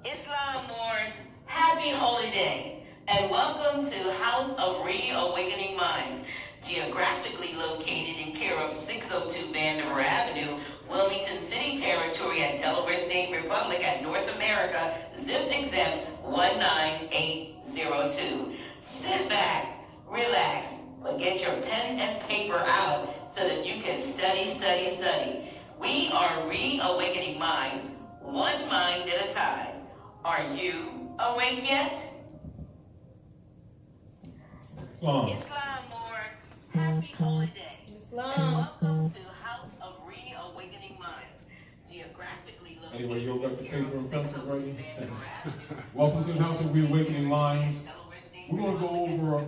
Islam Moors, happy holy day, and welcome to House of Reawakening Minds, geographically located in care of 602 Vandiver Avenue, Wilmington City Territory at Delaware State Republic at North America, zip exempt 19802. Sit back, relax, but get your pen and paper out so that you can study, study, study. We are reawakening minds, one mind at a time. Are you awake yet? Islam. Islam Moors, happy holy day. Islam. And welcome to House of Reawakening Minds, geographically located. Anyway, you'll got the paper and pencil ready. Welcome to the House of Reawakening Minds. We're going to go over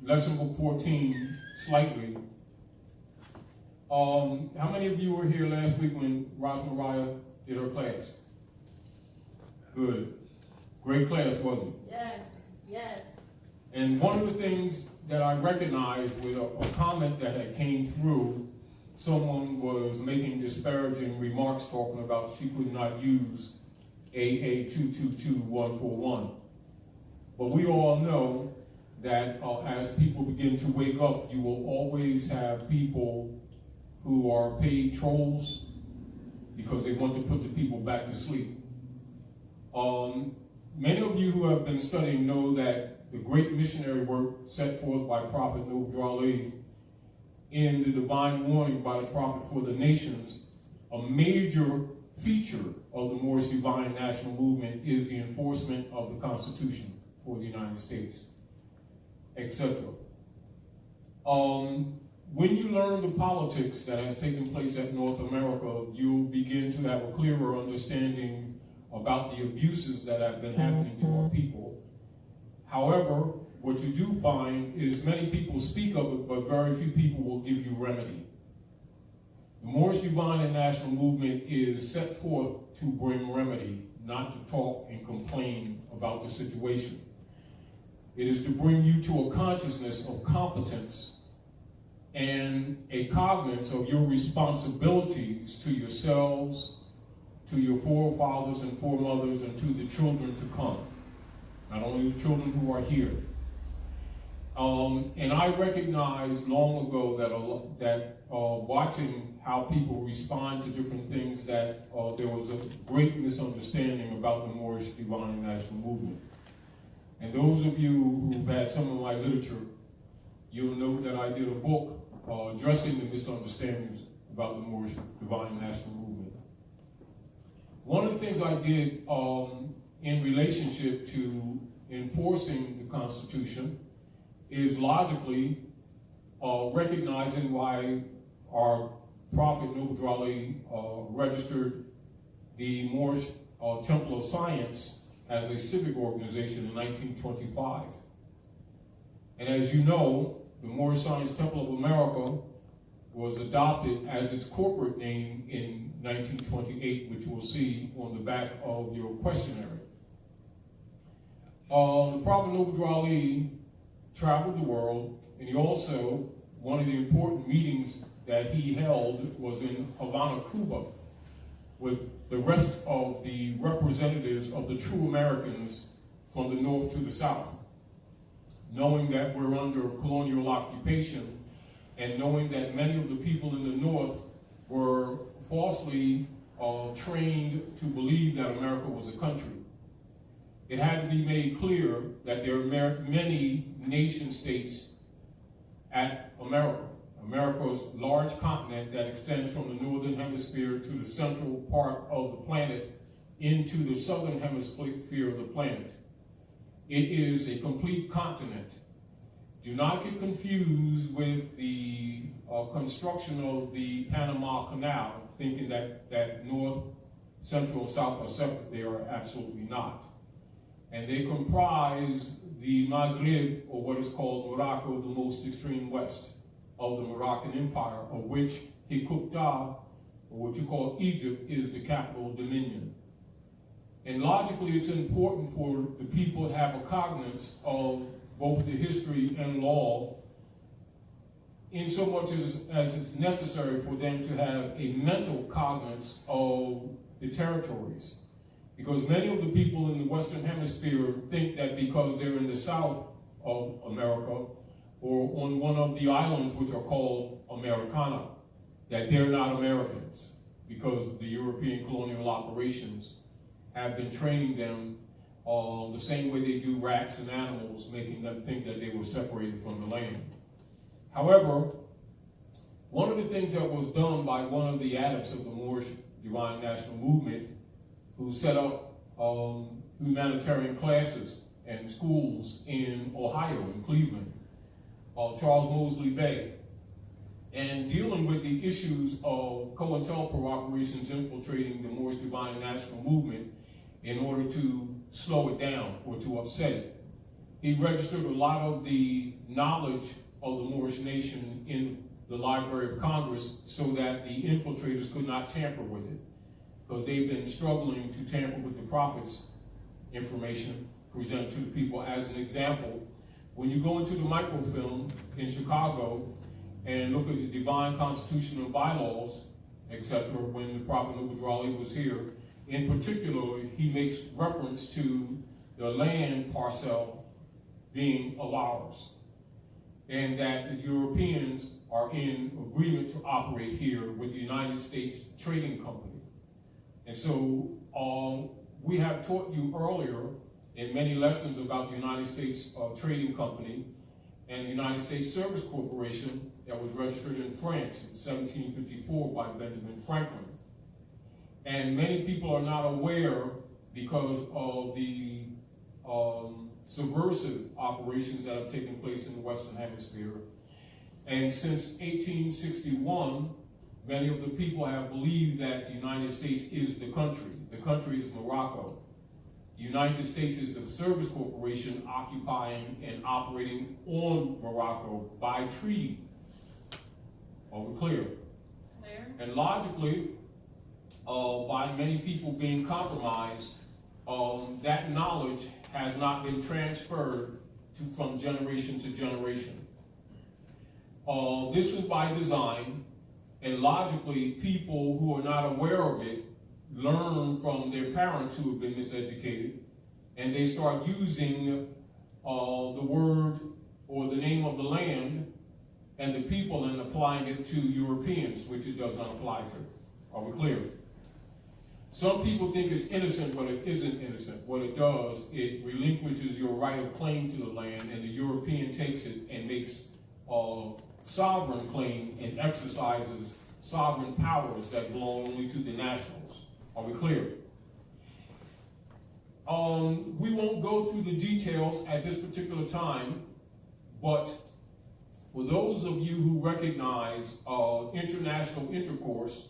lesson book 14 slightly. How many of you were here last week when Rosa Mariah did her class? Good. Great class, wasn't it? Yes, yes. And one of the things that I recognized with a comment that had came through, someone was making disparaging remarks talking about she could not use AA222141. But we all know that as people begin to wake up, you will always have people who are paid trolls because they want to put the people back to sleep. Many of you who have been studying know that the great missionary work set forth by Prophet Noble in the divine warning by the prophet for the nations, a major feature of the Moorish Divine National Movement is the enforcement of the Constitution for the United States, etc. When you learn the politics that has taken place at North America, you'll begin to have a clearer understanding about the abuses that have been happening to our people. However, what you do find is many people speak of it, but very few people will give you remedy. The Moorish Divine and National Movement is set forth to bring remedy, not to talk and complain about the situation. It is to bring you to a consciousness of competence and a cognizance of your responsibilities to yourselves, to your forefathers and foremothers, and to the children to come. Not only the children who are here. And I recognized long ago that watching how people respond to different things, that there was a great misunderstanding about the Moorish Divine and National Movement. And those of you who've had some of my literature, you'll know that I did a book addressing the misunderstandings about the Moorish Divine and National Movement. One of the things I did in relationship to enforcing the Constitution is logically recognizing why our Prophet Noble Ali registered the Moorish Temple of Science as a civic organization in 1925. And as you know, the Moorish Science Temple of America was adopted as its corporate name in 1928, which we'll see on the back of your questionnaire. The Prophet Noble Ali traveled the world, and he also, one of the important meetings that he held was in Havana, Cuba, with the rest of the representatives of the true Americans from the north to the south. Knowing that we're under colonial occupation, and knowing that many of the people in the north were falsely trained to believe that America was a country. It had to be made clear that there are many nation states at America. America's large continent that extends from the northern hemisphere to the central part of the planet into the southern hemisphere of the planet. It is a complete continent. Do not get confused with the construction of the Panama Canal, thinking that North, Central, South are separate. They are absolutely not. And they comprise the Maghreb, or what is called Morocco, the most extreme west of the Moroccan Empire, of which Hikuta, or what you call Egypt, is the capital dominion. And logically, it's important for the people to have a cognizance of both the history and law, in so much as it's necessary for them to have a mental cognizance of the territories. Because many of the people in the Western Hemisphere think that because they're in the South of America, or on one of the islands which are called Americana, that they're not Americans, because the European colonial operations have been training them the same way they do rats and animals, making them think that they were separated from the land. However, one of the things that was done by one of the adepts of the Moorish Divine National Movement, who set up humanitarian classes and schools in Ohio, in Cleveland, Charles Moseley Bay, and dealing with the issues of COINTELPRO operations infiltrating the Moorish Divine National Movement in order to slow it down or to upset it. He registered a lot of the knowledge of the Moorish nation in the Library of Congress so that the infiltrators could not tamper with it, because they've been struggling to tamper with the Prophet's information presented to the people. As an example, when you go into the microfilm in Chicago and look at the divine constitutional bylaws, etc., when the Prophet Nubudrali was here, in particular, he makes reference to the land parcel being of ours, and that the Europeans are in agreement to operate here with the United States Trading Company. And so we have taught you earlier in many lessons about the United States Trading Company and the United States Service Corporation that was registered in France in 1754 by Benjamin Franklin. And many people are not aware, because of the subversive operations that have taken place in the Western Hemisphere. And since 1861, many of the people have believed that the United States is the country. The country is Morocco. The United States is the service corporation occupying and operating on Morocco by treaty. Are we clear? Clear. And logically, by many people being compromised, that knowledge has not been transferred from generation to generation. This was by design, and logically, people who are not aware of it learn from their parents who have been miseducated, and they start using the word or the name of the land and the people and applying it to Europeans, which it does not apply to. Are we clear? Some people think it's innocent, but it isn't innocent. What it does, it relinquishes your right of claim to the land, and the European takes it and makes sovereign claim and exercises sovereign powers that belong only to the nationals. Are we clear? We won't go through the details at this particular time, but for those of you who recognize international intercourse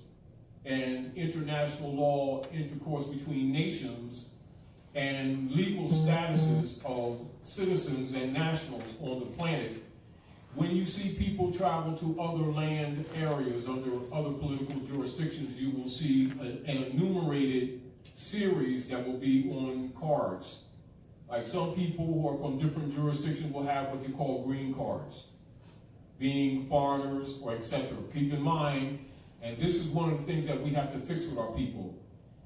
and international law intercourse between nations and legal statuses of citizens and nationals on the planet, when you see people travel to other land areas under other political jurisdictions, you will see an enumerated series that will be on cards. Like some people who are from different jurisdictions will have what you call green cards, being foreigners or etc. Keep in mind, and this is one of the things that we have to fix with our people,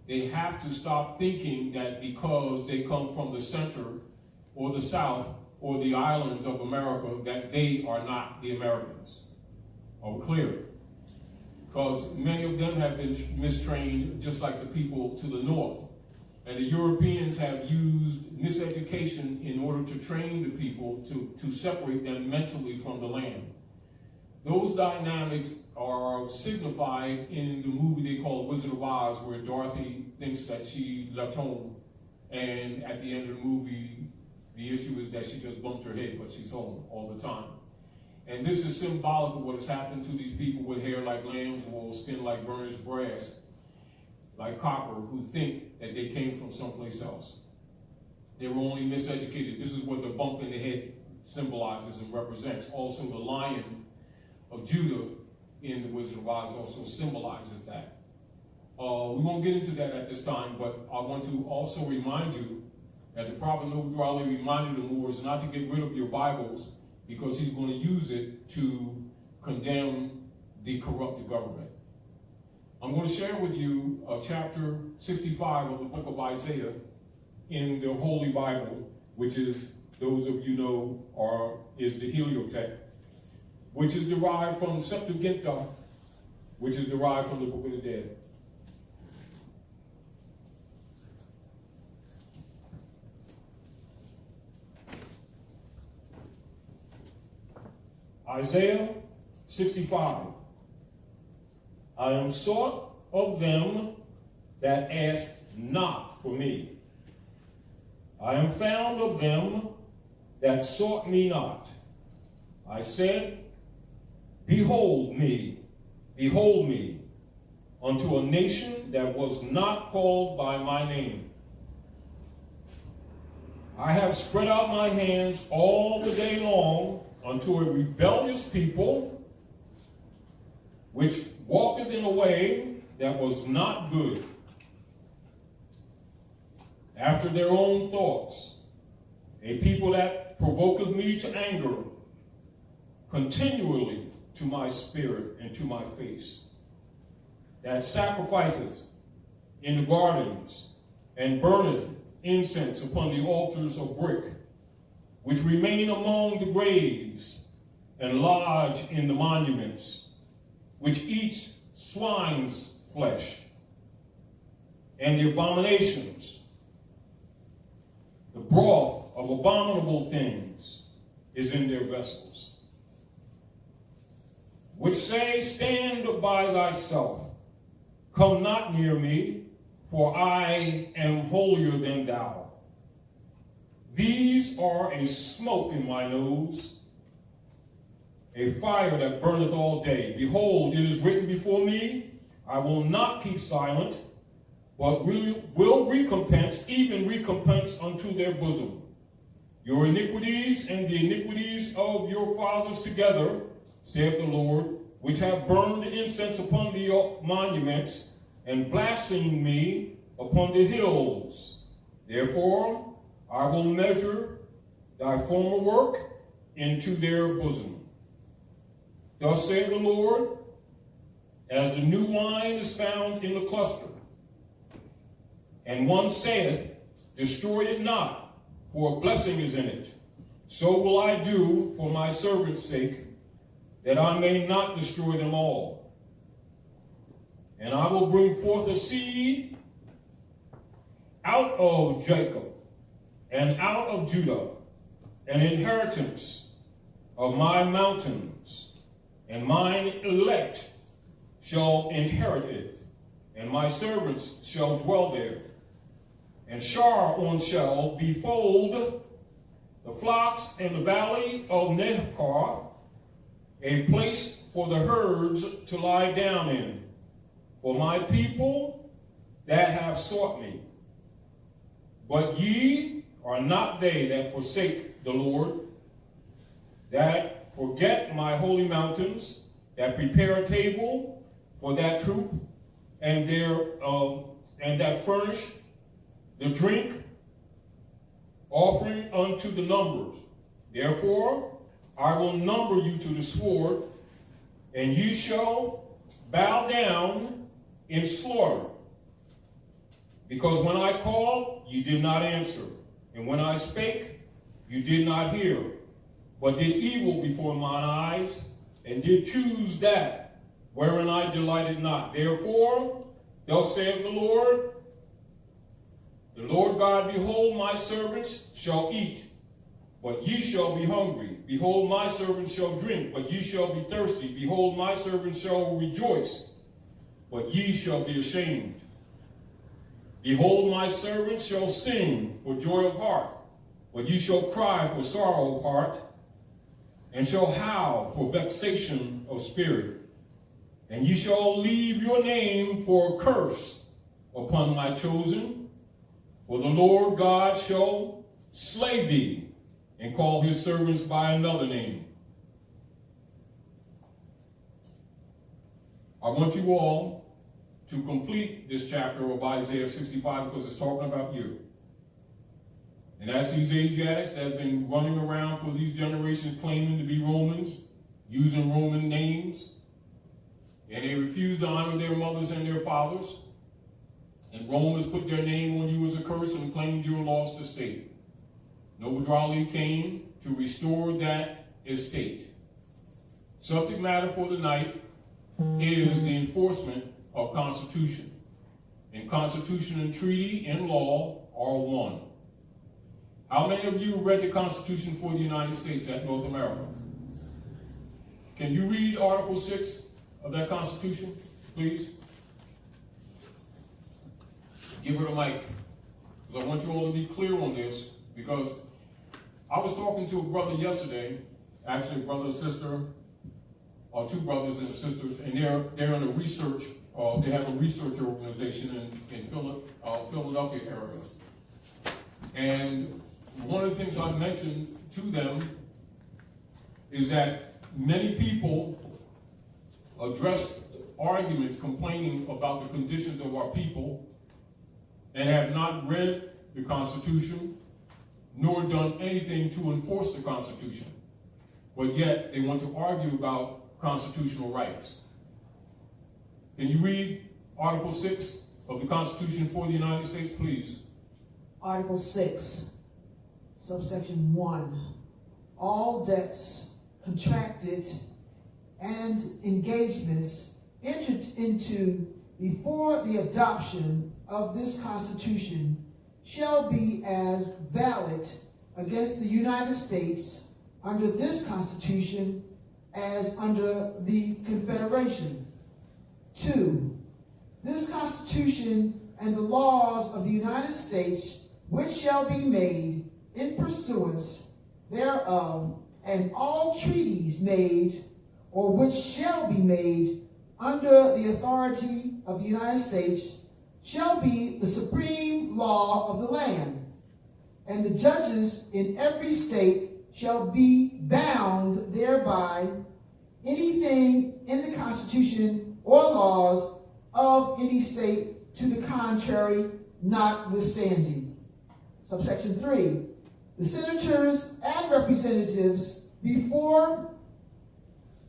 they have to stop thinking that because they come from the center or the south or the islands of America that they are not the Americans. Are we clear? Because many of them have been mistrained just like the people to the north. And the Europeans have used miseducation in order to train the people to separate them mentally from the land. Those dynamics are signified in the movie they call Wizard of Oz, where Dorothy thinks that she left home, and at the end of the movie, the issue is that she just bumped her head, but she's home all the time. And this is symbolic of what has happened to these people with hair like lamb's wool, skin like burnished brass, like copper, who think that they came from someplace else. They were only miseducated. This is what the bump in the head symbolizes and represents. Also, the lion of Judah in the Wizard of Oz also symbolizes that. We won't get into that at this time, but I want to also remind you that the Prophet Nubudrali reminded the Moors not to get rid of your Bibles, because he's going to use it to condemn the corrupted government. I'm going to share with you chapter 65 of the book of Isaiah in the Holy Bible, which is, those of you know, is the Heliotext, which is derived from Septuaginta, which is derived from the Book of the Dead. Isaiah 65. I am sought of them that ask not for me. I am found of them that sought me not. I said, behold me, unto a nation that was not called by my name. I have spread out my hands all the day long unto a rebellious people, which walketh in a way that was not good, after their own thoughts, a people that provoketh me to anger, continually to my spirit and to my face, that sacrificeth in the gardens, and burneth incense upon the altars of brick, which remain among the graves, and lodge in the monuments, which eat swine's flesh, and the abominations, the broth of abominable things is in their vessels, which say, stand by thyself, come not near me, for I am holier than thou. These are a smoke in my nose, a fire that burneth all day. Behold, it is written before me, I will not keep silent, but will recompense, even recompense unto their bosom. Your iniquities and the iniquities of your fathers together, saith the Lord, which have burned incense upon the monuments, and blasphemed me upon the hills. Therefore, I will measure thy former work into their bosom. Thus saith the Lord, as the new wine is found in the cluster, and one saith, destroy it not, for a blessing is in it. So will I do for my servant's sake, that I may not destroy them all. And I will bring forth a seed out of Jacob, and out of Judah, an inheritance of my mountains, and mine elect shall inherit it, and my servants shall dwell there. And Sharon shall befold the flocks in the valley of Nehkar, a place for the herds to lie down in, for my people that have sought me. But ye are not they that forsake the Lord, that forget my holy mountains, that prepare a table for that troop, and that furnish the drink offering unto the numbers. Therefore, I will number you to the sword, and you shall bow down in slaughter. Because when I called, you did not answer. And when I spake, you did not hear, but did evil before mine eyes, and did choose that wherein I delighted not. Therefore, thus saith the Lord God, behold, my servants shall eat, but ye shall be hungry. Behold, my servants shall drink, but ye shall be thirsty. Behold, my servants shall rejoice, but ye shall be ashamed. Behold, my servants shall sing for joy of heart, but ye shall cry for sorrow of heart, and shall howl for vexation of spirit. And ye shall leave your name for a curse upon my chosen, for the Lord God shall slay thee, and call his servants by another name. I want you all to complete this chapter of Isaiah 65 because it's talking about you. And that's these Asiatics that have been running around for these generations claiming to be Romans, using Roman names. and they refuse to honor their mothers and their fathers, and Rome has put their name on you as a curse and claimed your lost estate. Noble Ali came to restore that estate. Subject matter for the night is the enforcement of Constitution. And Constitution and treaty and law are one. How many of you read the Constitution for the United States at North America? Can you read Article 6 of that Constitution, please? Give her the mic, because I want you all to be clear on this, because I was talking to a brother yesterday, actually a brother and sister, or two brothers and sisters, and they're in a research, they have a research organization in Philadelphia area. And one of the things I mentioned to them is that many people address arguments complaining about the conditions of our people and have not read the Constitution nor done anything to enforce the Constitution. But yet they want to argue about constitutional rights. Can you read Article 6 of the Constitution for the United States, please? Article 6, subsection 1. All debts contracted and engagements entered into before the adoption of this Constitution shall be as valid against the United States under this Constitution as under the Confederation. 2. This Constitution and the laws of the United States, which shall be made in pursuance thereof, and all treaties made or which shall be made under the authority of the United States, shall be the supreme law of the land, and the judges in every state shall be bound thereby. Anything in the Constitution or laws of any state to the contrary notwithstanding. Subsection 3. The senators and representatives before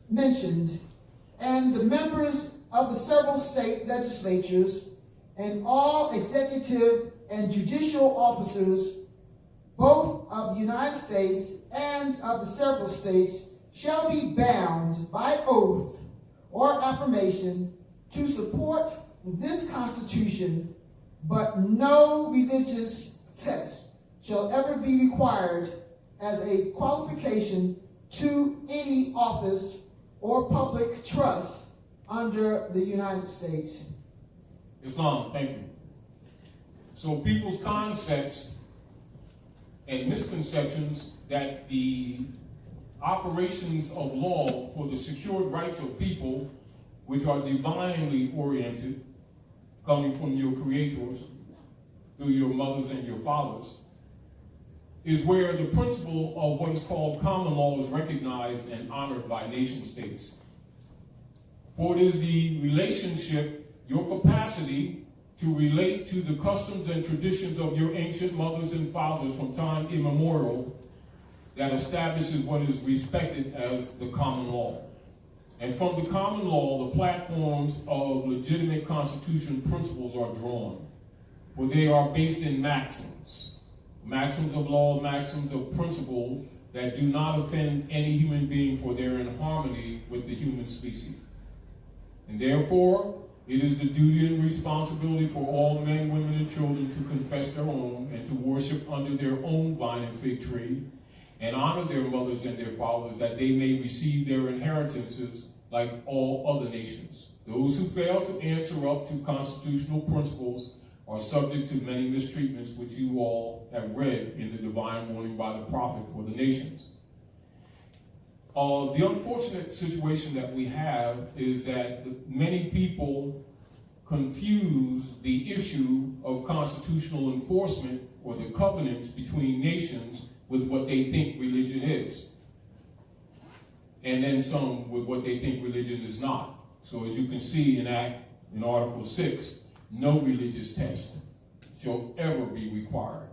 mentioned, and the members of the several state legislatures, and all executive and judicial officers, both of the United States and of the several states, shall be bound by oath or affirmation to support this Constitution, but no religious test shall ever be required as a qualification to any office or public trust under the United States. Islam, thank you. So people's concepts and misconceptions that the operations of law for the secured rights of people, which are divinely oriented, coming from your creators, through your mothers and your fathers, is where the principle of what is called common law is recognized and honored by nation states. For it is the relationship, your capacity to relate to the customs and traditions of your ancient mothers and fathers from time immemorial that establishes what is respected as the common law. And from the common law, the platforms of legitimate constitution principles are drawn, for they are based in maxims. Maxims of law, maxims of principle that do not offend any human being, for they're in harmony with the human species. And therefore, it is the duty and responsibility for all men, women, and children to confess their own and to worship under their own vine and fig tree and honor their mothers and their fathers, that they may receive their inheritances like all other nations. Those who fail to answer up to constitutional principles are subject to many mistreatments, which you all have read in the divine warning by the prophet for the nations. The unfortunate situation that we have is that many people confuse the issue of constitutional enforcement or the covenants between nations with what they think religion is. And then some with what they think religion is not. So as you can see in Article 6, no religious test shall ever be required.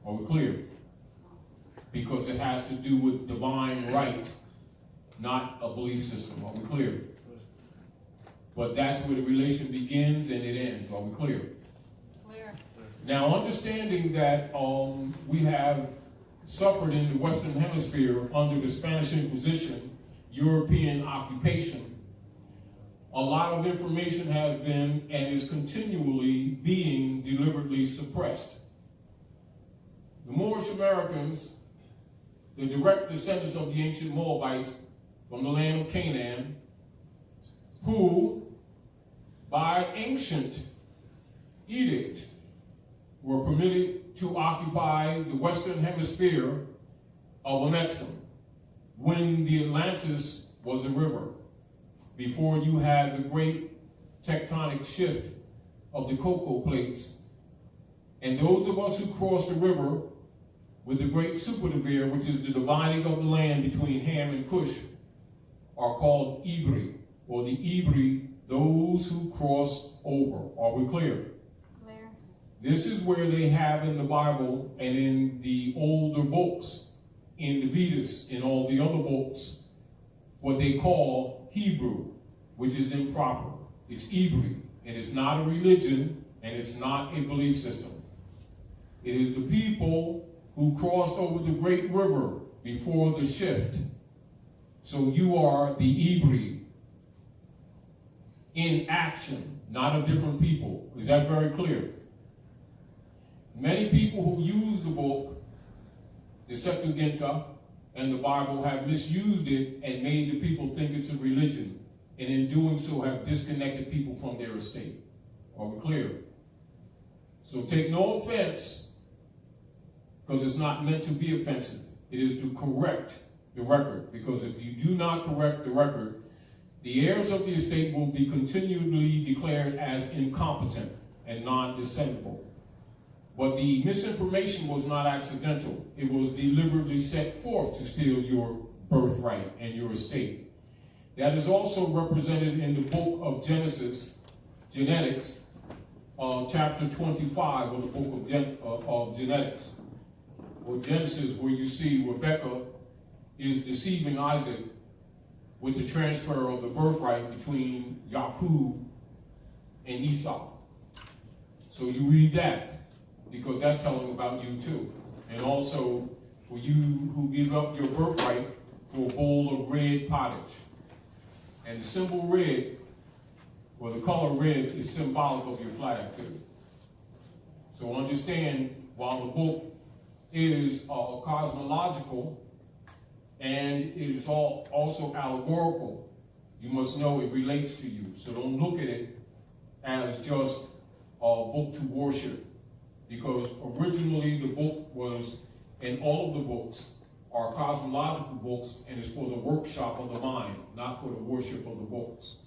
Are we clear? Because it has to do with divine right, not a belief system. Are we clear? but that's where the relation begins and it ends. Are we clear? Clear. Now, understanding that we have suffered in the Western Hemisphere under the Spanish Inquisition, European occupation, a lot of information has been and is continually being deliberately suppressed. The Moorish Americans, the direct descendants of the ancient Moabites from the land of Canaan, who, by ancient edict, were permitted to occupy the Western Hemisphere of Amexem when the Atlantis was a river, before you had the great tectonic shift of the cocoa plates. And those of us who crossed the river with the great superdevere, which is the dividing of the land between Ham and Cush, are called Ibri, or the Ibri, those who cross over. Are we clear? Clear. This is where they have in the Bible and in the older books, in the Vedas, in all the other books, what they call Hebrew, which is improper. It's Ibri, and it's not a religion, and it's not a belief system. It is the people who crossed over the great river before the shift. So you are the Ibri in action, not a different people. Is that very clear? Many people who use the book, the Septuaginta, and the Bible have misused it and made the people think it's a religion, and in doing so have disconnected people from their estate. Are we clear? So take no offense, because it's not meant to be offensive. It is to correct the record, because if you do not correct the record, the heirs of the estate will be continually declared as incompetent and non-descendable. But the misinformation was not accidental. It was deliberately set forth to steal your birthright and your estate. That is also represented in the book of Genesis, genetics, chapter 25 of the book of genetics. Or Genesis, where you see Rebekah is deceiving Isaac with the transfer of the birthright between Jacob and Esau. So you read that, because that's telling about you too. And also for you who give up your birthright for a bowl of red pottage. And the symbol red, or the color red, is symbolic of your flag too. So understand, while the book is cosmological and it is also allegorical, you must know it relates to you. So don't look at it as just a book to worship, because originally the book was, and all of the books are cosmological books, and it's for the workshop of the mind, not for the worship of the books.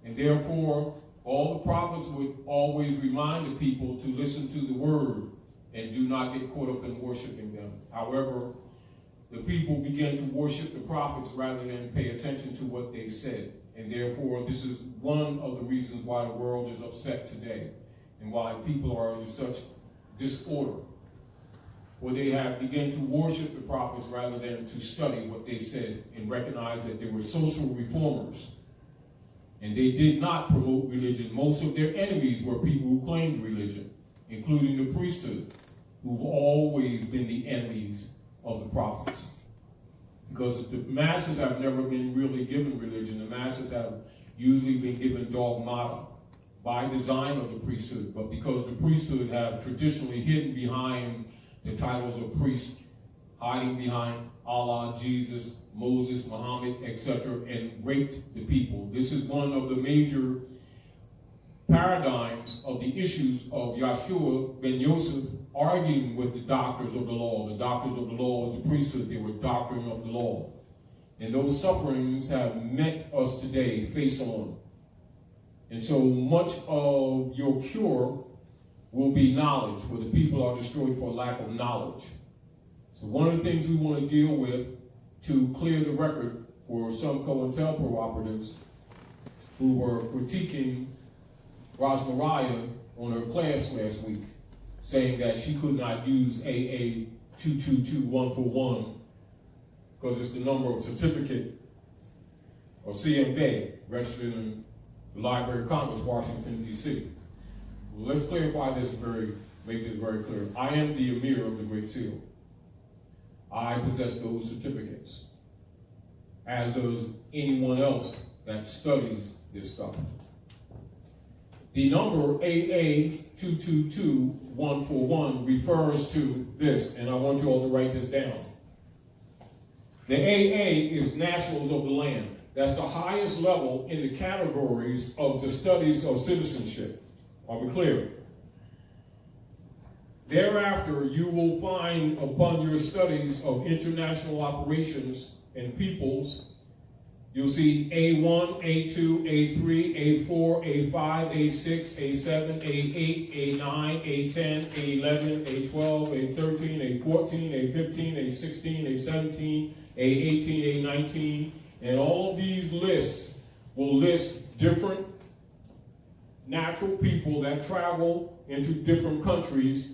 And therefore, all the prophets would always remind the people to listen to the word and do not get caught up in worshiping them. However, the people began to worship the prophets rather than pay attention to what they said. And therefore, this is one of the reasons why the world is upset today and why people are in such disorder. For they have begun to worship the prophets rather than to study what they said and recognize that they were social reformers. And they did not promote religion. Most of their enemies were people who claimed religion, including the priesthood, who've always been the enemies of the prophets. Because the masses have never been really given religion. The masses have usually been given dogmata by design of the priesthood. But because the priesthood have traditionally hidden behind the titles of priest, hiding behind Allah, Jesus, Moses, Muhammad, etc., and raped the people. This is one of the major paradigms of the issues of Yeshua ben Yosef arguing with the doctors of the law. The doctors of the law was the priesthood. They were doctoring of the law. And those sufferings have met us today face on. And so much of your cure will be knowledge, for the people are destroyed for lack of knowledge. So one of the things we want to deal with to clear the record for some COINTELPRO operatives who were critiquing Rosmariah on her class last week, saying that she could not use AA222141 because it's the number of certificate of CMB registered in the Library of Congress, Washington, D.C. Well, let's clarify this make this very clear. I am the Emir of the Great Seal. I possess those certificates, as does anyone else that studies this stuff. The number AA222141 refers to this, and I want you all to write this down. The AA is Nationals of the Land. That's the highest level in the categories of the studies of citizenship. Are we clear? Thereafter, you will find upon your studies of international operations and peoples, you'll see A1, A2, A3, A4, A5, A6, A7, A8, A9, A10, A11, A12, A13, A14, A15, A16, A17, A18, A19, and all of these lists will list different natural people that travel into different countries,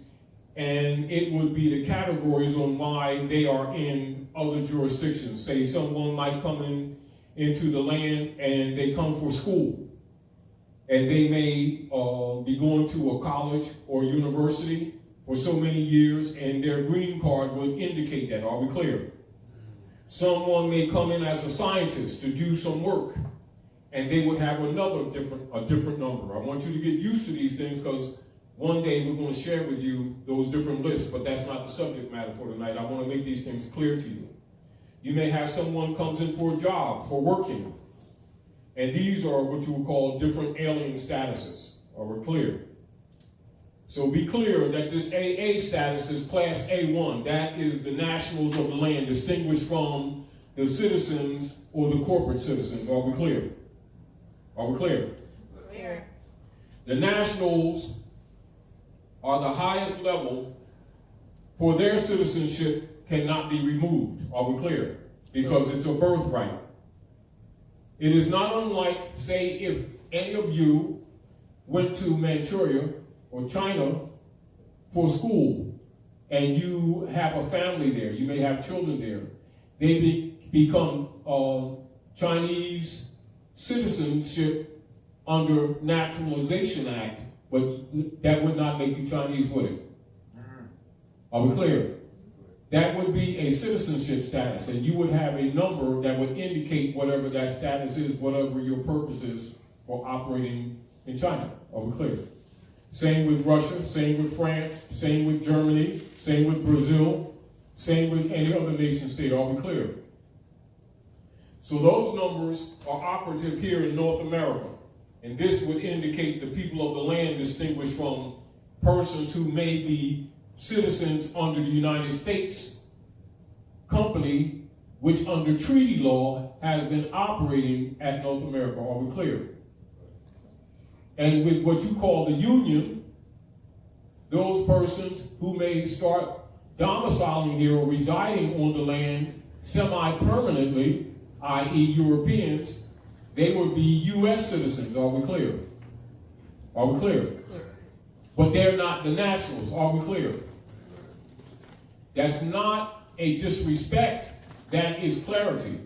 and it would be the categories on why they are in other jurisdictions. Say someone might come into the land and they come for school, and they may be going to a college or university for so many years, and their green card would indicate that. Are we clear? Someone may come in as a scientist to do some work, and they would have a different number. I want you to get used to these things, because one day we're going to share with you those different lists, but that's not the subject matter for tonight. I want to make these things clear to you. You may have someone comes in for a job, for working, and these are what you would call different alien statuses. Are we clear? So be clear that this AA status is Class A1. That is the nationals of the land, distinguished from the citizens or the corporate citizens. Are we clear? Are we clear? Clear. The nationals are the highest level, for their citizenship cannot be removed. Are we clear? Because it's a birthright. It is not unlike, say, if any of you went to Manchuria or China for school, and you have a family there, you may have children there, they become Chinese citizenship under Naturalization Act, but that would not make you Chinese, would it? Are we clear? That would be a citizenship status, and you would have a number that would indicate whatever that status is, whatever your purpose is for operating in China. Are we clear? Same with Russia, same with France, same with Germany, same with Brazil, same with any other nation state. Are we clear? So those numbers are operative here in North America. And this would indicate the people of the land distinguished from persons who may be citizens under the United States company, which under treaty law has been operating at North America. Are we clear? And with what you call the union, those persons who may start domiciling here or residing on the land semi-permanently, i.e. Europeans, they would be U.S. citizens. Are we clear? Are we clear? But they're not the nationals. Are we clear? That's not a disrespect. That is clarity.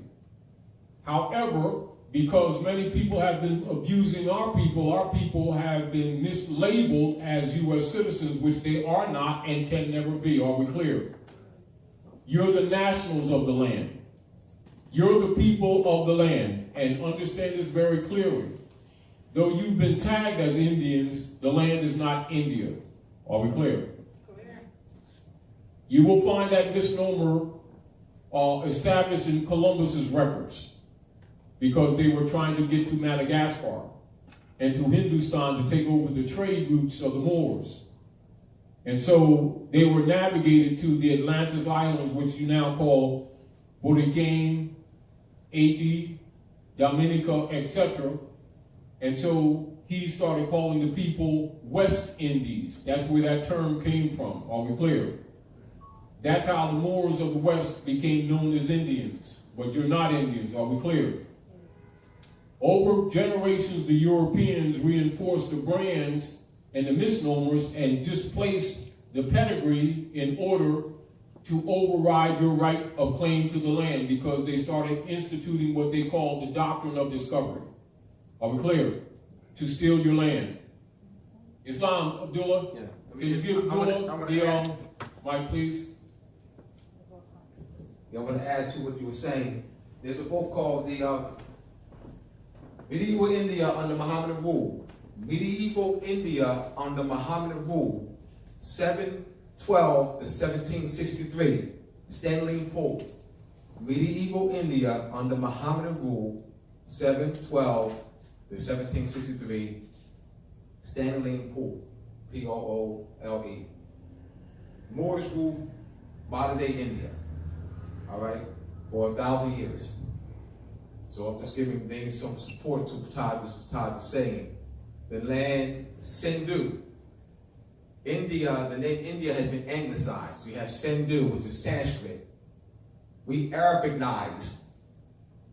However, because many people have been abusing our people have been mislabeled as U.S. citizens, which they are not and can never be. Are we clear? You're the nationals of the land. You're the people of the land. And understand this very clearly. Though you've been tagged as Indians, the land is not India. Are we clear? Clear. You will find that misnomer established in Columbus's records, because they were trying to get to Madagascar and to Hindustan to take over the trade routes of the Moors. And so they were navigated to the Atlantis Islands, which you now call Burigan, Haiti, Dominica, etc. And so he started calling the people West Indies. That's where that term came from. Are we clear? That's how the Moors of the West became known as Indians. But you're not Indians. Are we clear? Over generations, the Europeans reinforced the brands and the misnomers and displaced the pedigree in order to override your right of claim to the land, because they started instituting what they called the doctrine of discovery. Are we clear? to steal your land. Islam, Abdullah, Yeah. can you give Abdullah the mic, please? Yeah, I'm going to add to what you were saying. There's a book called the Medieval India Under Mohammedan Rule. Medieval India Under Mohammedan Rule, 712 to 1763. Stanley Pope. Medieval India Under Mohammedan Rule, 712 to 1763. Stanley Poole, Poole. Moors ruled modern-day India, all right, for 1,000 years. So I'm just giving some support to what Taj is saying. The land Sindhu. India, the name India has been anglicized. We have Sindhu, which is Sanskrit. We Arabicized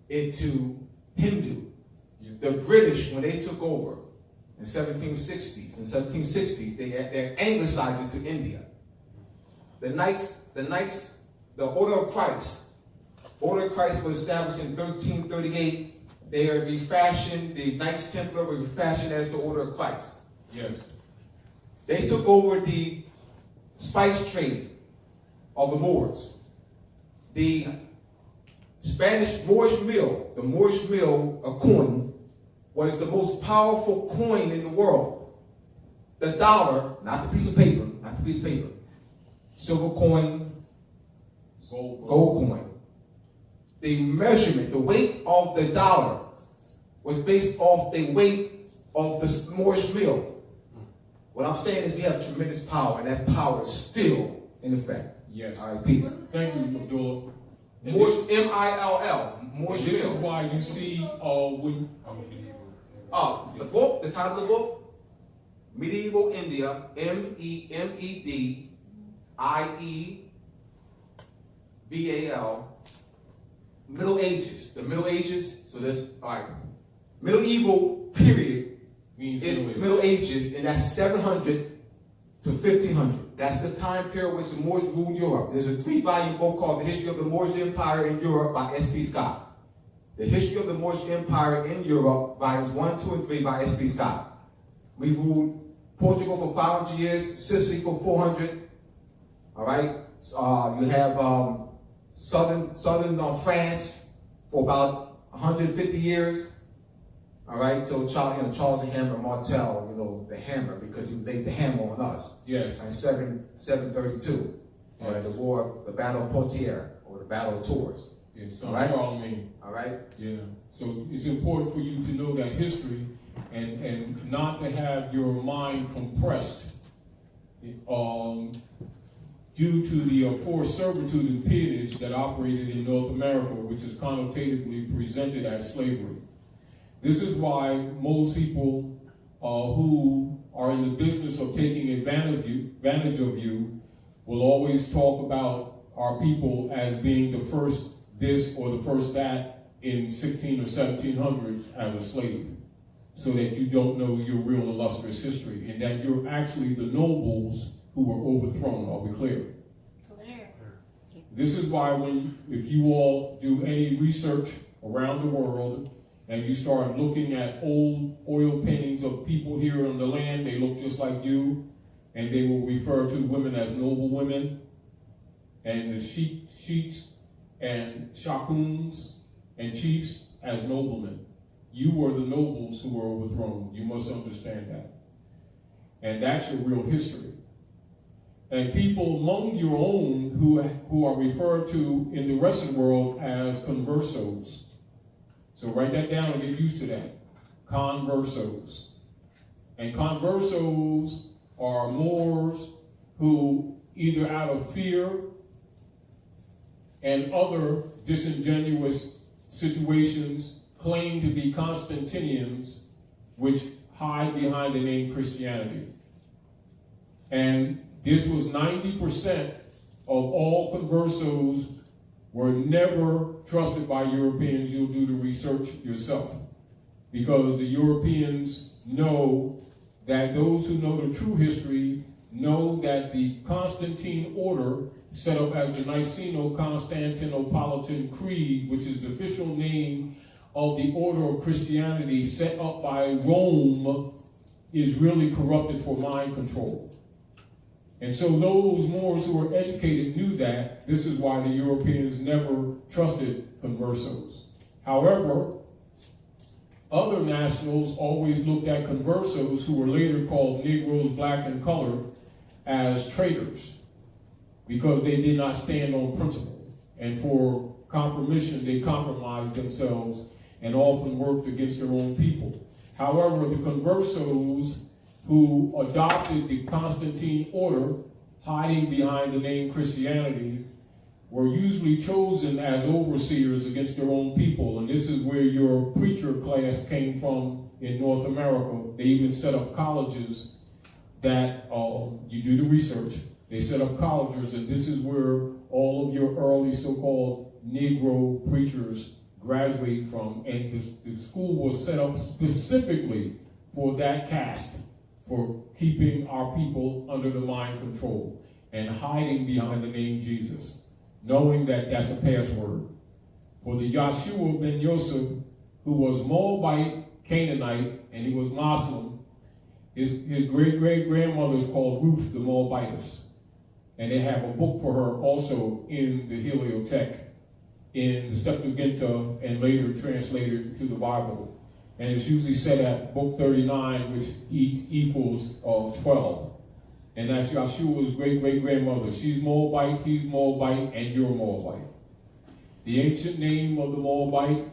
it to Hindu. The British, when they took over in 1760s, they anglicized it to India. The Order of Christ. Order of Christ was established in 1338. They are refashioned, the Knights Templar were refashioned as the Order of Christ. Yes. They took over the spice trade of the Moors. The Spanish Moorish mill, the Moorish mill, a coin, was the most powerful coin in the world. The dollar, not the piece of paper, silver coin, gold coin. The measurement, the weight of the dollar was based off the weight of the Moorish mill. What I'm saying is we have tremendous power, and that power is still in effect. Yes. All right, peace. Thank you, Abdullah. Moors, M-I-L-L. Moorish This mill. is why you see when The book, the title of the book, Medieval India, Medieval, Middle Ages. The Middle Ages, so there's, all right, medieval period means is Middle Ages, and that's 700 to 1500. That's the time period which the Moors ruled Europe. There's a 3-volume book called The History of the Moorish Empire in Europe by S.P. Scott. The History of the Moorish Empire in Europe, volumes 1, 2, and 3 by S.P. Scott. We ruled Portugal for 500 years, Sicily for 400. All right. You have southern France for about 150 years. All right. So Charles the Hammer Martel, the hammer, because he laid the hammer on us. yes. In 732. All right. Yes. The Battle of Poitiers, or the Battle of Tours. Yeah, so Right. Charlemagne. All right. Yeah. So it's important for you to know that history and not to have your mind compressed due to the forced servitude and peonage that operated in North America, which is connotatively presented as slavery. This is why most people who are in the business of taking advantage of you will always talk about our people as being the first this or the first that in 16 or 1700s as a slave, so that you don't know your real illustrious history, and that you're actually the nobles who were overthrown. Are we clear? Clear. This is why if you all do any research around the world and you start looking at old oil paintings of people here on the land, they look just like you, and they will refer to women as noble women, and the sheiks and shakuns and chiefs as noblemen. You were the nobles who were overthrown. You must understand that. And that's your real history. And people among your own who are referred to in the Western world as conversos. So write that down and get used to that. Conversos. And conversos are Moors who, either out of fear and other disingenuous situations, claim to be Constantinians, which hide behind the name Christianity. And this was 90% of all conversos were never trusted by Europeans. You'll do the research yourself, because the Europeans know that those who know the true history know that the Constantine order, set up as the Niceno-Constantinopolitan Creed, which is the official name of the order of Christianity set up by Rome is really corrupted for mind control. And so those Moors who were educated knew that. This is why the Europeans never trusted conversos. However, other nationals always looked at conversos, who were later called Negroes, black, and colored, as traitors, because they did not stand on principle. And for compromission, they compromised themselves and often worked against their own people. However, the conversos who adopted the Constantine order, hiding behind the name Christianity, were usually chosen as overseers against their own people. And this is where your preacher class came from in North America. They even set up colleges that, you do the research, they set up colleges, and this is where all of your early so-called Negro preachers graduate from. And the school was set up specifically for that caste, for keeping our people under the mind control and hiding behind the name Jesus, knowing that that's a password. For the Yahshua ben Yosef, who was Moabite, Canaanite, and he was Muslim, his great-great-grandmother is called Ruth the Moabitess. And they have a book for her also in the Heliothek, in the Septuaginta, and later translated to the Bible. And it's usually set at book 39, which equals 12. And that's Yahshua's great-great-grandmother. She's Moabite, he's Moabite, and you're Moabite. The ancient name of the Moabite,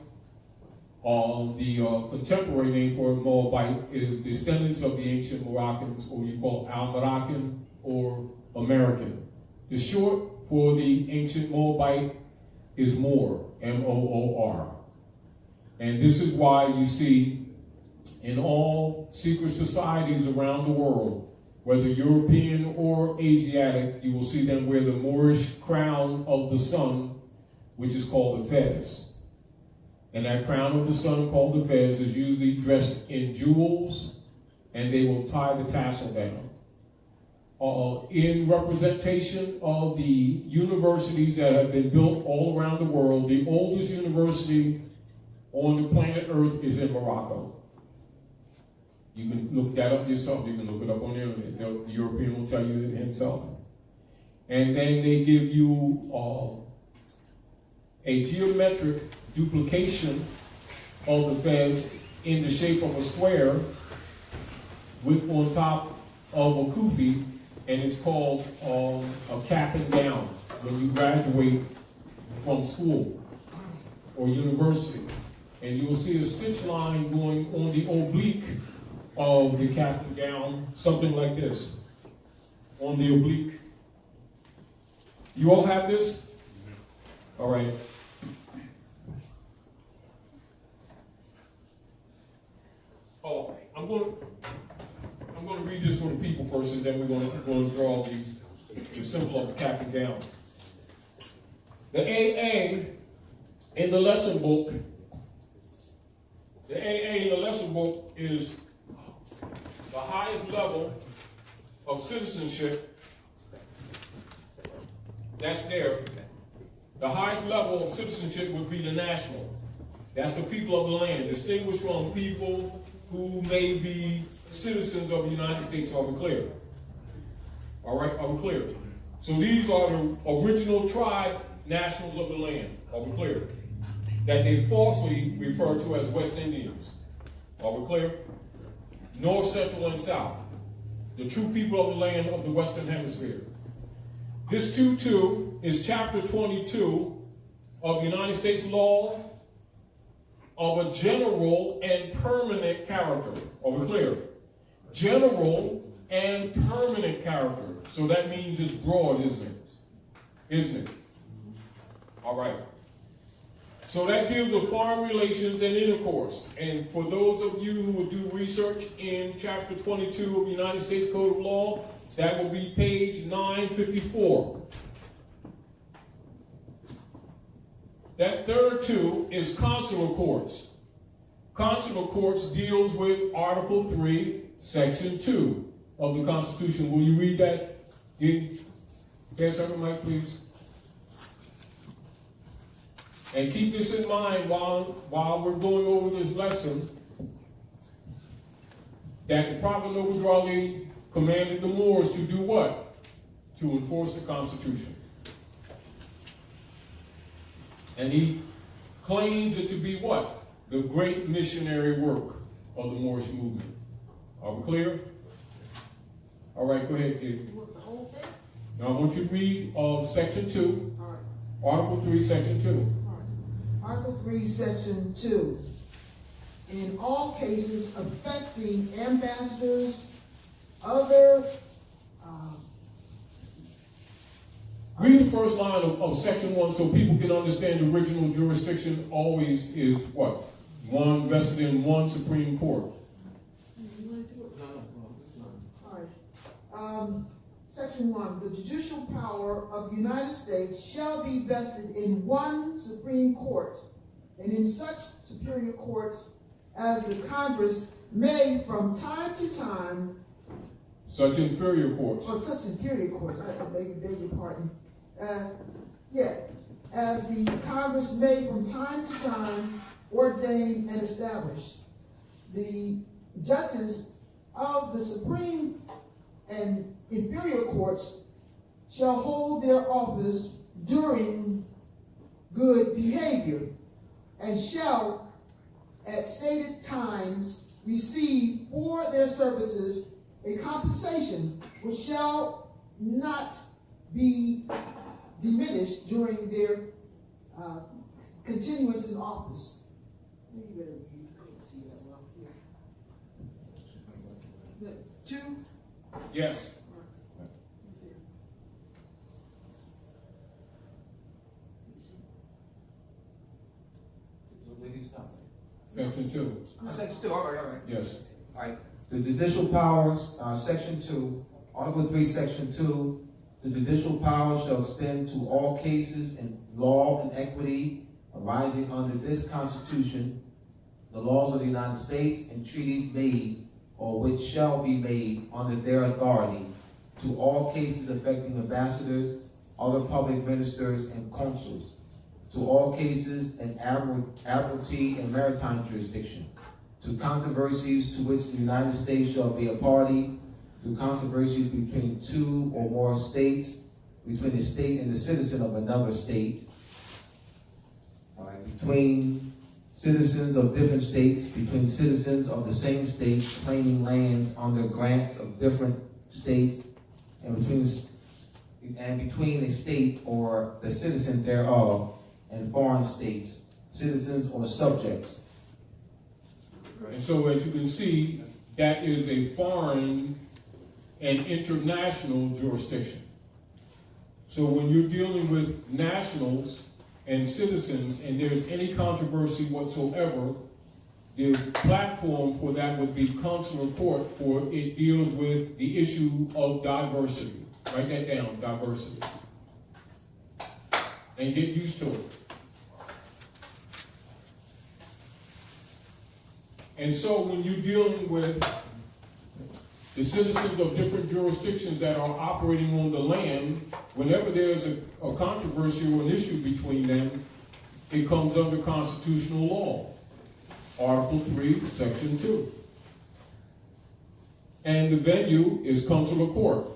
the contemporary name for Moabite, is descendants of the ancient Moroccans, or you call Al-Moroccan or American. The short for the ancient Moabite is Moor, M-O-O-R. And this is why you see in all secret societies around the world, whether European or Asiatic, you will see them wear the Moorish crown of the sun, which is called the fez. And that crown of the sun, called the fez, is usually dressed in jewels, and they will tie the tassel down. In representation of the universities that have been built all around the world, the oldest university on the planet Earth is in Morocco. You can look that up yourself. You can look it up on the internet. The European will tell you it himself. And then they give you a geometric duplication of the fez in the shape of a square with on top of a kufi, and it's called a cap and gown when you graduate from school or university. And you will see a stitch line going on the oblique of the cap and gown, something like this, on the oblique. You all have this? All right. Oh, I'm going to read this for the people first, and then we're going to draw the symbol of the cap and gown. The AA in the lesson book, is the highest level of citizenship that's there. The highest level of citizenship would be the national. That's the people of the land, distinguished from people who may be citizens of the United States. Are we clear? All right, are we clear? So these are the original tribe nationals of the land. Are we clear? That they falsely refer to as West Indians. Are we clear? North, Central, and South. The true people of the land of the Western Hemisphere. This 2.2 is chapter 22 of the United States law of a general and permanent character. Are we clear? General and permanent character. So that means it's broad, isn't it? Isn't it? All right. So that deals with foreign relations and intercourse. And for those of you who would do research in chapter 22 of the United States Code of Law, that will be page 954. That third 2 is consular courts. Consular courts deals with Article 3, Section 2 of the Constitution. Will you read that? Pass over the mic, please. And keep this in mind while we're going over this lesson, that the Prophet Noble Raleigh commanded the Moors to do what? To enforce the Constitution. And he claims it to be what? The great missionary work of the Moorish movement. Are we clear? All right, go ahead, Gilliam. You want the whole thing? Now I want you to read section 2, All right. Article 3, section 2. All right. Article 3, section 2. In all cases affecting ambassadors, other Read the first line of section 1 so people can understand the original jurisdiction always is what? One vested in one Supreme Court. You want to do it? All right. Section 1. The judicial power of the United States shall be vested in one Supreme Court, and in such superior courts as the Congress may from time to time. Such inferior courts. Or such inferior courts, I beg your pardon. As the Congress may from time to time ordain and establish. The judges of the Supreme and inferior courts shall hold their office during good behavior, and shall at stated times receive for their services a compensation which shall not be diminished during their continuance in office. Maybe you better read it. I can't see that well here. 2? Yes. Section 2. Section 2, all right. Yes. All right. The judicial powers, section 2, Article 3, section 2, the judicial powers shall extend to all cases in law and equity arising under this Constitution, the laws of the United States, and treaties made or which shall be made under their authority, to all cases affecting ambassadors, other public ministers, and consuls, to all cases in admiralty and maritime jurisdiction, to controversies to which the United States shall be a party, to controversies between two or more states, between a state and the citizen of another state, between citizens of different states, between citizens of the same state claiming lands under grants of different states, and between a state or the citizen thereof and foreign states, citizens or subjects. And so as you can see, that is a foreign and international jurisdiction. So when you're dealing with nationals and citizens and there's any controversy whatsoever, the platform for that would be consular court, for it deals with the issue of diversity. Write that down, diversity. And get used to it. And so when you're dealing with the citizens of different jurisdictions that are operating on the land, whenever there's a controversy or an issue between them, it comes under constitutional law. Article 3, Section 2. And the venue is consular court.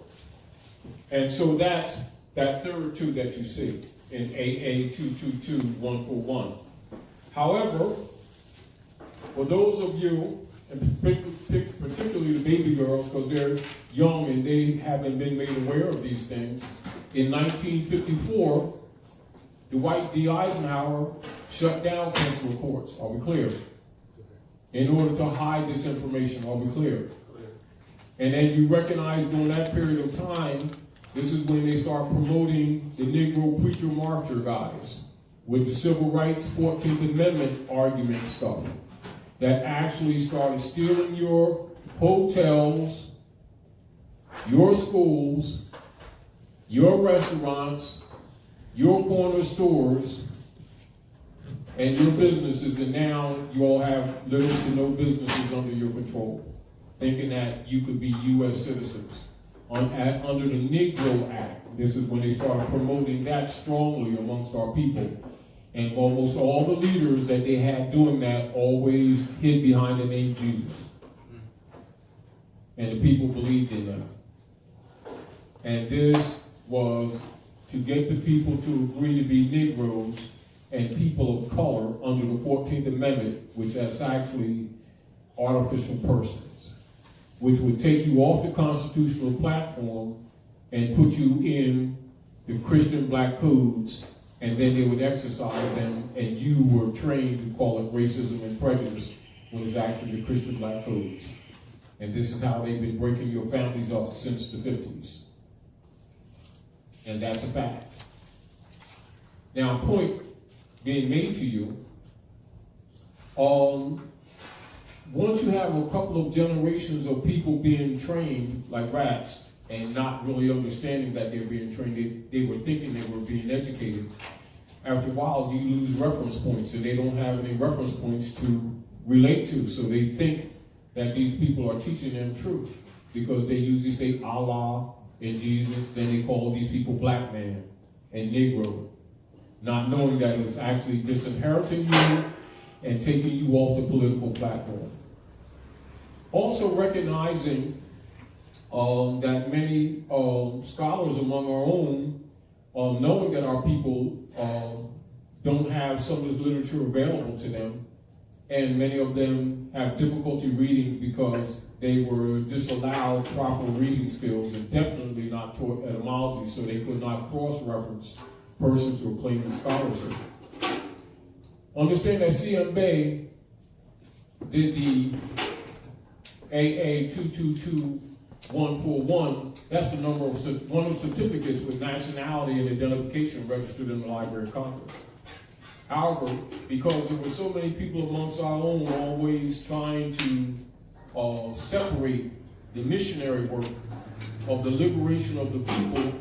And so that's that third 2 that you see in AA222141. However, for those of you, and particularly the baby girls, because they're young and they haven't been made aware of these things, in 1954, Dwight D. Eisenhower shut down consular courts. Are we clear? In order to hide this information. Are we clear? And then you recognize during that period of time, this is when they start promoting the Negro preacher marcher guys with the Civil Rights 14th Amendment argument stuff that actually started stealing your hotels, your schools, your restaurants, your corner stores, and your businesses, and now you all have little to no businesses under your control, thinking that you could be U.S. citizens. Under the Negro Act, this is when they started promoting that strongly amongst our people. And almost all the leaders that they had doing that always hid behind the name Jesus. And the people believed in them. And this was to get the people to agree to be Negroes and people of color under the 14th Amendment, which is actually artificial persons, which would take you off the constitutional platform and put you in the Christian black codes, and then they would exercise them, and you were trained to call it racism and prejudice when it's actually the Christian black codes. And this is how they've been breaking your families up since the 50s. And that's a fact. Now, a point being made to you, once you have a couple of generations of people being trained like rats and not really understanding that they're being trained, they were thinking they were being educated. After a while, you lose reference points, and they don't have any reference points to relate to. So they think that these people are teaching them truth because they usually say Allah and Jesus, then they call these people black man and Negro, not knowing that it's actually disinheriting you and taking you off the political platform. Also recognizing that many scholars among our own, knowing that our people don't have some of this literature available to them, and many of them have difficulty reading because they were disallowed proper reading skills and definitely not taught etymology, so they could not cross-reference persons who are claiming scholarship. Understand that C.M. Bey did the AA222141. That's the number of one of the certificates with nationality and identification registered in the Library of Congress. However, because there were so many people amongst our own always trying to separate the missionary work of the liberation of the people,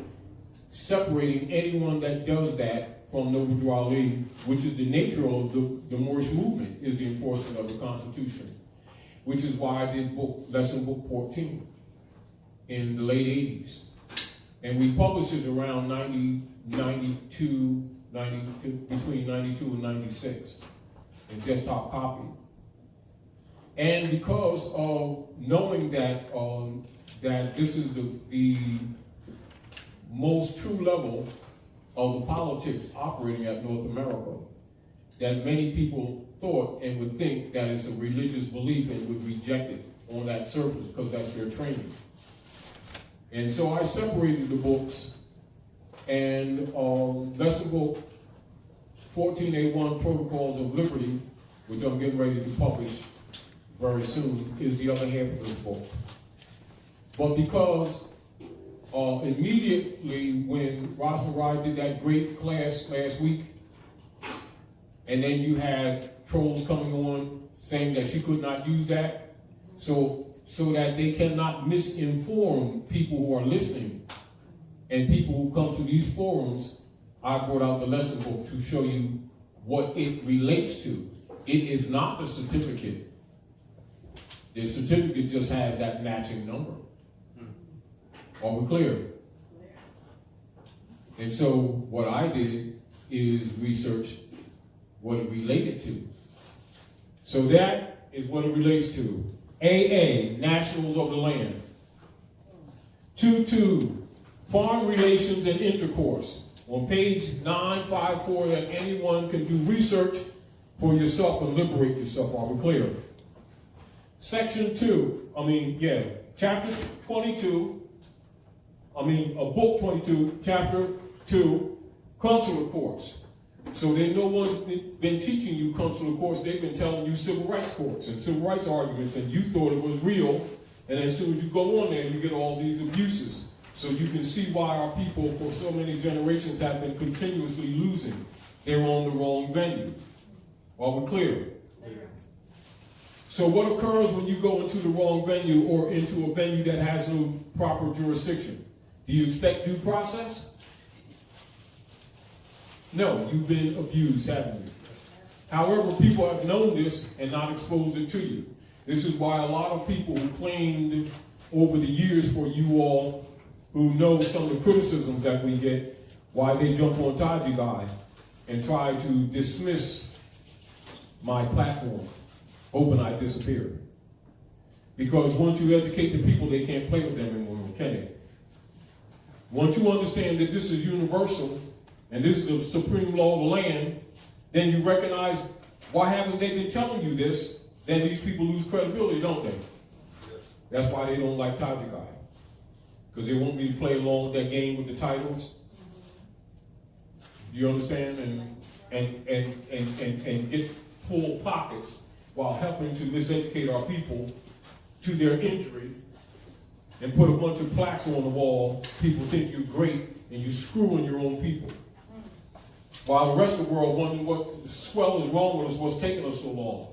separating anyone that does that from Noble Drew Ali, which is the nature of the Moorish movement, is the enforcement of the Constitution, which is why I did lesson book 14 in the late 80s. And we published it around between 92 and 96 in desktop copy. And because of knowing that that this is the most true level of the politics operating at North America, that many people thought and would think that it's a religious belief and would reject it on that surface because that's their training. And so I separated the books, and lesson book 14A1, Protocols of Liberty, which I'm getting ready to publish very soon, is the other half of this book. But because immediately when Rosamond did that great class last week, and then you had trolls coming on saying that she could not use that, so that they cannot misinform people who are listening and people who come to these forums, I brought out the lesson book to show you what it relates to. It is not the certificate. The certificate just has that matching number. Are we clear? And so what I did is research what it related to. So that is what it relates to. AA, Nationals of the Land. 2.2, Foreign Relations and Intercourse. On page 954, that anyone can do research for yourself and liberate yourself. Are we clear? Section 2, chapter 22, book 22, chapter 2, consular courts. So no one's been teaching you consular courts, they've been telling you civil rights courts and civil rights arguments, and you thought it was real, and as soon as you go on there, you get all these abuses. So you can see why our people for so many generations have been continuously losing. They're on the wrong venue. Are we clear? So what occurs when you go into the wrong venue or into a venue that has no proper jurisdiction? Do you expect due process? No, you've been abused, haven't you? However, people have known this and not exposed it to you. This is why a lot of people who claimed over the years for you all who know some of the criticisms that we get, why they jump on Taji Guy and tried to dismiss my platform, hoping I'd disappear. Because once you educate the people, they can't play with them anymore, can they? Once you understand that this is universal, and this is the supreme law of the land, then you recognize, why haven't they been telling you this? Then these people lose credibility, don't they? That's why they don't like Taj Tarik, because they want me to play along with that game with the titles. You understand? And get full pockets while helping to miseducate our people to their injury, and put a bunch of plaques on the wall. People think you're great and you're screwing your own people. While the rest of the world wondering what the swell is wrong with us, what's taking us so long.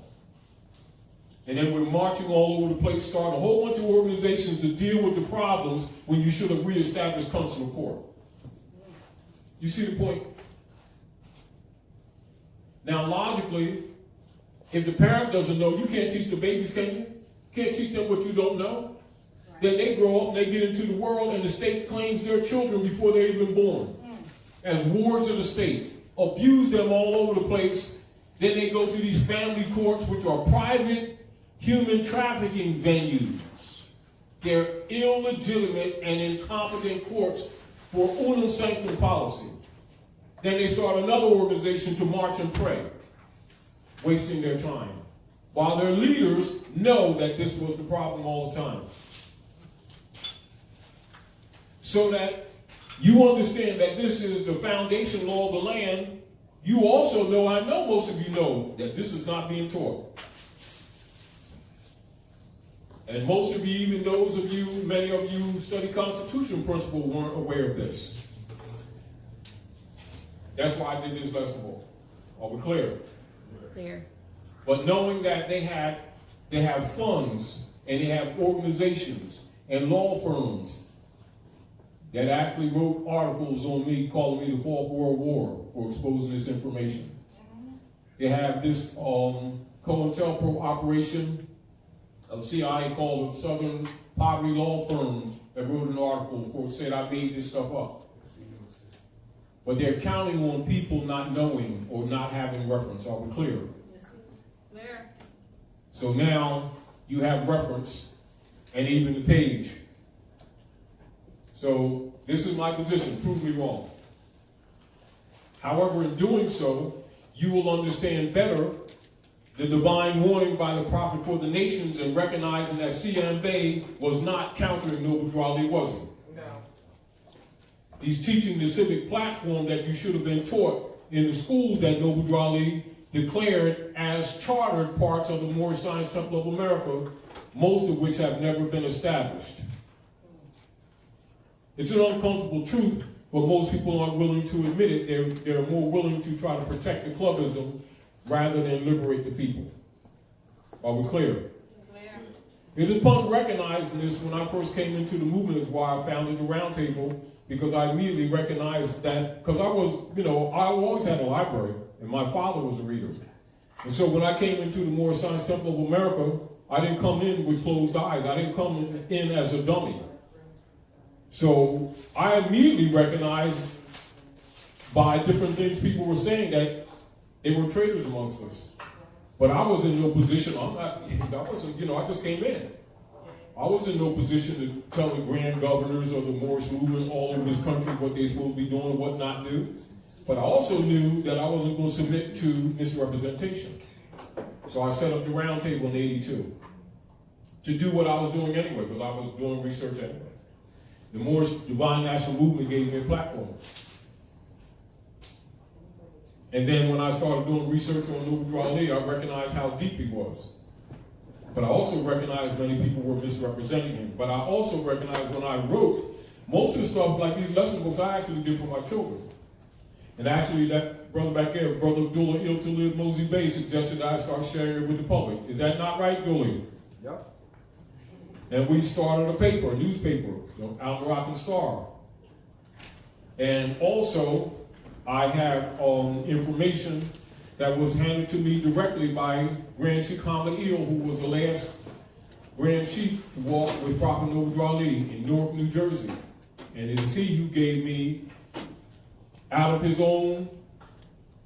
And then we're marching all over the place, starting a whole bunch of organizations to deal with the problems when you should have reestablished consular court. You see the point? Now, logically, if the parent doesn't know, you can't teach the babies, can you? Can't teach them what you don't know. Right. Then they grow up and they get into the world, and the state claims their children before they're even born as wards of the state, abuse them all over the place. Then they go to these family courts, which are private human trafficking venues. They're illegitimate and incompetent courts for unum sanctum policy. Then they start another organization to march and pray, wasting their time, while their leaders know that this was the problem all the time. So that you understand that this is the foundation law of the land, you also know, I know most of you know, that this is not being taught. And most of you, even those of you, many of you who study constitutional principle, weren't aware of this. That's why I did this lesson. Are we clear? Clear. But knowing that they have funds and they have organizations and law firms that actually wrote articles on me, calling me the Fourth World War for exposing this information. They have this COINTELPRO operation of CIA called the Southern Poverty Law Firm that wrote an article for said I made this stuff up. But they're counting on people not knowing or not having reference. Are we clear? Clear. So now you have reference and even the page. So this is my position. Prove me wrong. However, in doing so, you will understand better the divine warning by the prophet for the nations and recognizing that C.M. Bey was not countering Noble Drew Ali, was he? No. He's teaching the civic platform that you should have been taught in the schools that Noble Drew Ali declared as chartered parts of the Moorish Science Temple of America, most of which have never been established. It's an uncomfortable truth, but most people aren't willing to admit it. They're more willing to try to protect the clubism rather than liberate the people. Are we clear? Clear. It's important recognizing this when I first came into the movement is why I founded the Round Table, because I immediately recognized that, because I always had a library, and my father was a reader. And so when I came into the Moorish Science Temple of America, I didn't come in with closed eyes. I didn't come in as a dummy. So I immediately recognized by different things people were saying that they were traitors amongst us. But I was in no position, I just came in. I was in no position to tell the grand governors of the Moorish movement all over this country what they're supposed to be doing and what not do. But I also knew that I wasn't going to submit to misrepresentation. So I set up the Round Table in '82 to do what I was doing anyway, because I was doing research anyway. The Moorish Divine National Movement gave me a platform. And then when I started doing research on Noble Drew Ali, I recognized how deep he was. But I also recognized many people were misrepresenting him. But I also recognized when I wrote, most of the stuff, like these lesson books, I actually did for my children. And actually, that brother back there, Brother Abdullah Iltalib Mosey Bey, suggested I start sharing it with the public. Is that not right, Gilliam? Yep. And we started a paper, a newspaper, Out the Rock and Star. And also, I have information that was handed to me directly by Grand Sheikh Hamid Eel, who was the last Grand Sheikh to walk with Prophet Noble Drew Ali in Newark, New Jersey. And it is he who gave me, out of his own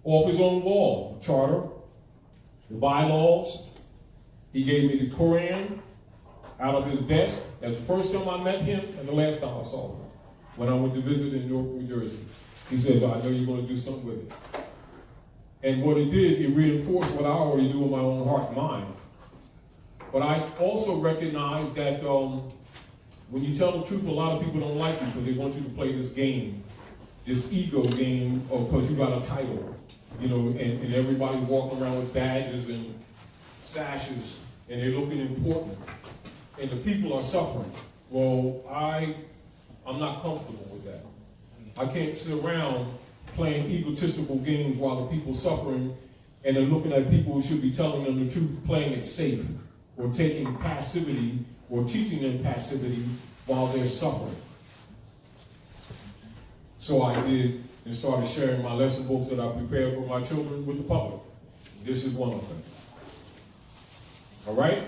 off his own wall, charter, the bylaws. He gave me the Quran out of his desk. That's the first time I met him and the last time I saw him, when I went to visit in Newark, New Jersey. He says, I know you're going to do something with it. And what it did, it reinforced what I already do in my own heart and mind. But I also recognize that when you tell the truth, a lot of people don't like you because they want you to play this game, this ego game, or because you got a title, you know, and everybody walking around with badges and sashes, and they're looking important, and the people are suffering. Well, I'm not comfortable with that. I can't sit around playing egotistical games while the people suffering, and they're looking at people who should be telling them the truth, playing it safe, or taking passivity, or teaching them passivity while they're suffering. So I did, and started sharing my lesson books that I prepared for my children with the public. This is one of them. All right?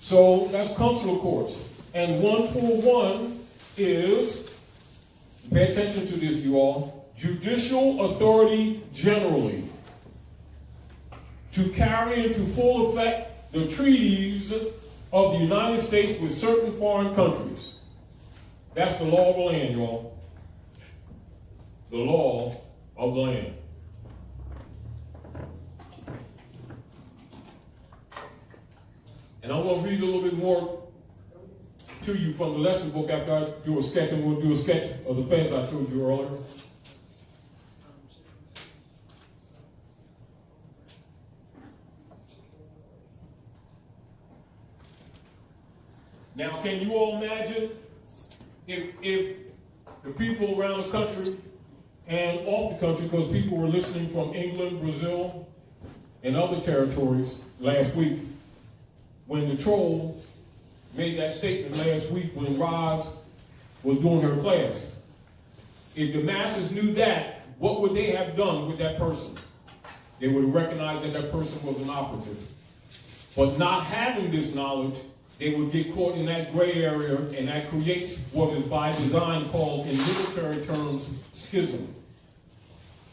So that's consular courts. And 141 is, pay attention to this, you all, judicial authority generally to carry into full effect the treaties of the United States with certain foreign countries. That's the law of the land, y'all. The law of the land. And I'm going to read a little bit more to you from the lesson book after I do a sketch. I'm going to do a sketch of the fence I told you earlier. Now, can you all imagine if the people around the country and off the country, because people were listening from England, Brazil, and other territories last week, when the troll made that statement last week when Roz was doing her class. If the masses knew that, what would they have done with that person? They would have recognized that that person was an operative. But not having this knowledge, they would get caught in that gray area, and that creates what is by design called, in military terms, schism.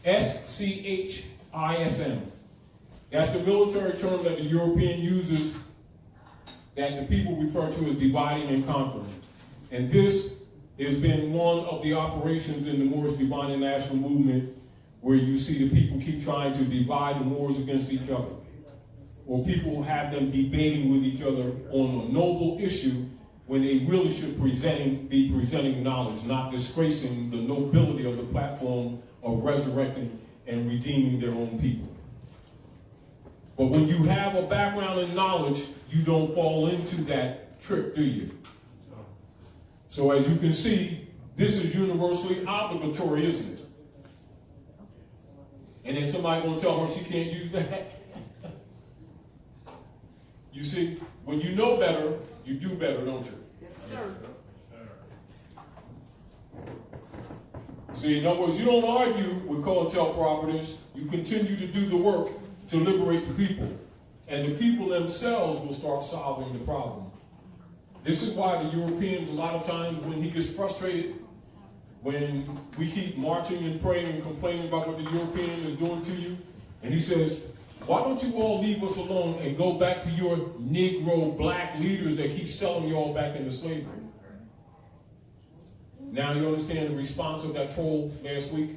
S-C-H-I-S-M. That's the military term that the European uses that the people refer to as dividing and conquering. And this has been one of the operations in the Moorish Divine and National Movement, where you see the people keep trying to divide the Moors against each other. Or people have them debating with each other on a noble issue when they really should be presenting knowledge, not disgracing the nobility of the platform of resurrecting and redeeming their own people. But when you have a background in knowledge, you don't fall into that trick, do you? So as you can see, this is universally obligatory, isn't it? And then somebody gonna tell her she can't use that? You see, when you know better, you do better, don't you? Yes, sir. See, in other words, you don't argue with co-intelcooperatives, you continue to do the work to liberate the people. And the people themselves will start solving the problem. This is why the Europeans, a lot of times when he gets frustrated, when we keep marching and praying and complaining about what the European is doing to you, and he says, why don't you all leave us alone and go back to your Negro black leaders that keep selling you all back into slavery? Now you understand the response of that troll last week?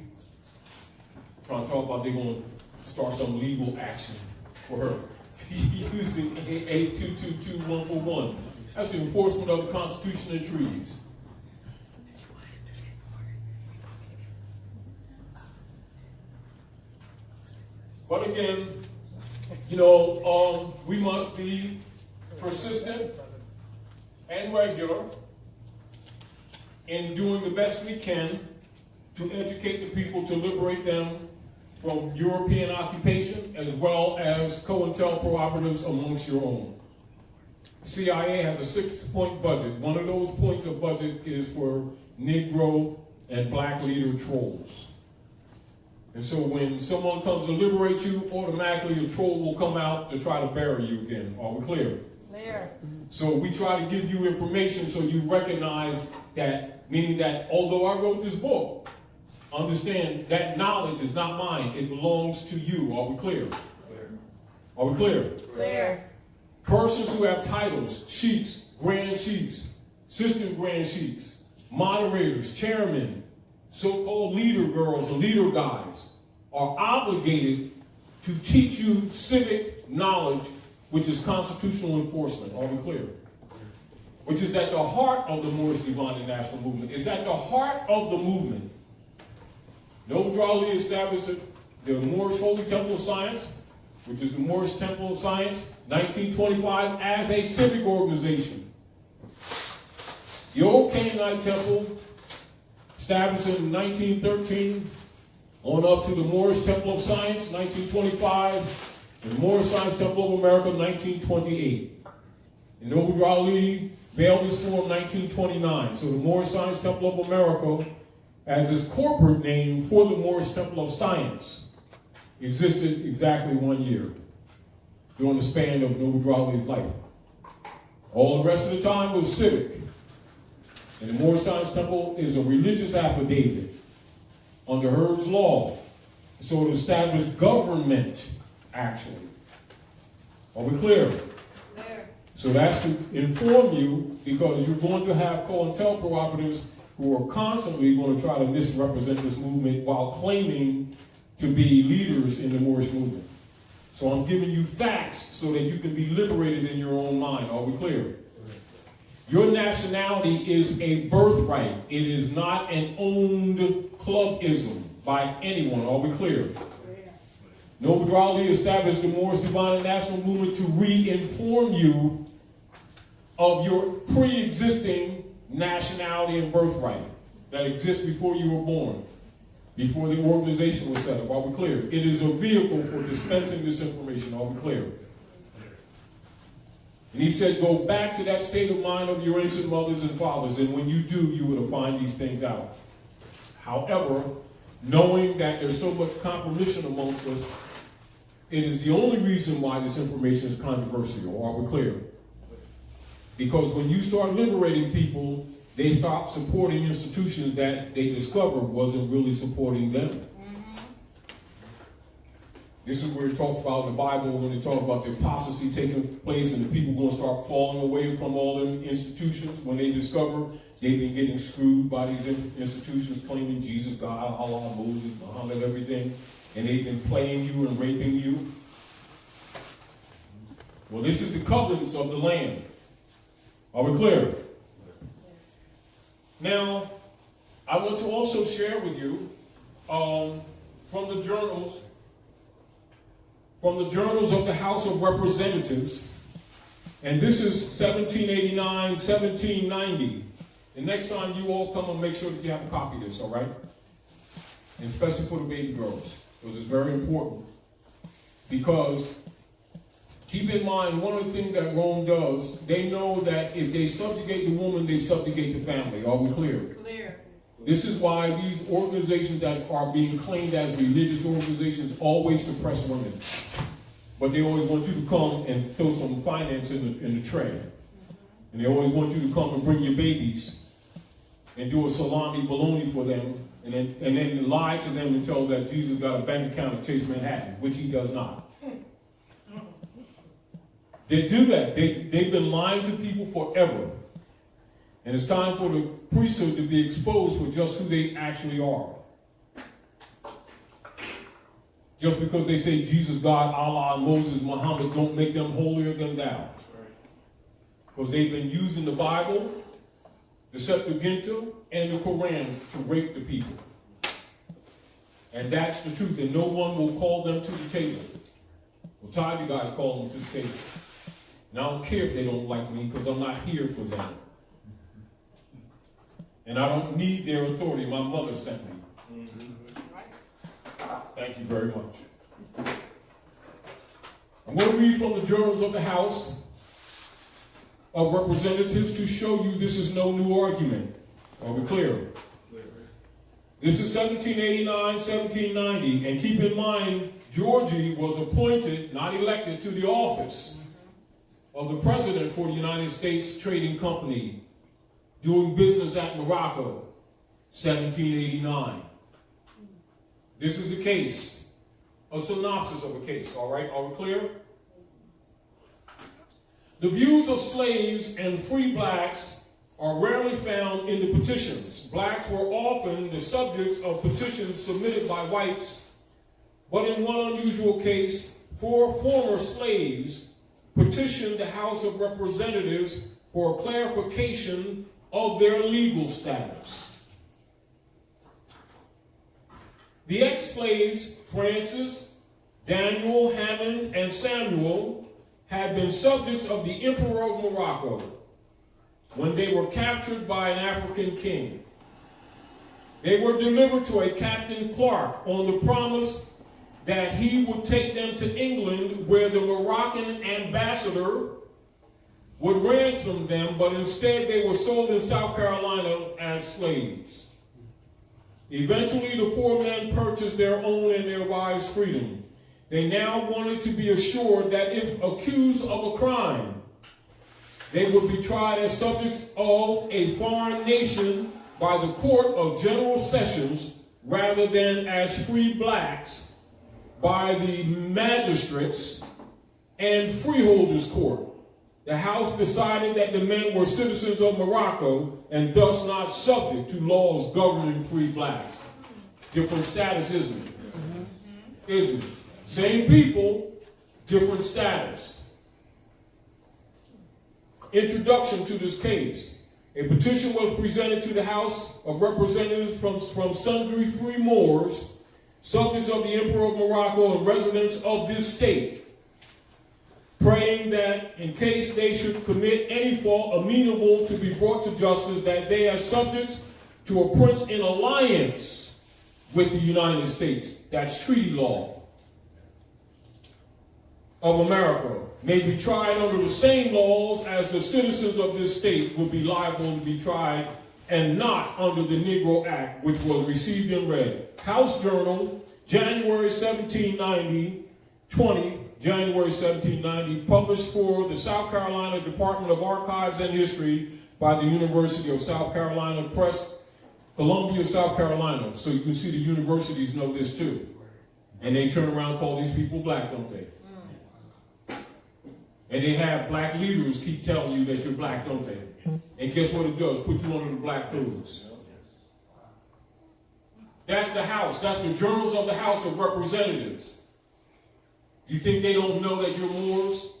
Trying to talk about they're going to start some legal action for her using AA222141. That's the enforcement of the Constitution and treaties. But again, you know, we must be persistent and regular in doing the best we can to educate the people, to liberate them from European occupation, as well as co-intelcooperatives amongst your own. CIA has a 6-point budget. One of those points of budget is for Negro and black leader trolls. And so when someone comes to liberate you, automatically a troll will come out to try to bury you again. Are we clear? Clear. So we try to give you information so you recognize that, meaning that although I wrote this book, understand that knowledge is not mine. It belongs to you. Are we clear? Are we clear? Clear. Persons who have titles, sheiks, grand sheiks, assistant grand sheiks, moderators, chairmen, so-called leader girls and leader guys are obligated to teach you civic knowledge, which is constitutional enforcement. Are we clear? Which is at the heart of the Moorish Divine and National Movement. It's at the heart of the movement. Noble Drew Ali established the Moorish Holy Temple of Science, which is the Moorish Temple of Science, 1925, as a civic organization. The old Canaanite Temple, established in 1913, on up to the Moorish Temple of Science, 1925, and the Moorish Science Temple of America, 1928. And Noble Drew Ali veiled his form 1929. So the Moorish Science Temple of America, as his corporate name for the Moorish Temple of Science, existed exactly 1 year during the span of Noble Drew Ali's life. All the rest of the time was civic. And the Moorish Science Temple is a religious affidavit under Heard's law. So it established government, actually. Are we clear? Clear. So that's to inform you, because you're going to have COINTELPRO operatives who are constantly going to try to misrepresent this movement while claiming to be leaders in the Moorish movement. So I'm giving you facts so that you can be liberated in your own mind. Are we clear? Your nationality is a birthright. It is not an owned clubism by anyone. Are we clear? Noble Drew Ali established the Moorish Divine and National Movement to re-inform you of your pre-existing nationality and birthright that exists before you were born, before the organization was set up. Are we clear? It is a vehicle for dispensing this information. Are we clear? And he said, go back to that state of mind of your ancient mothers and fathers, and when you do, you will find these things out. However, knowing that there's so much compromission amongst us, it is the only reason why this information is controversial. Are we clear? Because when you start liberating people, they stop supporting institutions that they discovered wasn't really supporting them. This is where it talks about in the Bible when they talk about the apostasy taking place and the people going to start falling away from all them institutions when they discover they've been getting screwed by these institutions claiming Jesus, God, Allah, Moses, Muhammad, everything, and they've been playing you and raping you. Well, this is the covenants of the land. Are we clear? Now, I want to also share with you from the journals of the House of Representatives, and this is 1789, 1790. The next time you all come and make sure that you have a copy of this, all right? And especially for the baby girls, because it's very important. Because keep in mind, one of the things that Rome does, they know that if they subjugate the woman, they subjugate the family. Are we clear? Clear. This is why these organizations that are being claimed as religious organizations always suppress women. But they always want you to come and throw some finance in the tray. And they always want you to come and bring your babies and do a salami bologna for them and then lie to them and tell them that Jesus got a bank account at Chase Manhattan, which he does not. They do that. They've been lying to people forever. And it's time for the priesthood to be exposed for just who they actually are. Just because they say Jesus, God, Allah, Moses, Muhammad don't make them holier than thou. Because they've been using the Bible, the Septuaginta, and the Quran to rape the people. And that's the truth. And no one will call them to the table. Well, Taj, you guys call them to the table. And I don't care if they don't like me because I'm not here for them. And I don't need their authority. My mother sent me. Thank you very much. I'm going to read from the journals of the House of Representatives to show you this is no new argument. Are we clear? This is 1789, 1790. And keep in mind, Georgie was appointed, not elected, to the office of the president for the United States Trading Company, doing business at Morocco, 1789. This is the case, a synopsis of a case, all right? Are we clear? The views of slaves and free blacks are rarely found in the petitions. Blacks were often the subjects of petitions submitted by whites, but in one unusual case, 4 former slaves petitioned the House of Representatives for clarification of their legal status. The ex-slaves, Francis, Daniel, Hammond, and Samuel, had been subjects of the Emperor of Morocco when they were captured by an African king. They were delivered to a Captain Clark on the promise that he would take them to England, where the Moroccan ambassador would ransom them, but instead they were sold in South Carolina as slaves. Eventually, the 4 men purchased their own and their wives' freedom. They now wanted to be assured that if accused of a crime, they would be tried as subjects of a foreign nation by the Court of General Sessions rather than as free blacks by the magistrates and freeholders' court. The House decided that the men were citizens of Morocco and thus not subject to laws governing free blacks. Different status, isn't it? Isn't it? Same people, different status. Introduction to this case. A petition was presented to the House of Representatives from sundry free Moors, subjects of the Emperor of Morocco and residents of this state, praying that in case they should commit any fault amenable to be brought to justice, that they as subjects to a prince in alliance with the United States, that's treaty law, of America, may be tried under the same laws as the citizens of this state would be liable to be tried, and not under the Negro Act, which was received and read. House Journal, January 1790, January 1790, published for the South Carolina Department of Archives and History by the University of South Carolina Press, Columbia, South Carolina. So you can see the universities know this too. And they turn around and call these people black, don't they? And they have black leaders keep telling you that you're black, don't they? And guess what it does? Put you under the black codes. That's the House. That's the journals of the House of Representatives. You think they don't know that you're Moors?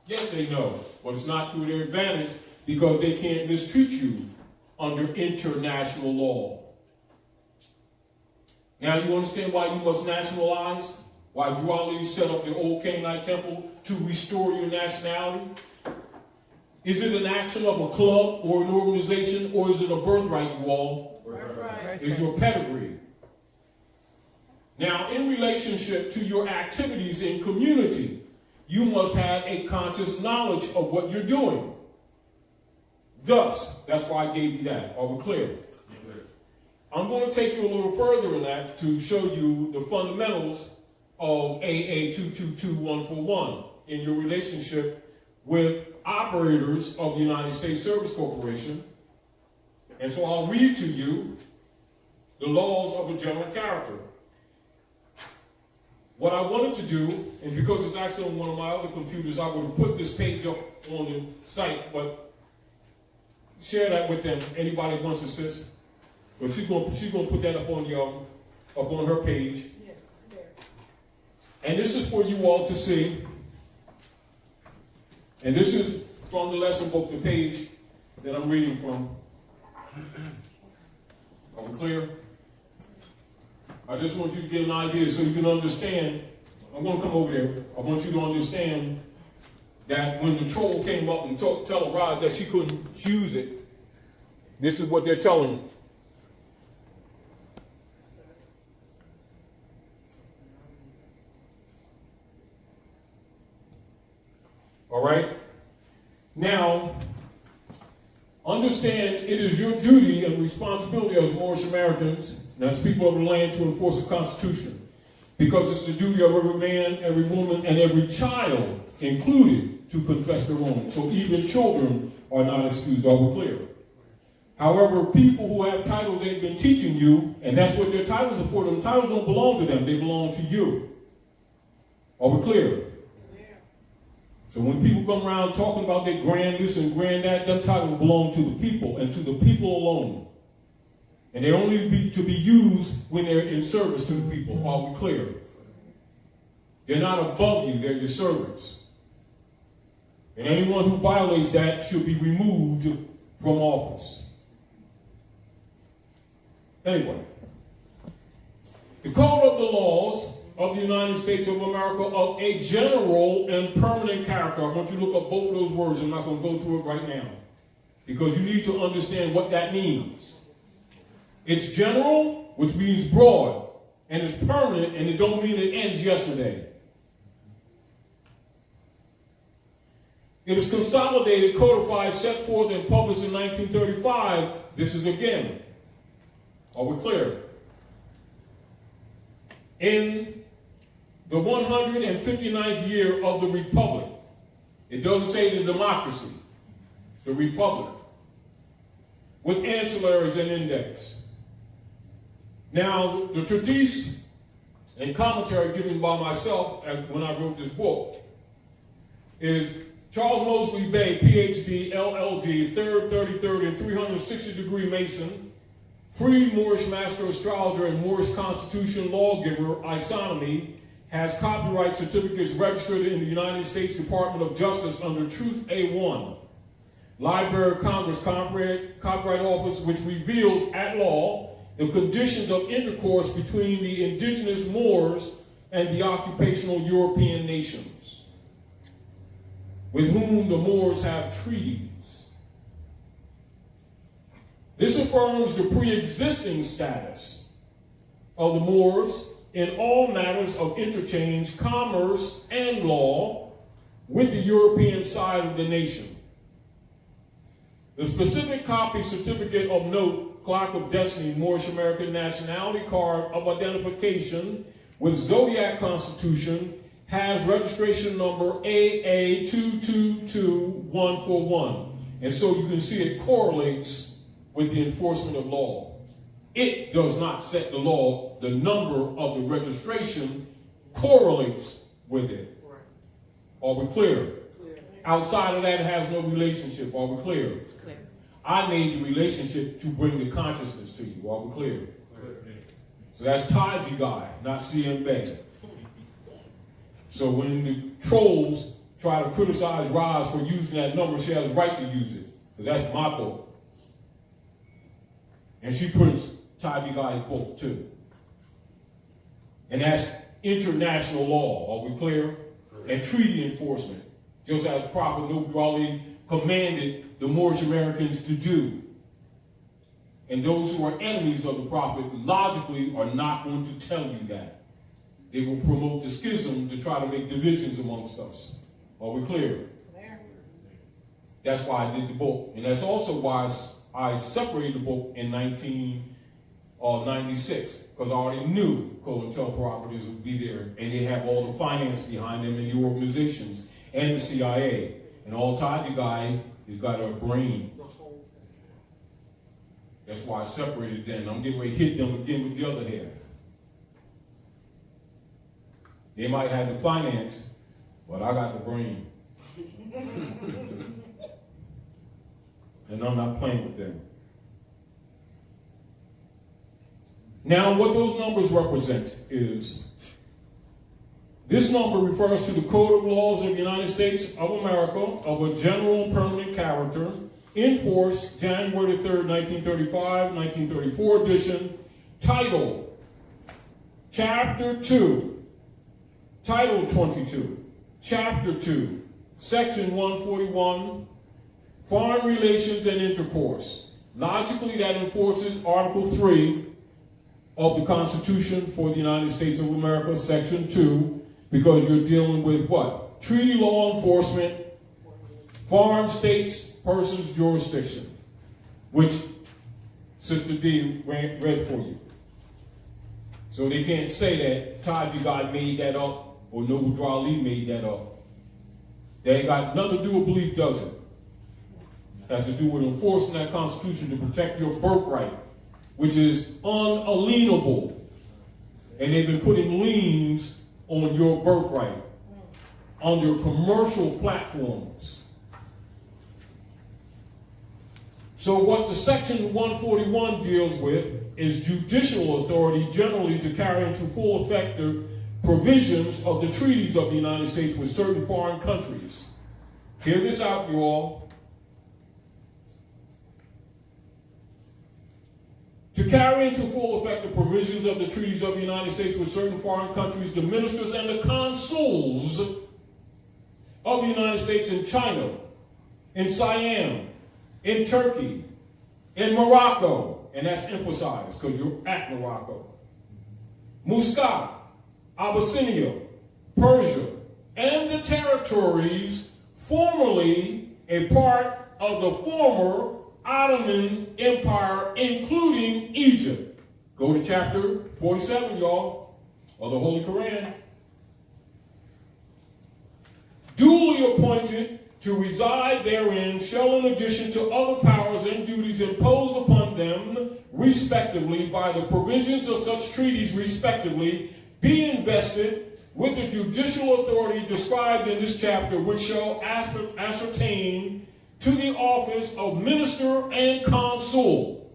Yes, they know. But it's not to their advantage because they can't mistreat you under international law. Now you understand why you must nationalize? Why Drew Ali set up the old Canaanite temple to restore your nationality? Is it an action of a club or an organization, or is it a birthright, you all? Birthright. Is your pedigree. Now, in relationship to your activities in community, you must have a conscious knowledge of what you're doing. Thus, that's why I gave you that. Are we clear? I'm going to take you a little further in that to show you the fundamentals of AA222141 in your relationship with operators of the United States Service Corporation. And so I'll read to you the laws of a general character. What I wanted to do, and because it's actually on one of my other computers, I would have put this page up on the site, but share that with them, anybody wants to assist. But she's going to put that up on her page. Yes, it's there. And this is for you all to see. And this is from the lesson book, the page that I'm reading from. Are we clear? I just want you to get an idea so you can understand. I'm going to come over there. I want you to understand that when the troll came up and tell Roz that she couldn't use it, this is what they're telling you. All right? Now, understand it is your duty and responsibility as Moorish Americans, and as people of the land, to enforce the Constitution. Because it's the duty of every man, every woman, and every child included to confess their wrong. So even children are not excused. Are we clear? However, people who have titles ain't been teaching you, and that's what their titles are for. Them titles don't belong to them, they belong to you. Are we clear? So when people come around talking about their grand this and grand that, them titles belong to the people and to the people alone. And they only to be used when they're in service to the people. Are we clear? They're not above you, they're your servants. And anyone who violates that should be removed from office. Anyway, the Code of the Laws of the United States of America of a general and permanent character. I want you to look up both of those words. I'm not going to go through it right now, because you need to understand what that means. It's general, which means broad, and it's permanent, and it don't mean it ends yesterday. It is consolidated, codified, set forth, and published in 1935. This is again. Are we clear? In the 159th year of the Republic. It doesn't say the democracy. The Republic. With ancillaries and index. Now, the treatise and commentary given by myself when I wrote this book is Charles Moseley Bey, PhD, LLD, 3rd, 33rd, and 360-degree Mason, free Moorish master astrologer and Moorish constitution lawgiver, isonomy, has copyright certificates registered in the United States Department of Justice under Truth A1, Library of Congress Copyright Office, which reveals at law the conditions of intercourse between the indigenous Moors and the occupational European nations, with whom the Moors have treaties. This affirms the pre-existing status of the Moors in all matters of interchange, commerce, and law with the European side of the nation. The specific copy certificate of note, Clock of Destiny, Moorish American Nationality Card of Identification with Zodiac Constitution has registration number AA222141. And so you can see it correlates with the enforcement of law. It does not set the law. The number of the registration correlates with it. Are we clear? Outside of that, it has no relationship. Are we clear? I made the relationship to bring the consciousness to you. Are we clear? So that's Taj Guy, not CM Bey. So when the trolls try to criticize Roz for using that number, she has a right to use it, because that's my book. And she prints Taj Guy's book too. And that's international law. Are we clear? And treaty enforcement. Just as Prophet Nuh commanded the Moorish Americans to do. And those who are enemies of the Prophet logically are not going to tell you that. They will promote the schism to try to make divisions amongst us. Are we clear? That's why I did the book. And that's also why I separated the book in 1996, because I already knew COINTELPRO would be there, and they have all the finance behind them and the organizations and the CIA. And all Taj Guy has got a brain. That's why I separated them. I'm getting ready to hit them again with the other half. They might have the finance, but I got the brain. And I'm not playing with them. Now, what those numbers represent is, this number refers to the Code of Laws of the United States of America of a general and permanent character, in force January 3rd, 1935, 1934 edition, title, Chapter 2, Title 22, Chapter 2, Section 141, Foreign Relations and Intercourse. Logically, that enforces Article 3 of the Constitution for the United States of America, Section 2, because you're dealing with what? Treaty law enforcement, foreign states, persons, jurisdiction, which Sister D read for you. So they can't say that Taj Guy made that up or Noble Ali made that up. They ain't got nothing to do with belief, does it? has to do with enforcing that Constitution to protect your birthright, which is unalienable. And they've been putting liens on your birthright under commercial platforms. So what the Section 141 deals with is judicial authority generally to carry into full effect the provisions of the treaties of the United States with certain foreign countries. Hear this out, you all. To carry into full effect the provisions of the treaties of the United States with certain foreign countries, the ministers and the consuls of the United States in China, in Siam, in Turkey, in Morocco, and that's emphasized because you're at Morocco, Muscat, Abyssinia, Persia, and the territories formerly a part of the former Ottoman Empire, including Egypt. Go to chapter 47, y'all, of the Holy Quran. Duly appointed to reside therein shall, in addition to other powers and duties imposed upon them, respectively, by the provisions of such treaties, respectively, be invested with the judicial authority described in this chapter, which shall ascertain to the office of minister and consul.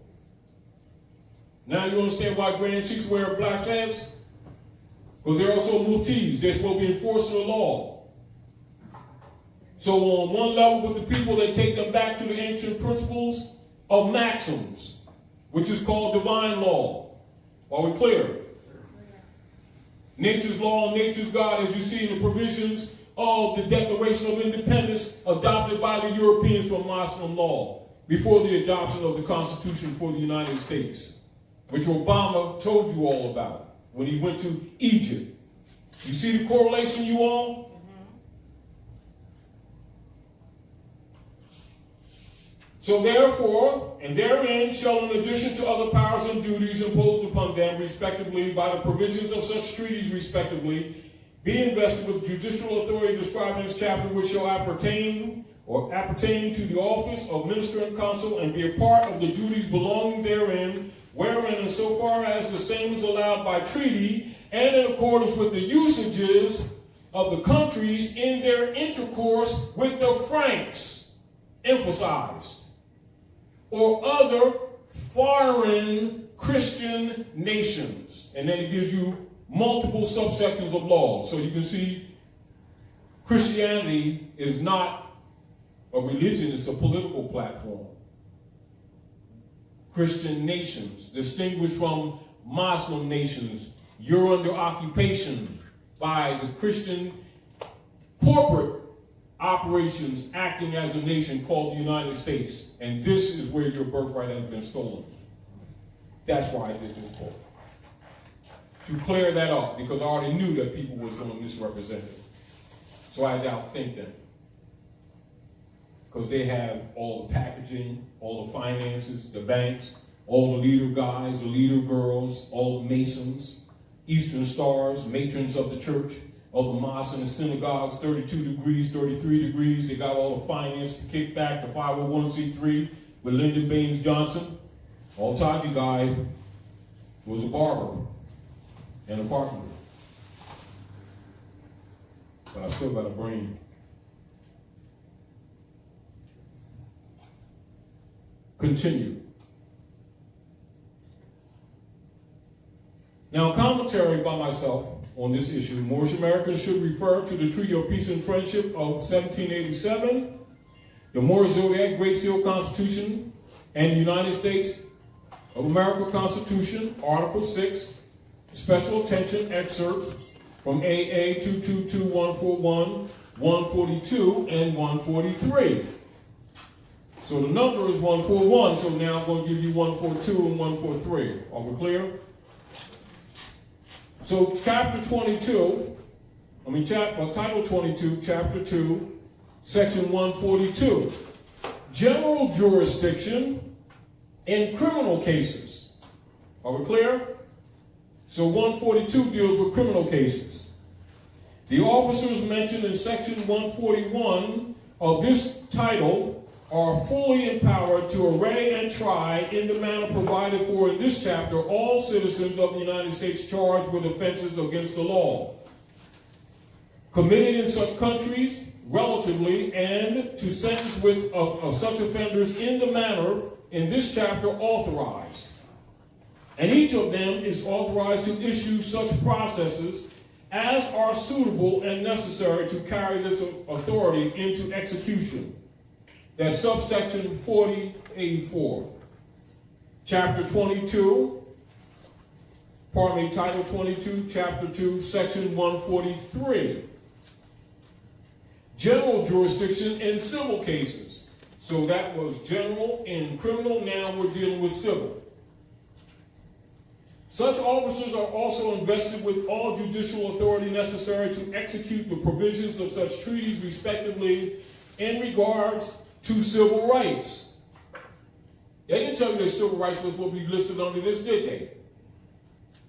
Now you understand why Grand Chiefs wear black hats? Because they're also muftis. They're supposed to be enforcing the law. So on one level with the people, they take them back to the ancient principles of maxims, which is called divine law. Are we clear? Nature's law and nature's God, as you see in the provisions of the Declaration of Independence adopted by the Europeans from Muslim law before the adoption of the Constitution for the United States, which Obama told you all about when he went to Egypt. You see the correlation, you all? So therefore, and therein shall, in addition to other powers and duties imposed upon them, respectively, by the provisions of such treaties, respectively, be invested with judicial authority described in this chapter, which shall appertain to the office of minister and consul, and be a part of the duties belonging therein, wherein and so far as the same is allowed by treaty, and in accordance with the usages of the countries in their intercourse with the Franks, emphasized, or other foreign Christian nations. And then it gives you multiple subsections of law. So you can see Christianity is not a religion, it's a political platform. Christian nations, distinguished from Muslim nations, you're under occupation by the Christian corporate operations acting as a nation called the United States. And this is where your birthright has been stolen. That's why I did this book. To clear that up, because I already knew that people was going to misrepresent it. So I had to outthink them. Because they have all the packaging, all the finances, the banks, all the leader guys, the leader girls, all the masons, Eastern Stars, matrons of the church, all the mosques and the synagogues, 32 degrees, 33 degrees. They got all the finance to kick back, the 501c3 with Lyndon Baines Johnson. All Taji guy was a barber and a carpenter. But I still got a brain. Continue. Now, commentary by myself on this issue. Moorish Americans should refer to the Treaty of Peace and Friendship of 1787, the Moorish Zodiac Great Seal Constitution, and the United States of America Constitution, Article 6, special attention excerpts from AA222141, 142, and 143. So the number is 141, so now I'm going to give you 142 and 143. Are we clear? So chapter 22, title 22, chapter 2, section 142. General jurisdiction in criminal cases. Are we clear? So 142 deals with criminal cases. The officers mentioned in section 141 of this title are fully empowered to array and try in the manner provided for in this chapter all citizens of the United States charged with offenses against the law, committed in such countries relatively, and to sentence with of such offenders in the manner in this chapter authorized. And each of them is authorized to issue such processes as are suitable and necessary to carry this authority into execution. That's subsection 4084. Chapter 22, Title 22, Chapter 2, Section 143. General jurisdiction in civil cases. So that was general in criminal, now we're dealing with civil. Such officers are also invested with all judicial authority necessary to execute the provisions of such treaties respectively in regards to civil rights. They didn't tell you that civil rights was what we listed under this, did they?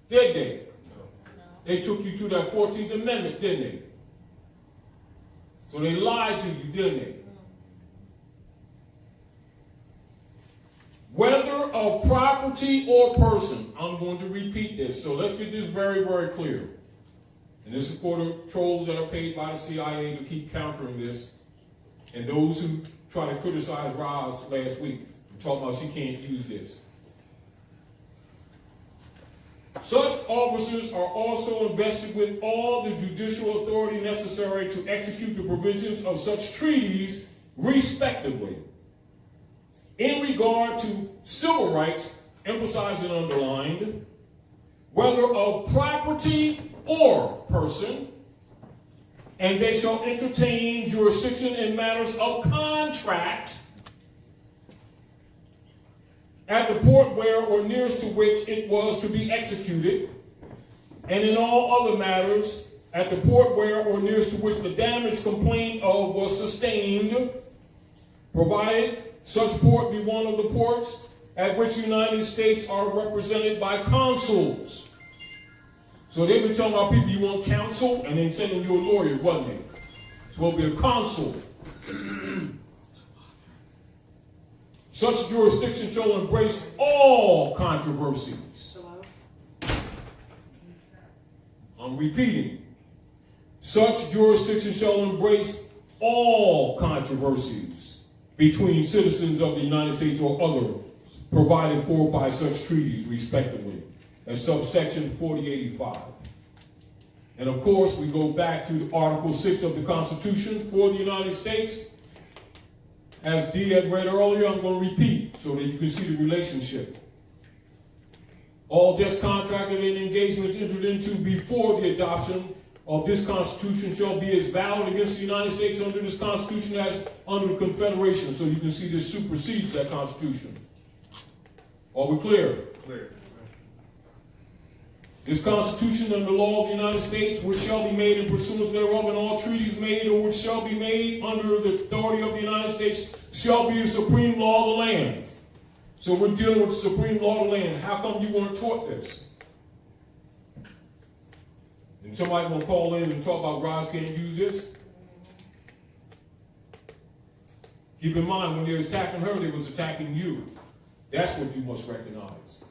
Did they? No. They took you to that 14th Amendment, didn't they? So they lied to you, didn't they? Whether of property or person, I'm going to repeat this, so let's get this very, very clear. And this is for the trolls that are paid by the CIA to keep countering this, and those who try to criticize Roz last week, talking about she can't use this. Such officers are also invested with all the judicial authority necessary to execute the provisions of such treaties, respectively. In regard to civil rights, emphasized and underlined, whether of property or person, and they shall entertain jurisdiction in matters of contract at the port where or nearest to which it was to be executed, and in all other matters at the port where or nearest to which the damage complained of was sustained, provided such port be one of the ports at which the United States are represented by consuls. So they've been telling our people you want counsel and then sending you a lawyer, wasn't they? It's supposed to be a consul. Such jurisdiction shall embrace all controversies. I'm repeating. Such jurisdiction shall embrace all controversies between citizens of the United States or other provided for by such treaties, respectively. That's subsection 4085. And of course, we go back to Article 6 of the Constitution for the United States. As Dee had read earlier, I'm going to repeat so that you can see the relationship. All debts contracted and engagements entered into before the adoption of this Constitution shall be as valid against the United States under this Constitution as under the Confederation. So you can see this supersedes that Constitution. Are we clear? Clear. This Constitution and the law of the United States, which shall be made in pursuance thereof, and all treaties made or which shall be made under the authority of the United States, shall be the supreme law of the land. So we're dealing with the supreme law of the land. How come you weren't taught this? And somebody gonna call in and talk about Roz can't use this? Keep in mind, when they was attacking her, they was attacking you. That's what you must recognize.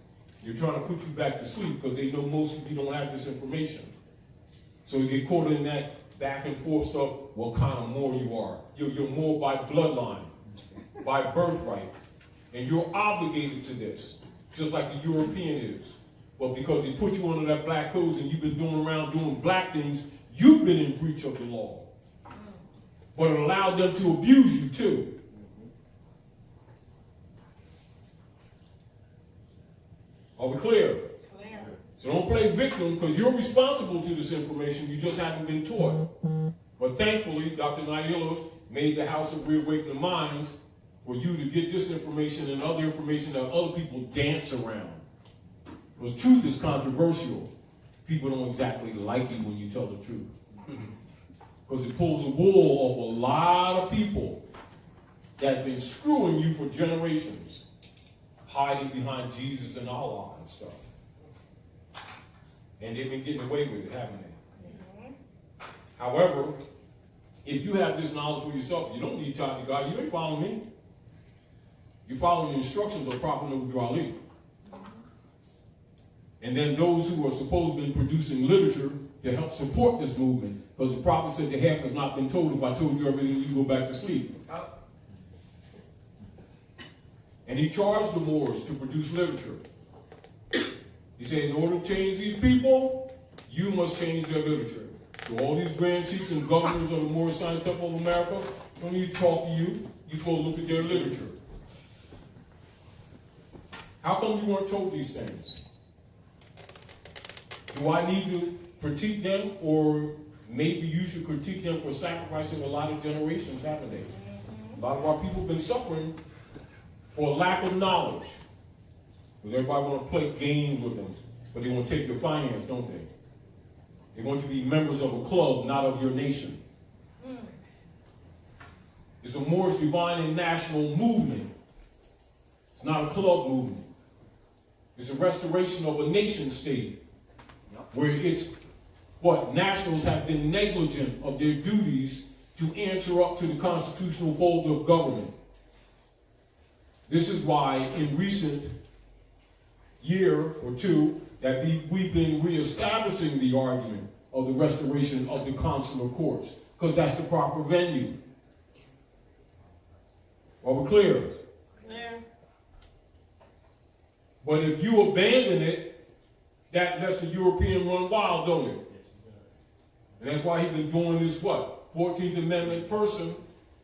They're trying to put you back to sleep because they know most of you don't have this information. So you get caught in that back and forth stuff, what kind of Moor you are. You're Moor by bloodline, by birthright. And you're obligated to this, just like the European is. But because they put you under that black codes and you've been doing around doing black things, you've been in breach of the law. But it allowed them to abuse you too. Are we clear? Clear. So don't play victim because you're responsible to this information. You just haven't been taught. But thankfully, Dr. Nailah made the House of Reawakening Minds for you to get this information and other information that other people dance around. Because truth is controversial. People don't exactly like you when you tell the truth. Because it pulls the wool of a lot of people that have been screwing you for generations, hiding behind Jesus and Allah and stuff. And they've been getting away with it, haven't they? Mm-hmm. However, if you have this knowledge for yourself, you don't need to talk to God. You ain't following me. You follow the instructions of Prophet Noble. And then those who are supposed to be producing literature to help support this movement, because the prophet said the half has not been told. If I told you everything, you go back to sleep. And he charged the Moors to produce literature. He said, in order to change these people, you must change their literature. So all these grand chiefs and governors of the Moorish Science Temple of America don't need to talk to you. You're supposed to look at their literature. How come you weren't told these things? Do I need to critique them, or maybe you should critique them for sacrificing a lot of generations, haven't they? A lot of our people have been suffering for lack of knowledge. Because everybody want to play games with them, but they want to take your finance, don't they? They want you to be members of a club, not of your nation. It's a Moorish divine and national movement. It's not a club movement. It's a restoration of a nation state where it's what nationals have been negligent of their duties to answer up to the constitutional fold of government. This is why in recent year or two that we've been reestablishing the argument of the restoration of the consular courts, because that's the proper venue. Are we clear? Clear. But if you abandon it, that lets the European run wild, don't it? And that's why he's been doing this, what? 14th Amendment person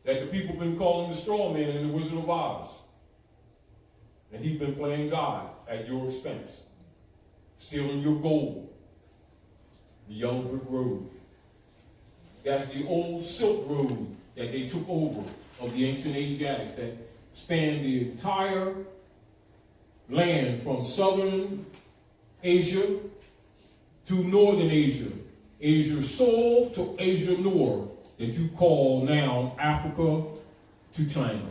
that the people have been calling the straw man in the Wizard of Oz. And he's been playing God at your expense, stealing your gold, the yellow brick road. That's the old Silk Road that they took over of the ancient Asiatics that spanned the entire land from southern Asia to northern Asia, Asia Seoul to Asia Nor, that you call now Africa to China,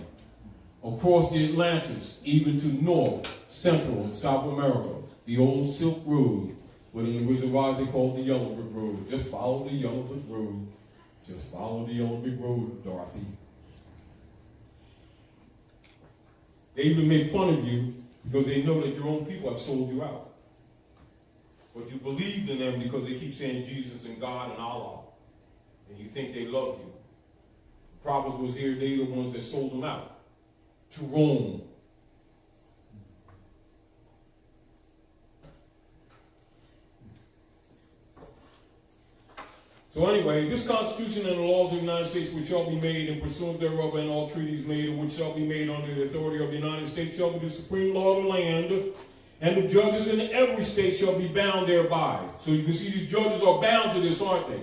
across the Atlantis, even to North, Central, and South America, the old Silk Road, what in the Wizard of Oz they called the Yellow Brick Road. Just follow the Yellow Brick Road. Just follow the Yellow Brick Road, Dorothy. They even make fun of you because they know that your own people have sold you out. But you believed in them because they keep saying Jesus and God and Allah. And you think they love you. The prophets was here, they the ones that sold them out to Rome. So anyway, this Constitution and the laws of the United States which shall be made in pursuance thereof, and all treaties made and which shall be made under the authority of the United States shall be the supreme law of the land, and the judges in every state shall be bound thereby. So you can see these judges are bound to this, aren't they?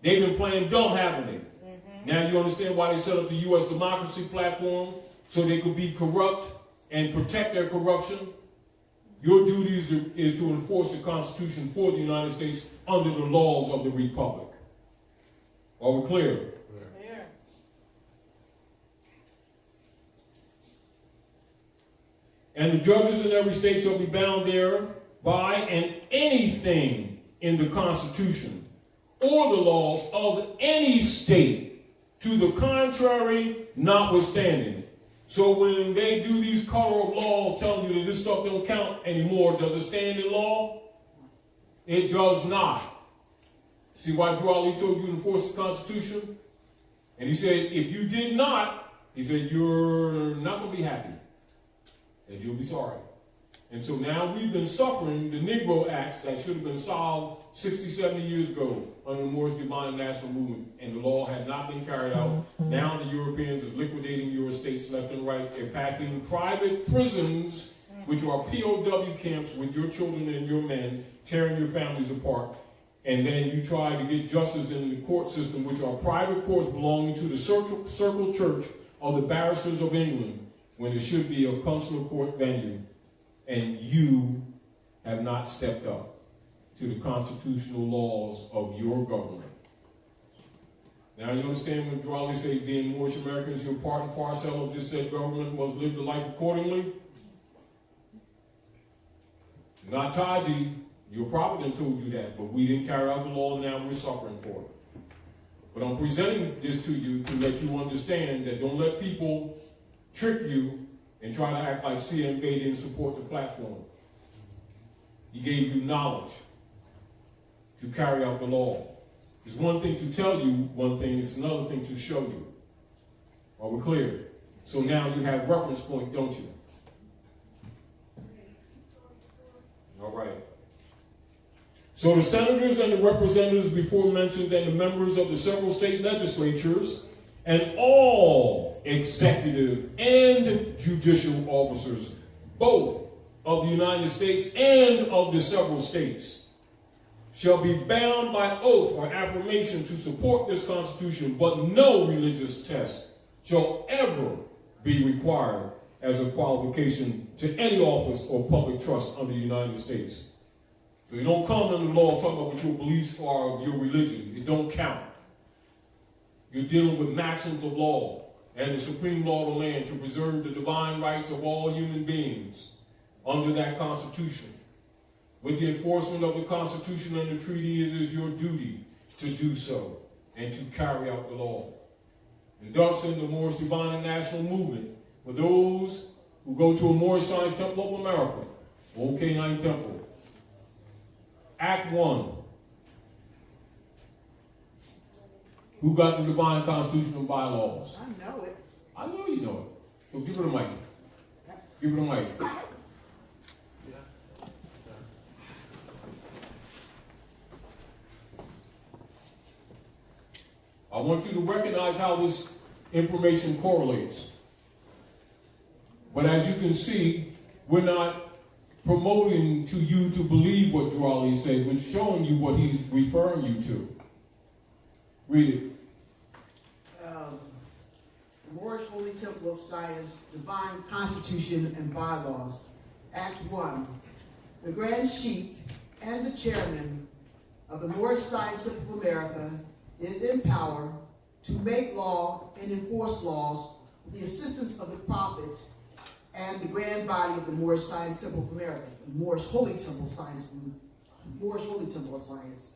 They've been playing dumb, haven't they? Now you understand why they set up the U.S. democracy platform, so they could be corrupt and protect their corruption. Your duty is to enforce the Constitution for the United States under the laws of the Republic. Are we clear? Clear. And the judges in every state shall be bound thereby, and anything in the Constitution or the laws of any state to the contrary notwithstanding. So when they do these color of laws telling you that this stuff don't count anymore, does it stand in law? It does not. See why Drew Ali told you to enforce the Constitution? And he said, if you did not, he said, you're not going to be happy. And you'll be sorry. And so now we've been suffering the Negro Acts that should have been solved 60, 70 years ago under the Moorish Divine National Movement, and the law had not been carried out. Now the Europeans are liquidating your estates left and right. They're packing private prisons, which are POW camps with your children and your men, tearing your families apart. And then you try to get justice in the court system, which are private courts belonging to the Circle Church of the Barristers of England, when it should be a consular court venue. And you have not stepped up to the constitutional laws of your government. Now you understand when Drawley says, being Moorish Americans, you're part and parcel of this said government, must live the life accordingly? Not Taji, your prophet done told you that, but we didn't carry out the law, and now we're suffering for it. But I'm presenting this to you to let you understand that don't let people trick you and try to act like CMB didn't support the platform. He gave you knowledge to carry out the law. It's one thing to tell you one thing, it's another thing to show you. Are we clear? So now you have reference point, don't you? All right. So the senators and the representatives before mentioned and the members of the several state legislatures and all executive and judicial officers, both of the United States and of the several states, shall be bound by oath or affirmation to support this Constitution, but no religious test shall ever be required as a qualification to any office or public trust under the United States. So you don't come under the law talking about what your beliefs are of your religion. It don't count. You're dealing with maxims of law and the supreme law of the land to preserve the divine rights of all human beings under that Constitution. With the enforcement of the Constitution and the treaty, it is your duty to do so and to carry out the law. And thus, in the Moorish Divine and National Movement, for those who go to a Moorish Science Temple of America, OK9 Temple, Act 1. Who got the divine constitutional bylaws? I know it. I know you know it. So give it a mic. Give it a mic. I want you to recognize how this information correlates. But as you can see, we're not promoting to you to believe what Durali said. We're showing you what he's referring you to. Read it. Moorish Holy Temple of Science, Divine Constitution and Bylaws, Act 1. The Grand Sheikh and the Chairman of the Moorish Science Temple of America is in power to make law and enforce laws with the assistance of the Prophet and the grand body of the Moorish Science Temple of America, the Moorish Holy Temple of Science, Moorish Holy Temple of Science.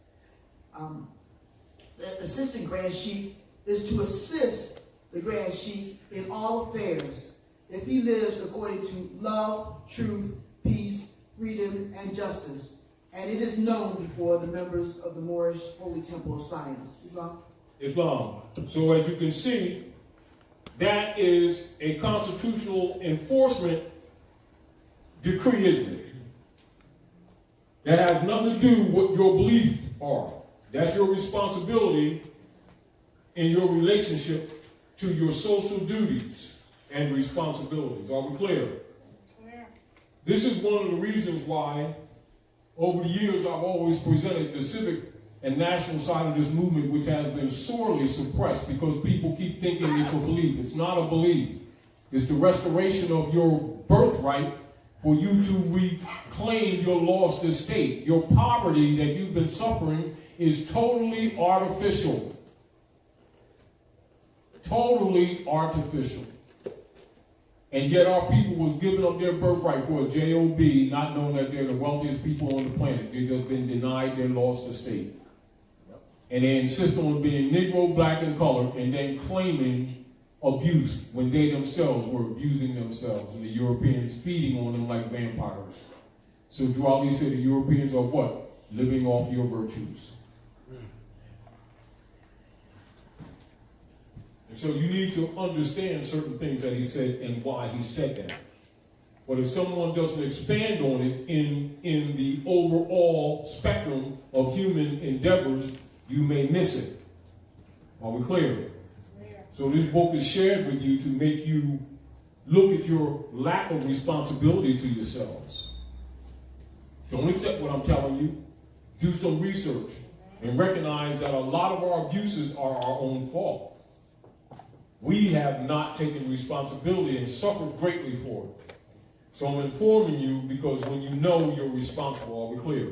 The Assistant Grand Sheikh is to assist the Grand Sheikh in all affairs if he lives according to love, truth, peace, freedom, and justice. And it is known before the members of the Moorish Holy Temple of Science. Islam. So as you can see, that is a constitutional enforcement decree, isn't it? That has nothing to do with what your beliefs are. That's your responsibility in your relationship to your social duties and responsibilities. Are we clear? Yeah. This is one of the reasons why over the years I've always presented the civic and national side of this movement, which has been sorely suppressed because people keep thinking it's a belief. It's not a belief. It's the restoration of your birthright for you to reclaim your lost estate. Your poverty that you've been suffering is totally artificial. Totally artificial. And yet our people was giving up their birthright for a job, not knowing that they're the wealthiest people on the planet. They've just been denied their lost estate. And they insist on being Negro, black, and colored, and then claiming abuse when they themselves were abusing themselves, and the Europeans feeding on them like vampires. So Durali said the Europeans are what? Living off your virtues. And so you need to understand certain things that he said and why he said that. But if someone doesn't expand on it in the overall spectrum of human endeavors, you may miss it. Are we clear? Yeah. So this book is shared with you to make you look at your lack of responsibility to yourselves. Don't accept what I'm telling you. Do some research and recognize that a lot of our abuses are our own fault. We have not taken responsibility and suffered greatly for it. So I'm informing you because when you know you're responsible, are we clear?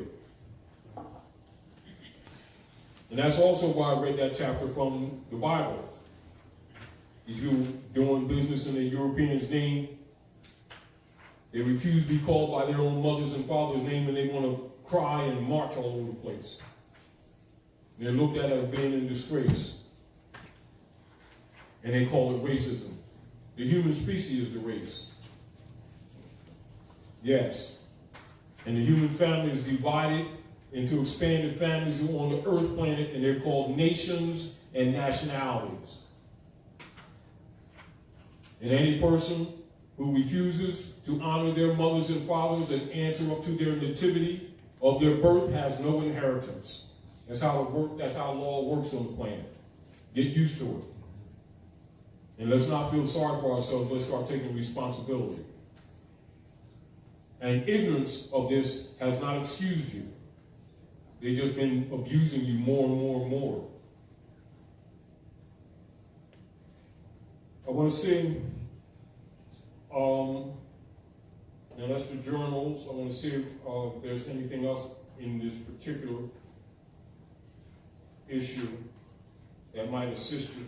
And that's also why I read that chapter from the Bible. If you're doing business in a European's name, they refuse to be called by their own mothers and fathers' name, and they want to cry and march all over the place. They're looked at as being in disgrace. And they call it racism. The human species is the race. Yes. And the human family is divided into expanded families on the earth planet, and they're called nations and nationalities. And any person who refuses to honor their mothers and fathers and answer up to their nativity of their birth has no inheritance. That's how it works. That's how law works on the planet. Get used to it. And let's not feel sorry for ourselves. Let's start taking responsibility. And ignorance of this has not excused you. They've just been abusing you more and more and more. I want to sing, now that's the journals. I want to see if there's anything else in this particular issue that might assist you.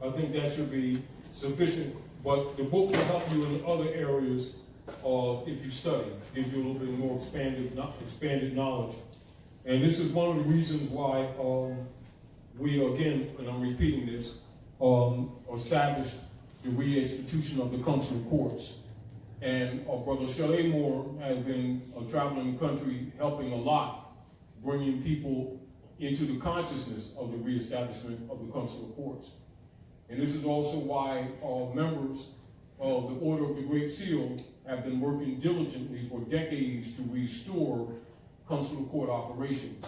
I think that should be sufficient, but the book will help you in other areas if you study, give you a little bit more expanded knowledge. And this is one of the reasons why we, again, and I'm repeating this, established the reinstitution of the consular courts. And our brother Shelley Moore has been traveling the country helping a lot, bringing people into the consciousness of the reestablishment of the consular courts. And this is also why members of the Order of the Great Seal have been working diligently for decades to restore consular court operations.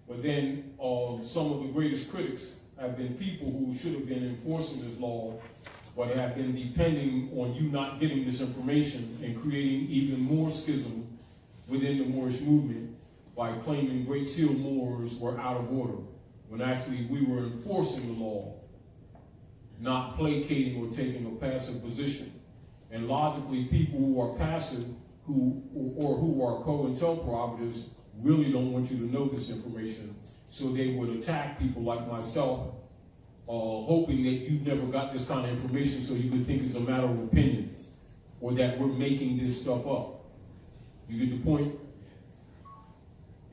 But then some of the greatest critics have been people who should have been enforcing this law, but have been depending on you not getting this information and creating even more schism within the Moorish movement by claiming Great Seal Moors were out of order, when actually we were enforcing the law, not placating or taking a passive position. And logically, people who are passive who are co-interpreters really don't want you to know this information, so they would attack people like myself, hoping that you never got this kind of information so you could think it's a matter of opinion, or that we're making this stuff up. You get the point?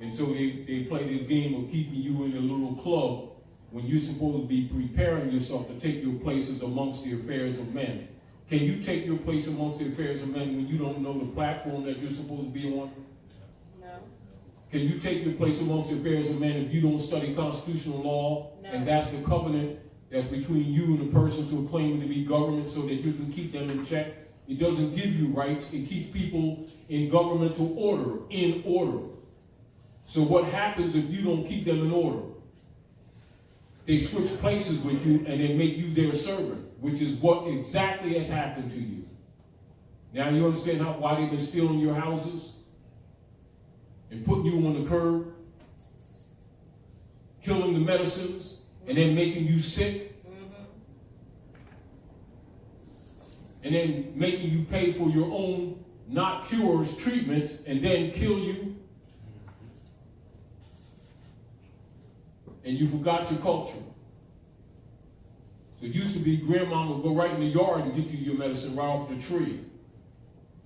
And so they play this game of keeping you in a little club when you're supposed to be preparing yourself to take your places amongst the affairs of men. Can you take your place amongst the affairs of men when you don't know the platform that you're supposed to be on? No. Can you take your place amongst the affairs of men if you don't study constitutional law? No. And that's the covenant that's between you and the persons who are claiming to be government, so that you can keep them in check? It doesn't give you rights. It keeps people in governmental order, in order. So what happens if you don't keep them in order? They switch places with you and they make you their servant, which is what exactly has happened to you. Now you understand why they've been stealing your houses and putting you on the curb, killing the medicines, and then making you sick, and then making you pay for your own, not cures, treatments, and then kill you. And you forgot your culture. So it used to be grandma would go right in the yard and get you your medicine right off the tree.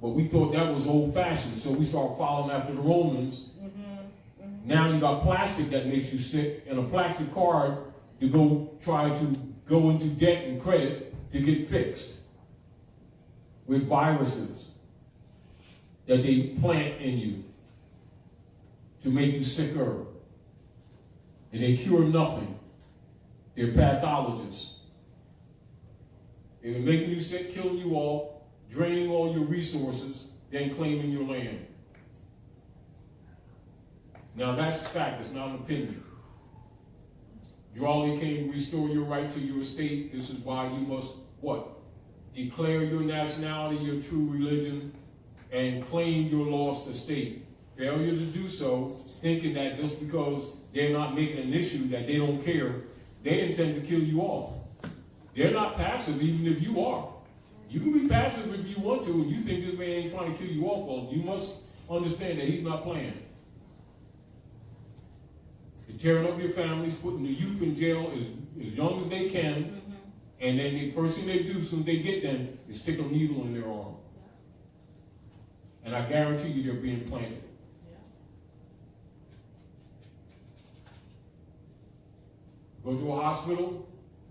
But we thought that was old-fashioned, so we started following after the Romans. Now you got plastic that makes you sick, and a plastic card to go try to go into debt and credit to get fixed with viruses that they plant in you to make you sicker. And they cure nothing. They're pathologists. They're making you sick, killing you off, draining all your resources, then claiming your land. Now that's fact, it's not an opinion. Drawley came to restore your right to your estate. This is why you must, what? Declare your nationality, your true religion, and claim your lost estate. Failure to do so, thinking that just because they're not making an issue that they don't care, they intend to kill you off. They're not passive even if you are. You can be passive if you want to, and you think this man ain't trying to kill you off. Well, you must understand that he's not playing. They're tearing up your families, putting the youth in jail as young as they can, and then the first thing they do as soon as they get them is stick a needle in their arm. And I guarantee you they're being planted. Go to a hospital,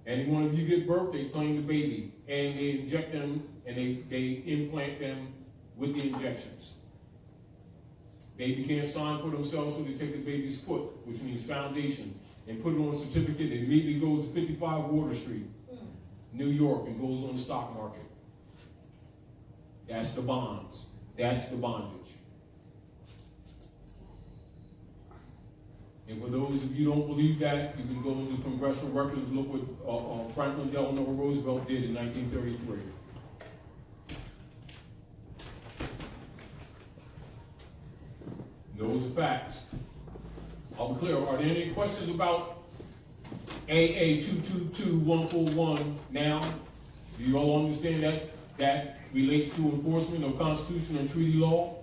any one of you get birth, they claim the baby, and they inject them, and they implant them with the injections. Baby can't sign for themselves, so they take the baby's foot, which means foundation, and put it on a certificate. It immediately goes to 55 Water Street, New York, and goes on the stock market. That's the bonds. That's the bondage. And for those of you who don't believe that, you can go into congressional records and look what Franklin Delano Roosevelt did in 1933. Those are facts. I'll be clear. Are there any questions about AA222141 now? Do you all understand that that relates to enforcement of Constitution and treaty law?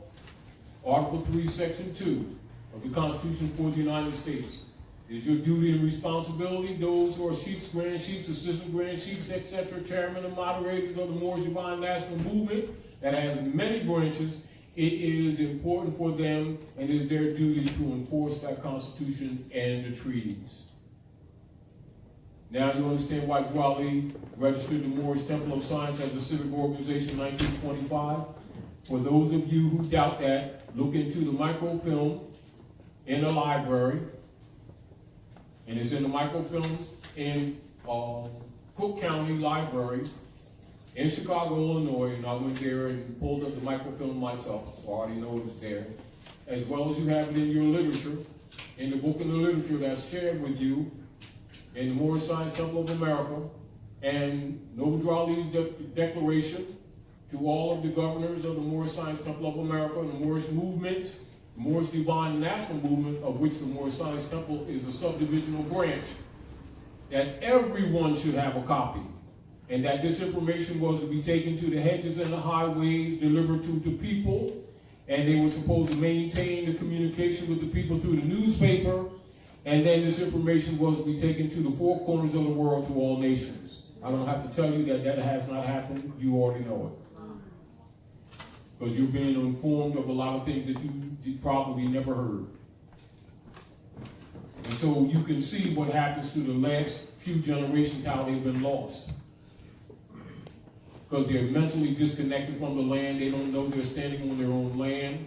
Article 3, Section 2 of the Constitution for the United States. It is your duty and responsibility, those who are chiefs, grand chiefs, assistant grand chiefs, etc., chairmen and moderators of the Moors Divine National Movement that has many branches. It is important for them and it is their duty to enforce that Constitution and the treaties. Now you understand why Gilliam registered the Moorish Temple of Science as a civic organization in 1925. For those of you who doubt that, look into the microfilm in the library, and it's in the microfilms in Cook County Library in Chicago, Illinois, and I went there and pulled up the microfilm myself, so I already know it's there. As well as you have it in your literature, in the book and the literature that's shared with you in the Moorish Science Temple of America, and Noble Gilliam's declaration to all of the governors of the Moorish Science Temple of America and the Moorish movement, the Moorish Divine National Movement, of which the Moorish Science Temple is a subdivisional branch, that everyone should have a copy. And that this information was to be taken to the hedges and the highways, delivered to the people, and they were supposed to maintain the communication with the people through the newspaper, and then this information was to be taken to the four corners of the world, to all nations. I don't have to tell you that that has not happened. You already know it. Because you're being informed of a lot of things that you probably never heard. And so you can see what happens to the last few generations, how they've been lost. Because they're mentally disconnected from the land. They don't know they're standing on their own land.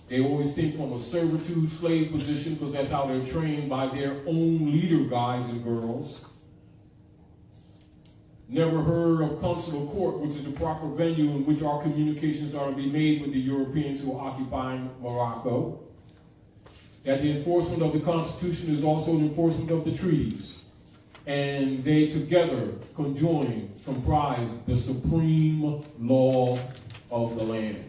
They always think from a servitude, slave position, because that's how they're trained by their own leader guys and girls. Never heard of consular court, which is the proper venue in which our communications are to be made with the Europeans who are occupying Morocco. That the enforcement of the Constitution is also the enforcement of the treaties. And they together, conjoined, comprise the supreme law of the land.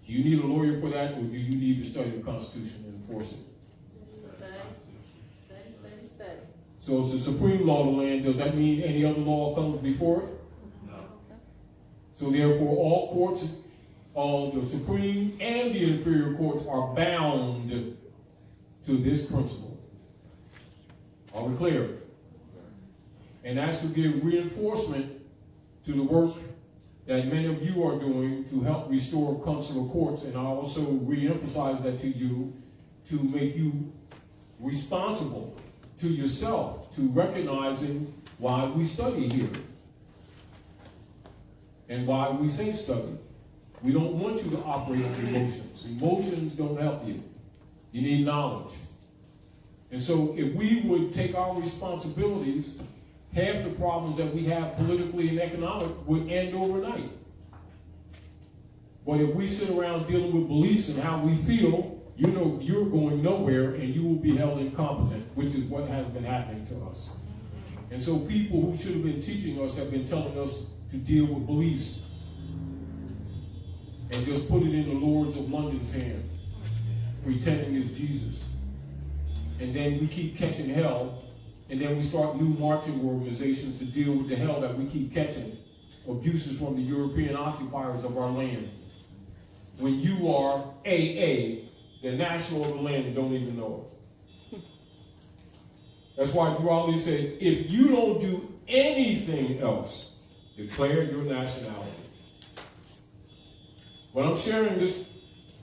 Do you need a lawyer for that, or do you need to study the Constitution and enforce it? Study. So it's the supreme law of the land. Does that mean any other law comes before it? No. So therefore, all courts, all the supreme and the inferior courts are bound to this principle. Are we clear? And that's to give reinforcement to the work that many of you are doing to help restore consular courts. And I also re-emphasize that to you to make you responsible to yourself, to recognizing why we study here and why we say study. We don't want you to operate on emotions. Emotions don't help you. You need knowledge. And so if we would take our responsibilities, half the problems that we have politically and economic would end overnight. But if we sit around dealing with beliefs and how we feel, you know you're going nowhere and you will be held incompetent, which is what has been happening to us. And so people who should have been teaching us have been telling us to deal with beliefs and just put it in the Lords of London's hand, pretending it's Jesus. And then we keep catching hell, and then we start new marching organizations to deal with the hell that we keep catching, abuses from the European occupiers of our land. When you are AA, the national of the land, and don't even know it. That's why Gilliam said, if you don't do anything else, declare your nationality. But I'm sharing this,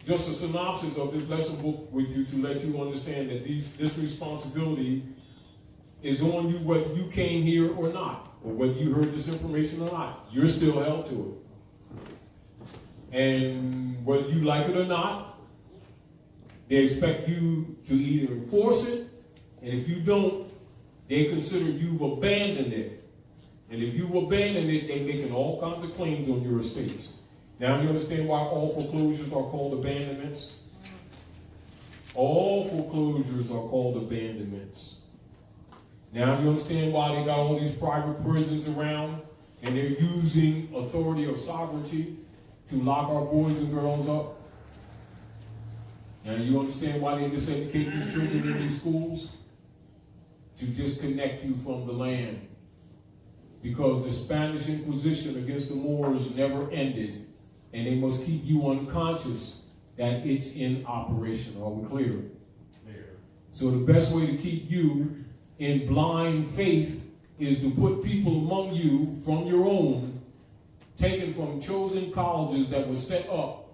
just a synopsis of this lesson book with you to let you understand that this responsibility is on you whether you came here or not, or whether you heard this information or not. You're still held to it. And whether you like it or not, they expect you to either enforce it, and if you don't, they consider you've abandoned it. And if you've abandoned it, they're making all kinds of claims on your estates. Now you understand why all foreclosures are called abandonments? All foreclosures are called abandonments. Now you understand why they got all these private prisons around, and they're using authority or sovereignty to lock our boys and girls up? Now you understand why they diseducate these children in these schools? To disconnect you from the land. Because the Spanish Inquisition against the Moors never ended, and they must keep you unconscious that it's in operation. Are we clear? Clear. So the best way to keep you in blind faith is to put people among you from your own, taken from chosen colleges that were set up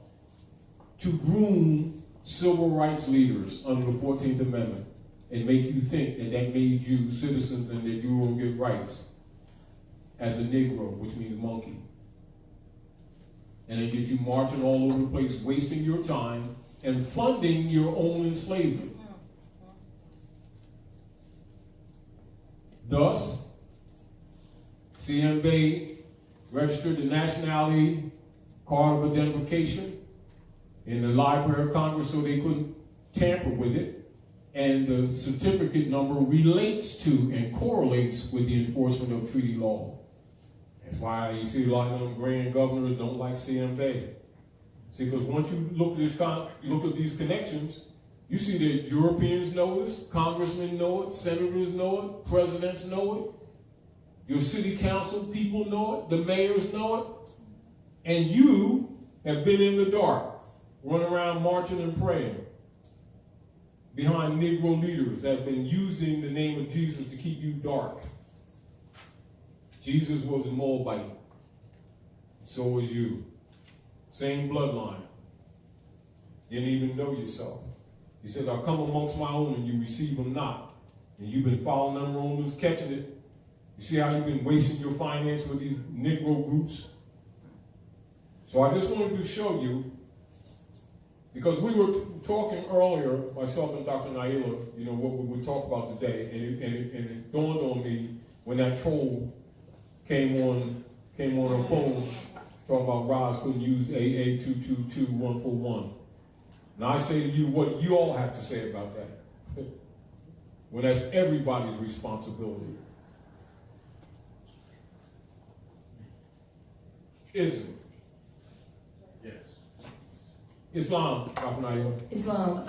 to groom civil rights leaders under the 14th Amendment, and make you think that that made you citizens and that you will get rights as a Negro, which means monkey. And they get you marching all over the place, wasting your time and funding your own enslavement. Thus, CM Bey registered the nationality card of identification in the Library of Congress so they couldn't tamper with it. And the certificate number relates to and correlates with the enforcement of treaty law. That's why you see a lot of them grand governors don't like CM Bey. See, because once you look at these connections, you see that Europeans know this, congressmen know it, senators know it, presidents know it, your city council people know it, the mayors know it, and you have been in the dark, running around marching and praying behind Negro leaders that have been using the name of Jesus to keep you dark. Jesus was a Moabite. So was you. Same bloodline. Didn't even know yourself. He says, I'll come amongst my own and you receive them not. And you've been following them Romans, catching it. You see how you've been wasting your finance with these Negro groups? So I just wanted to show you, because we were talking earlier, myself and Dr. Nailah, you know, what we would talk about today, and it dawned on me when that troll came on her phone talking about Roz couldn't use AA222141. And I say to you what you all have to say about that. When that's everybody's responsibility. Isn't it? Yes. Islam, Dr. Nailah. Islam.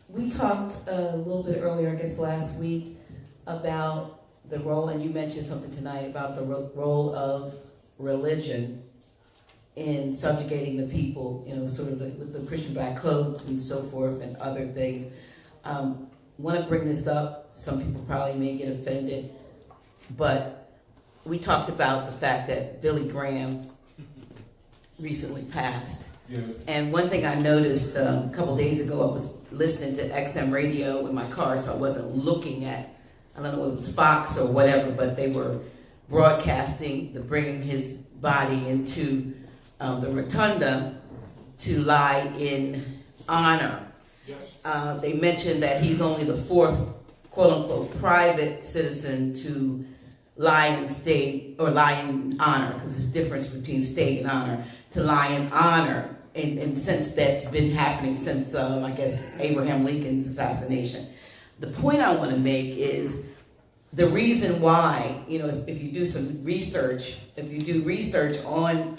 We talked a little bit earlier, I guess last week, about the role, and you mentioned something tonight about the role of religion in subjugating the people, you know, sort of with the Christian Black codes and so forth and other things. Want to bring this up. Some people probably may get offended, but we talked about the fact that Billy Graham recently passed. Yes. And one thing I noticed a couple days ago, I was listening to XM radio in my car, so I wasn't looking at, I don't know if it was Fox or whatever, but they were broadcasting bringing his body into the rotunda to lie in honor. Yes. They mentioned that he's only the fourth, quote unquote, private citizen to lie in state, or lie in honor, because there's a difference between state and honor, to lie in honor, and since that's been happening since, I guess, Abraham Lincoln's assassination. The point I want to make is the reason why, you know, if you do some research, if you do research on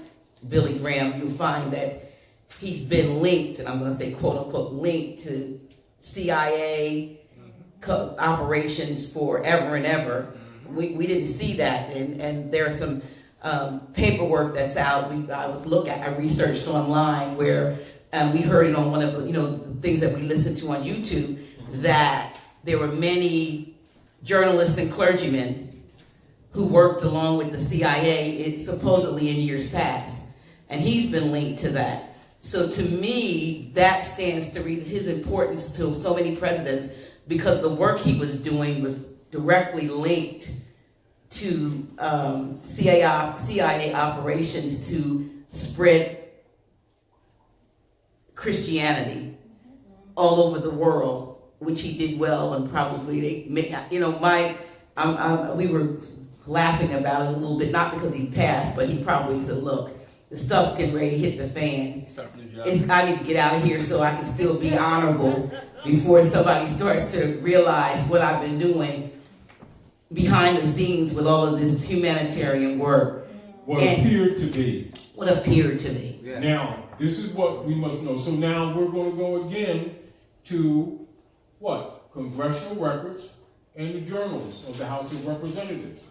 Billy Graham, you'll find that he's been linked, and I'm going to say quote unquote linked to CIA operations forever and ever. We didn't see that, and there's some paperwork that's out. I researched online where we heard it on one of the, you know, things that we listened to on YouTube, that there were many journalists and clergymen who worked along with the CIA, supposedly in years past, and he's been linked to that. So to me, that stands to read his importance to so many presidents, because the work he was doing was directly linked to CIA operations to spread Christianity all over the world, which he did well, and probably we were laughing about it a little bit, not because he passed, but he probably said, look, the stuff's getting ready to hit the fan. I need to get out of here so I can still be honorable before somebody starts to realize what I've been doing behind the scenes with all of this humanitarian work. What appeared to be. What appeared to be. Yes. Now, this is what we must know. So now we're going to go again to what? Congressional records and the journals of the House of Representatives.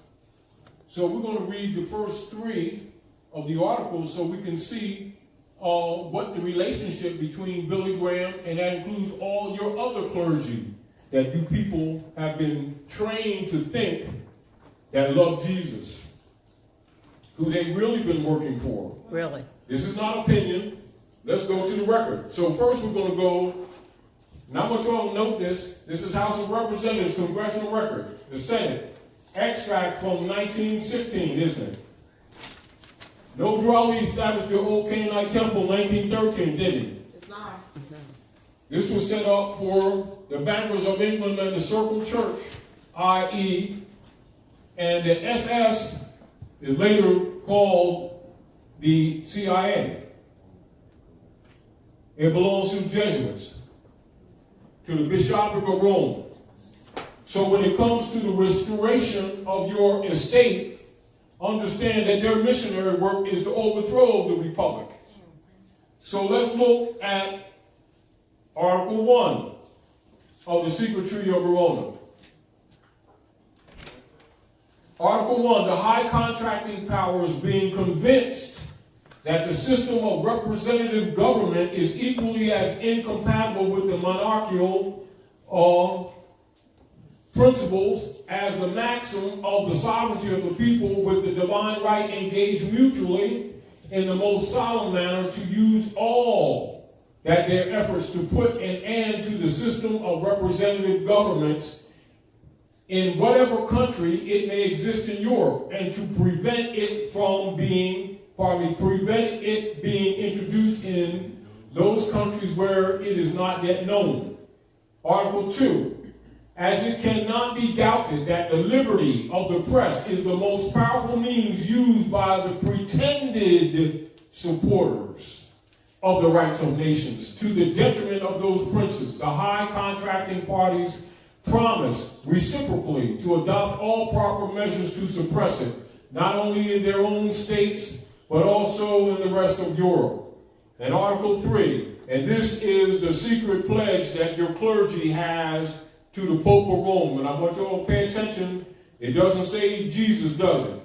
So we're going to read the first three of the articles so we can see what the relationship between Billy Graham, and that includes all your other clergy that you people have been trained to think that love Jesus, who they've really been working for. Really? This is not opinion. Let's go to the record. So first we're going to go, and I want you all to note this. This is House of Representatives Congressional Record, the Senate. Extract from 1916, isn't it? No Drawley established the old Canaanite temple in 1913, did he? It's not. This was set up for the bankers of England and the Circle Church, i.e., and the SS is later called the CIA. It belongs to the Jesuits, to the Bishopric of Rome. So when it comes to the restoration of your estate, understand that their missionary work is to overthrow the republic. So let's look at Article 1 of the Secret Treaty of Verona. Article 1, the high contracting powers being convinced that the system of representative government is equally as incompatible with the monarchical principles as the maxim of the sovereignty of the people, with the divine right engaged mutually in the most solemn manner to use all that their efforts to put an end to the system of representative governments in whatever country it may exist in Europe, and to prevent it being introduced in those countries where it is not yet known. Article 2. As it cannot be doubted that the liberty of the press is the most powerful means used by the pretended supporters of the rights of nations to the detriment of those princes, the high contracting parties promise reciprocally to adopt all proper measures to suppress it, not only in their own states, but also in the rest of Europe. And Article 3, and this is the secret pledge that your clergy has to the Pope of Rome. And I want you all to pay attention. It doesn't say Jesus, does it?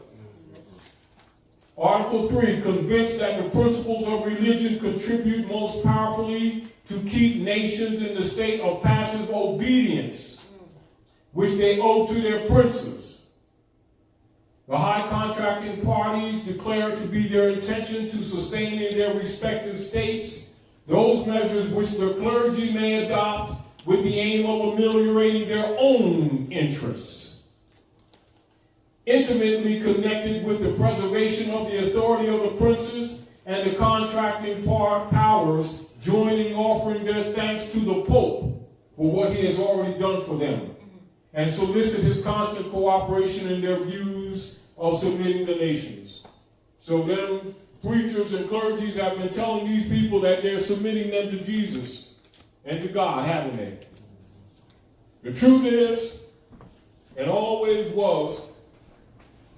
Article 3, convinced that the principles of religion contribute most powerfully to keep nations in the state of passive obedience, which they owe to their princes. The high contracting parties declare it to be their intention to sustain in their respective states those measures which the clergy may adopt with the aim of ameliorating their own interests, intimately connected with the preservation of the authority of the princes and the contracting powers, joining offering their thanks to the Pope for what he has already done for them, and solicit his constant cooperation in their views of submitting the nations. So them preachers and clergies have been telling these people that they're submitting them to Jesus and to God, haven't they? The truth is, and always was,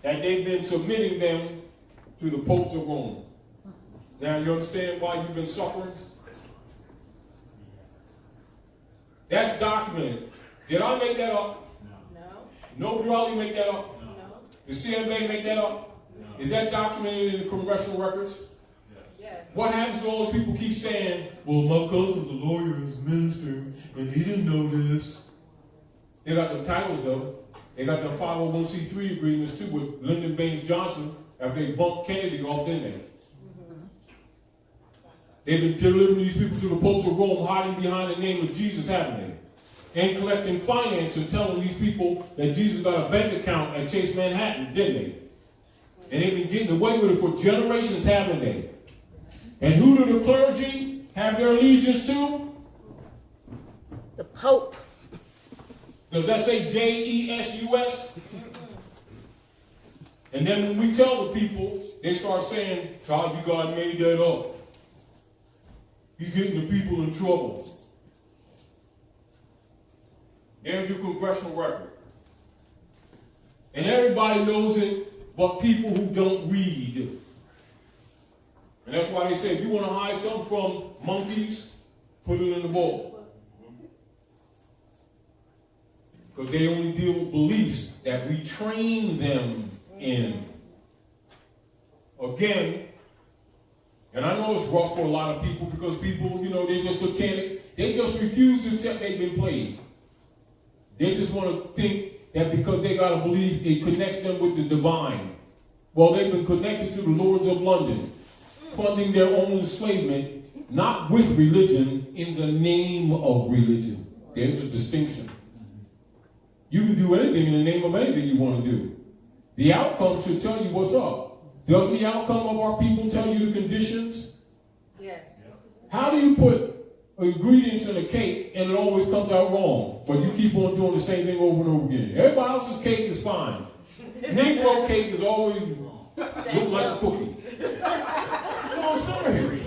that they've been submitting them to the popes of Rome. Now you understand why you've been suffering? That's documented. Did I make that up? No. No Drawley make that up? No. The CMA make that up? No. Is that documented in the congressional records? What happens to all those people keep saying, well, my cousin's a lawyer and a minister, and he didn't know this. They got the titles, though. They got the 501c3 agreements, too, with Lyndon Baines Johnson after they bumped Kennedy off, didn't they? They've been delivering these people to the popes of Rome, hiding behind the name of Jesus, haven't they? And collecting finance and telling these people that Jesus got a bank account at Chase Manhattan, didn't they? And they've been getting away with it for generations, haven't they? And who do the clergy have their allegiance to? The Pope. Does that say J-E-S-U-S? And then when we tell the people, they start saying, "Todd, you guys made that up. You're getting the people in trouble." There's your congressional record. And everybody knows it, but people who don't read. And that's why they say, if you want to hide something from monkeys, put it in the bowl. Because they only deal with beliefs that we train them in. Again, and I know it's rough for a lot of people because people, they just refuse to accept they've been played. They just want to think that because they got to believe it connects them with the divine. Well, they've been connected to the Lords of London, funding their own enslavement, not with religion, in the name of religion. There's a distinction. You can do anything in the name of anything you want to do. The outcome should tell you what's up. Does the outcome of our people tell you the conditions? Yes. How do you put ingredients in a cake and it always comes out wrong, but you keep on doing the same thing over and over again? Everybody else's cake is fine. Negro cake is always look like a cookie. I'm serious.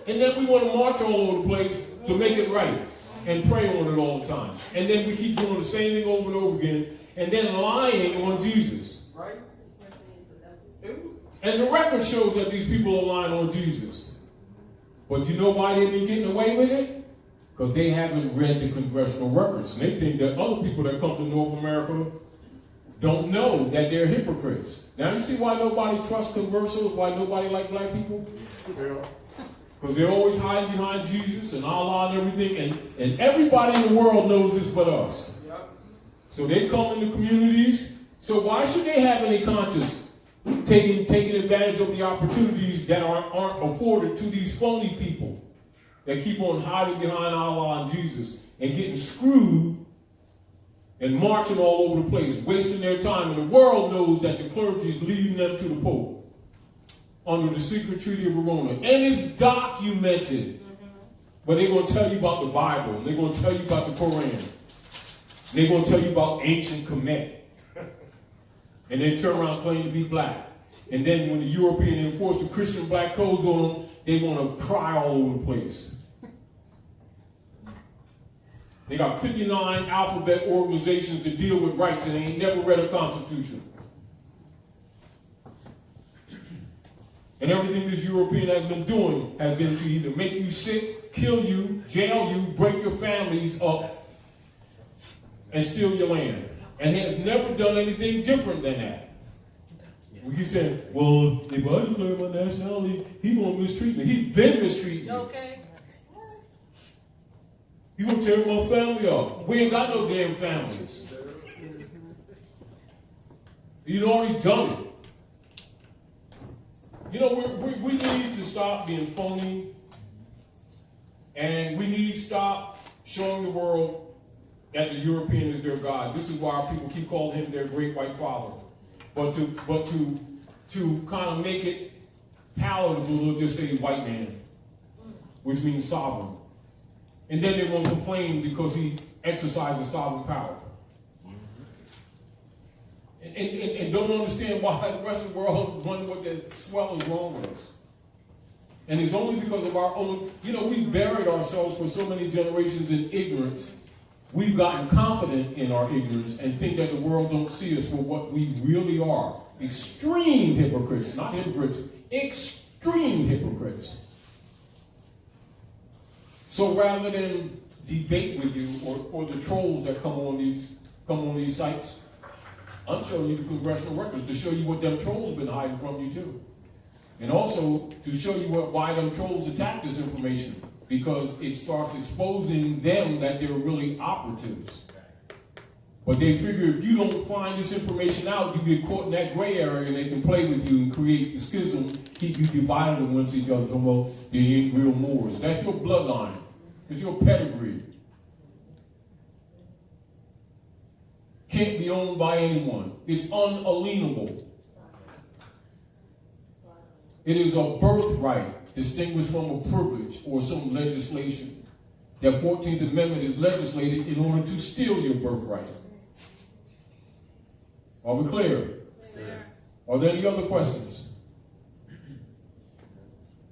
And then we want to march all over the place to make it right and pray on it all the time. And then we keep doing the same thing over and over again and then lying on Jesus. Right? And the record shows that these people are lying on Jesus. But you know why they've been getting away with it? Because they haven't read the congressional records. And they think that other people that come to North America don't know that they're hypocrites. Now you see why nobody trusts conversos, why nobody like black people? Because they're always hiding behind Jesus and Allah and everything. And everybody in the world knows this but us. So they come in the communities. So why should they have any conscience taking advantage of the opportunities that aren't afforded to these phony people that keep on hiding behind Allah and Jesus and getting screwed and marching all over the place, wasting their time? And the world knows that the clergy is leading them to the Pope under the secret treaty of Verona. And it's documented. But they're going to tell you about the Bible. And they're going to tell you about the Quran. And they're going to tell you about ancient Kemet. And then turn around and claim to be black. And then when the European enforce the Christian black codes on them, they want to cry all over the place. They got 59 alphabet organizations that deal with rights and they ain't never read a constitution. And everything this European has been doing has been to either make you sick, kill you, jail you, break your families up, and steal your land. And has never done anything different than that. When you say, well, if I declare my nationality, he won't mistreat me. He's been mistreating me. Okay. He gonna tear my family up. We ain't got no damn families. You'd already done it. We need to stop being phony, and we need to stop showing the world that the European is their God. This is why our people keep calling him their great white father. But to kind of make it palatable, they'll just say white man, which means sovereign. And then they won't complain because he exercises sovereign power. And don't understand why the rest of the world wonder what the swell is wrong with us. And it's only because of our own, we buried ourselves for so many generations in ignorance. We've gotten confident in our ignorance and think that the world don't see us for what we really are. Extreme hypocrites, not hypocrites, extreme hypocrites. So rather than debate with you or the trolls that come on these sites, I'm showing you the congressional records to show you what them trolls been hiding from you too. And also to show you why them trolls attack this information. Because it starts exposing them that they're really operatives. But they figure if you don't find this information out, you get caught in that gray area and they can play with you and create the schism, keep you divided against each other. Well, they ain't real Moors. That's your bloodline. It's your pedigree. Can't be owned by anyone. It's unalienable. It is a birthright distinguished from a privilege or some legislation. The 14th Amendment is legislated in order to steal your birthright. Are we clear? Clear. Are there any other questions?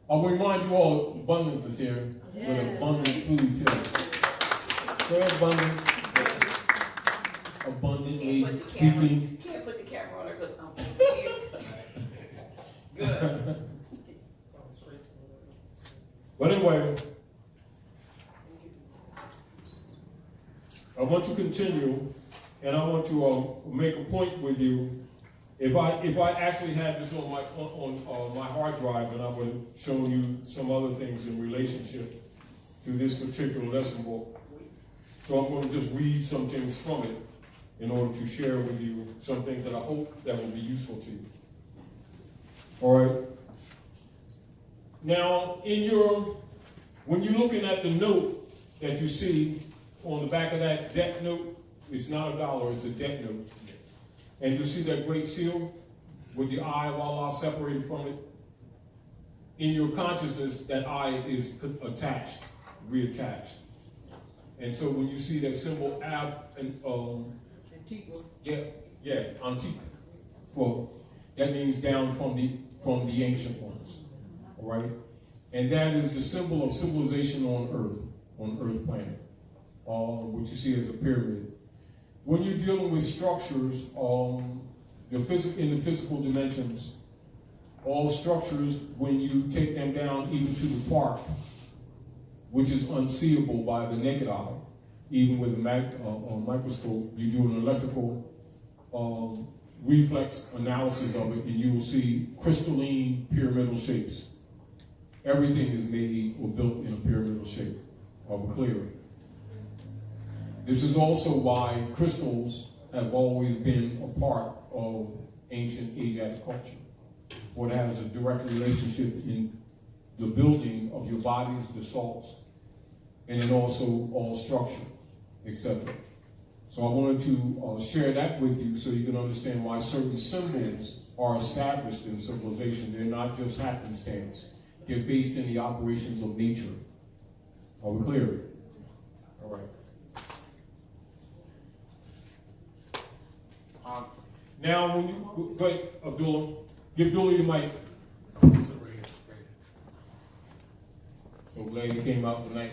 I'll remind you all, abundance is here with abundant food too. So abundance, abundantly speaking. Can't put the camera on her because I'm here. Good. But anyway, I want to continue, and I want to make a point with you. If I actually had this on my hard drive, and I would have shown you some other things in relationship to this particular lesson book. So I'm going to just read some things from it in order to share with you some things that I hope that will be useful to you. All right. Now, when you're looking at the note that you see on the back of that debt note, it's not $1, it's a debt note. And you'll see that great seal with the eye of Allah separated from it. In your consciousness, that eye is attached, reattached. And so when you see that symbol Antigua. Antique. Well, that means down from the ancient ones. All right? And that is the symbol of civilization on Earth planet, which you see as a pyramid. When you're dealing with structures, in the physical dimensions, all structures, when you take them down even to the park, which is unseeable by the naked eye, even with a microscope, you do an electrical reflex analysis of it, and you will see crystalline pyramidal shapes. Everything is made or built in a pyramidal shape. Are we clear? This is also why crystals have always been a part of ancient Asiatic culture, for it has a direct relationship in the building of your bodies, the salts, and then also all structure, etc. So I wanted to share that with you so you can understand why certain symbols are established in civilization. They're not just happenstance. They're based in the operations of nature. Are we clear? All right. Now, when you go ahead, Abdullah, give Abdullah the mic. So glad you came out tonight.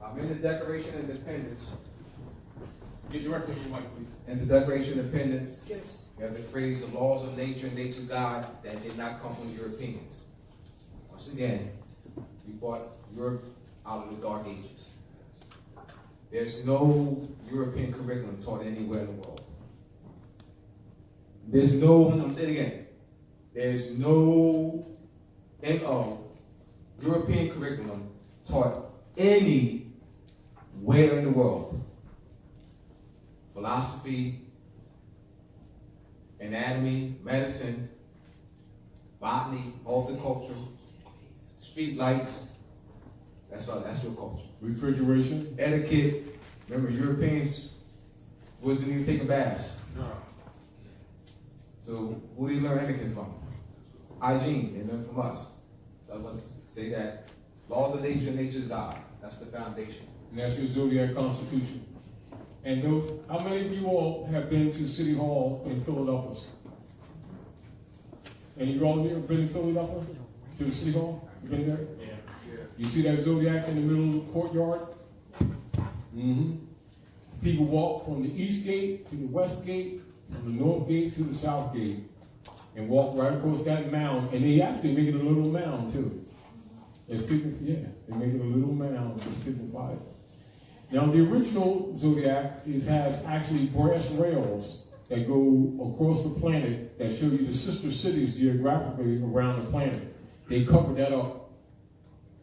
I'm in the Declaration of Independence. Get directly on your mic, please. In the Declaration of Independence, you have the phrase, the laws of nature and nature's God, that did not come from Europeans. Once again, we brought Europe out of the Dark Ages. There's no European curriculum taught anywhere in the world. There's no, I'm saying it again, there's no European curriculum taught anywhere in the world. Philosophy, anatomy, medicine, botany, horticulture, street lights. That's your culture. Refrigeration. Etiquette. Remember, Europeans wasn't even taking baths. No. So who do you learn etiquette from? Hygiene. They learn from us. So I want to say that laws of nature and nature's God. That's the foundation. And that's your zodiac constitution. And those, how many of you all have been to City Hall in Philadelphia? Any of you all here been in Philadelphia? To the City Hall? You been there? Yeah. You see that zodiac in the middle of the courtyard? Mm-hmm. People walk from the east gate to the west gate, from the north gate to the south gate, and walk right across that mound. And they actually make it a little mound too. They make it a little mound to signify it. Now the original zodiac has actually brass rails that go across the planet that show you the sister cities geographically around the planet. They covered that up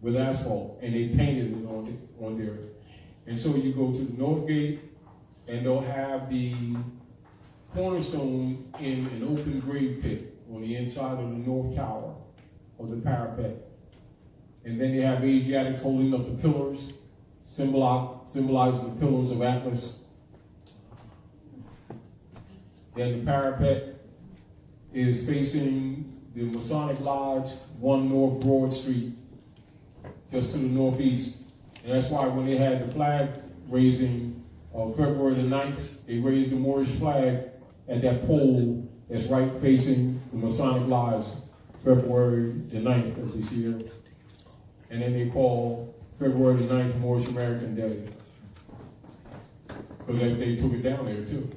with asphalt, and they painted it on there. And so you go to the north gate, and they'll have the cornerstone in an open grave pit on the inside of the north tower of the parapet. And then they have Asiatics holding up the pillars, symbolizing the pillars of Atlas. Then the parapet is facing the Masonic Lodge, 1 North Broad Street, just to the northeast. And that's why when they had the flag raising February the 9th, they raised the Moorish flag at that pole that's right facing the Masonic Lodge, February the 9th of this year. And then they call February the 9th Moorish American Day, because they took it down there too.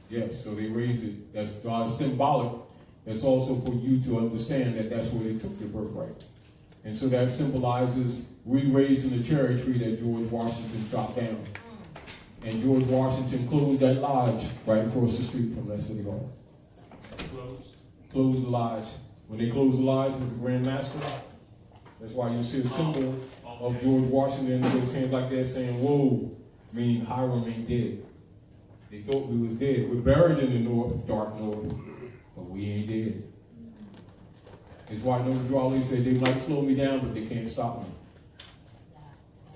Yes, so they raised it. That's symbolic. That's also for you to understand that that's where they took their birthright. And so that symbolizes re-raising the cherry tree that George Washington chopped down. And George Washington closed that lodge right across the street from that city hall. Closed the lodge. When they closed the lodge, it's the Grand Master. That's why you see a symbol of George Washington with his hands like that saying, "Whoa," meaning Hiram ain't dead. They thought we was dead. We're buried in the north, dark north, but we ain't dead. That's why Noble Drew Ali said they might slow me down, but they can't stop me.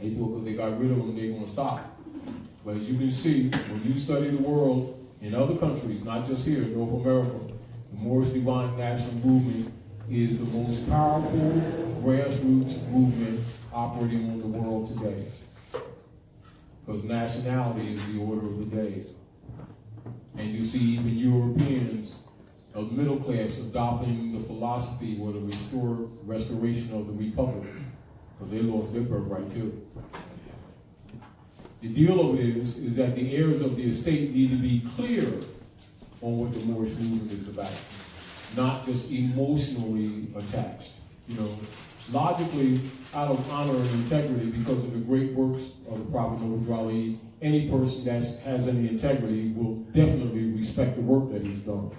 They thought because they got rid of them, they're going to stop. But as you can see, when you study the world in other countries, not just here in North America, the Moorish Divine National Movement is the most powerful grassroots movement operating on the world today. Because nationality is the order of the day. And you see even Europeans of middle class adopting the philosophy or the restoration of the republic, because they lost their birthright too. The deal of it is that the heirs of the estate need to be clear on what the Moorish movement is about, not just emotionally attached. You know, logically, out of honor and integrity, because of the great works of the Prophet Noble Drew Ali, any person that has any integrity will definitely respect the work that he's done.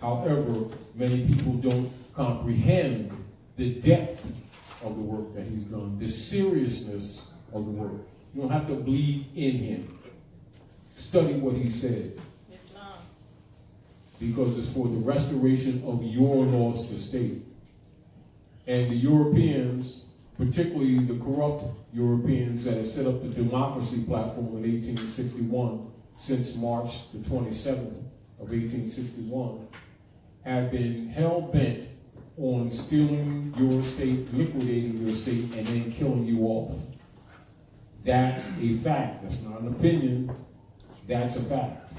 However, many people don't comprehend the depth of the work that he's done, the seriousness of the work. You don't have to believe in him. Study what he said. Islam. Because it's for the restoration of your lost estate. And the Europeans, particularly the corrupt Europeans that have set up the democracy platform in 1861, since March the 27th of 1861, have been hell-bent on stealing your estate, liquidating your estate, and then killing you off. That's a fact. That's not an opinion. That's a fact.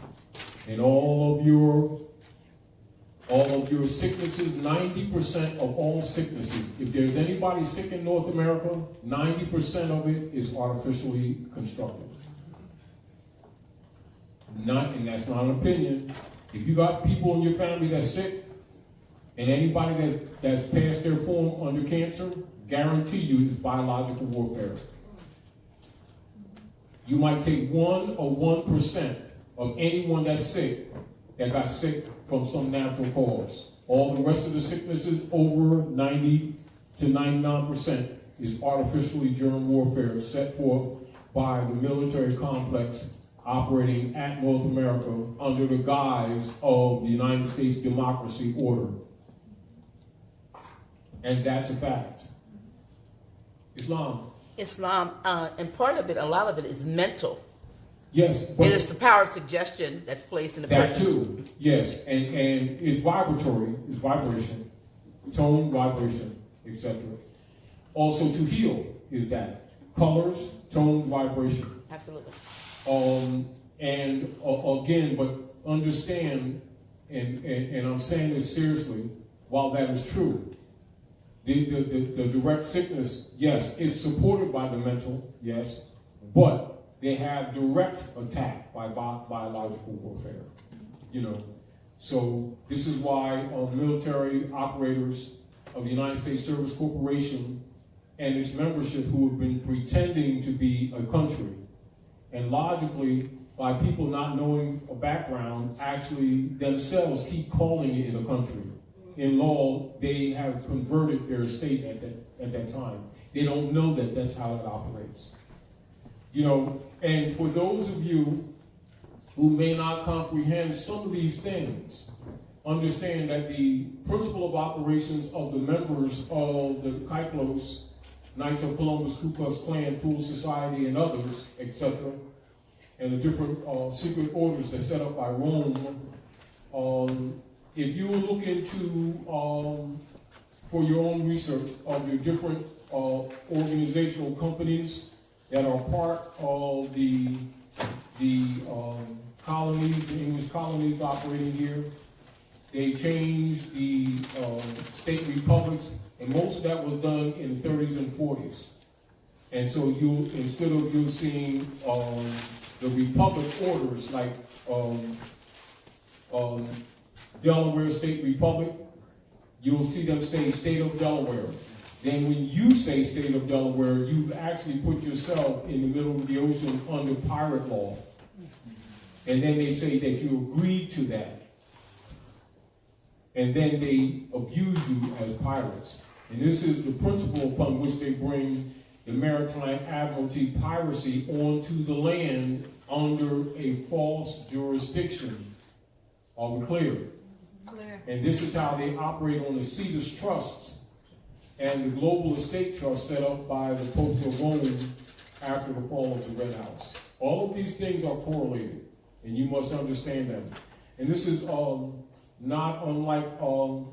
And all of your sicknesses, 90% of all sicknesses, if there's anybody sick in North America, 90% of it is artificially constructed. And that's not an opinion. If you got people in your family that's sick, and anybody that's passed their form under cancer, guarantee you it's biological warfare. You might take 1 or 1% of anyone that's sick that got sick from some natural cause. All the rest of the sicknesses, over 90 to 99%, is artificially germ warfare set forth by the military complex operating at North America under the guise of the United States democracy order. And that's a fact. Islam. And part of it, a lot of it is mental. Yes. It is the power of suggestion that's placed in the person. That too, yes. And it's vibratory, it's vibration, tone, vibration, etc. Also to heal is that. Colors, tone, vibration. Absolutely. Again, but understand, and I'm saying this seriously, while that is true, the direct sickness, yes, it's supported by the mental, yes, but they have direct attack by biological warfare, you know. So this is why military operators of the United States Service Corporation and its membership who have been pretending to be a country, and logically, by people not knowing a background, actually themselves keep calling it a country. In law, they have converted their state at that time. They don't know that that's how it operates. You know, and for those of you who may not comprehend some of these things, understand that the principle of operations of the members of the Kyplos, Knights of Columbus, Ku Klux Klan, Fool Society, and others, etc., and the different secret orders that set up by Rome, if you look into, for your own research, of your different organizational companies that are part of the colonies, the English colonies operating here, they changed the state republics, and most of that was done in the 30s and 40s. And so instead of you seeing the republic orders like Delaware State Republic, you'll see them say State of Delaware. Then when you say State of Delaware, you've actually put yourself in the middle of the ocean under pirate law. And then they say that you agreed to that. And then they abuse you as pirates. And this is the principle upon which they bring the maritime admiralty piracy onto the land under a false jurisdiction. Are we clear? Clear. And this is how they operate on the Cetus Trusts and the Global Estate Trust set up by the Popes of Rome after the fall of the Red House. All of these things are correlated, and you must understand them. And this is not unlike Tam,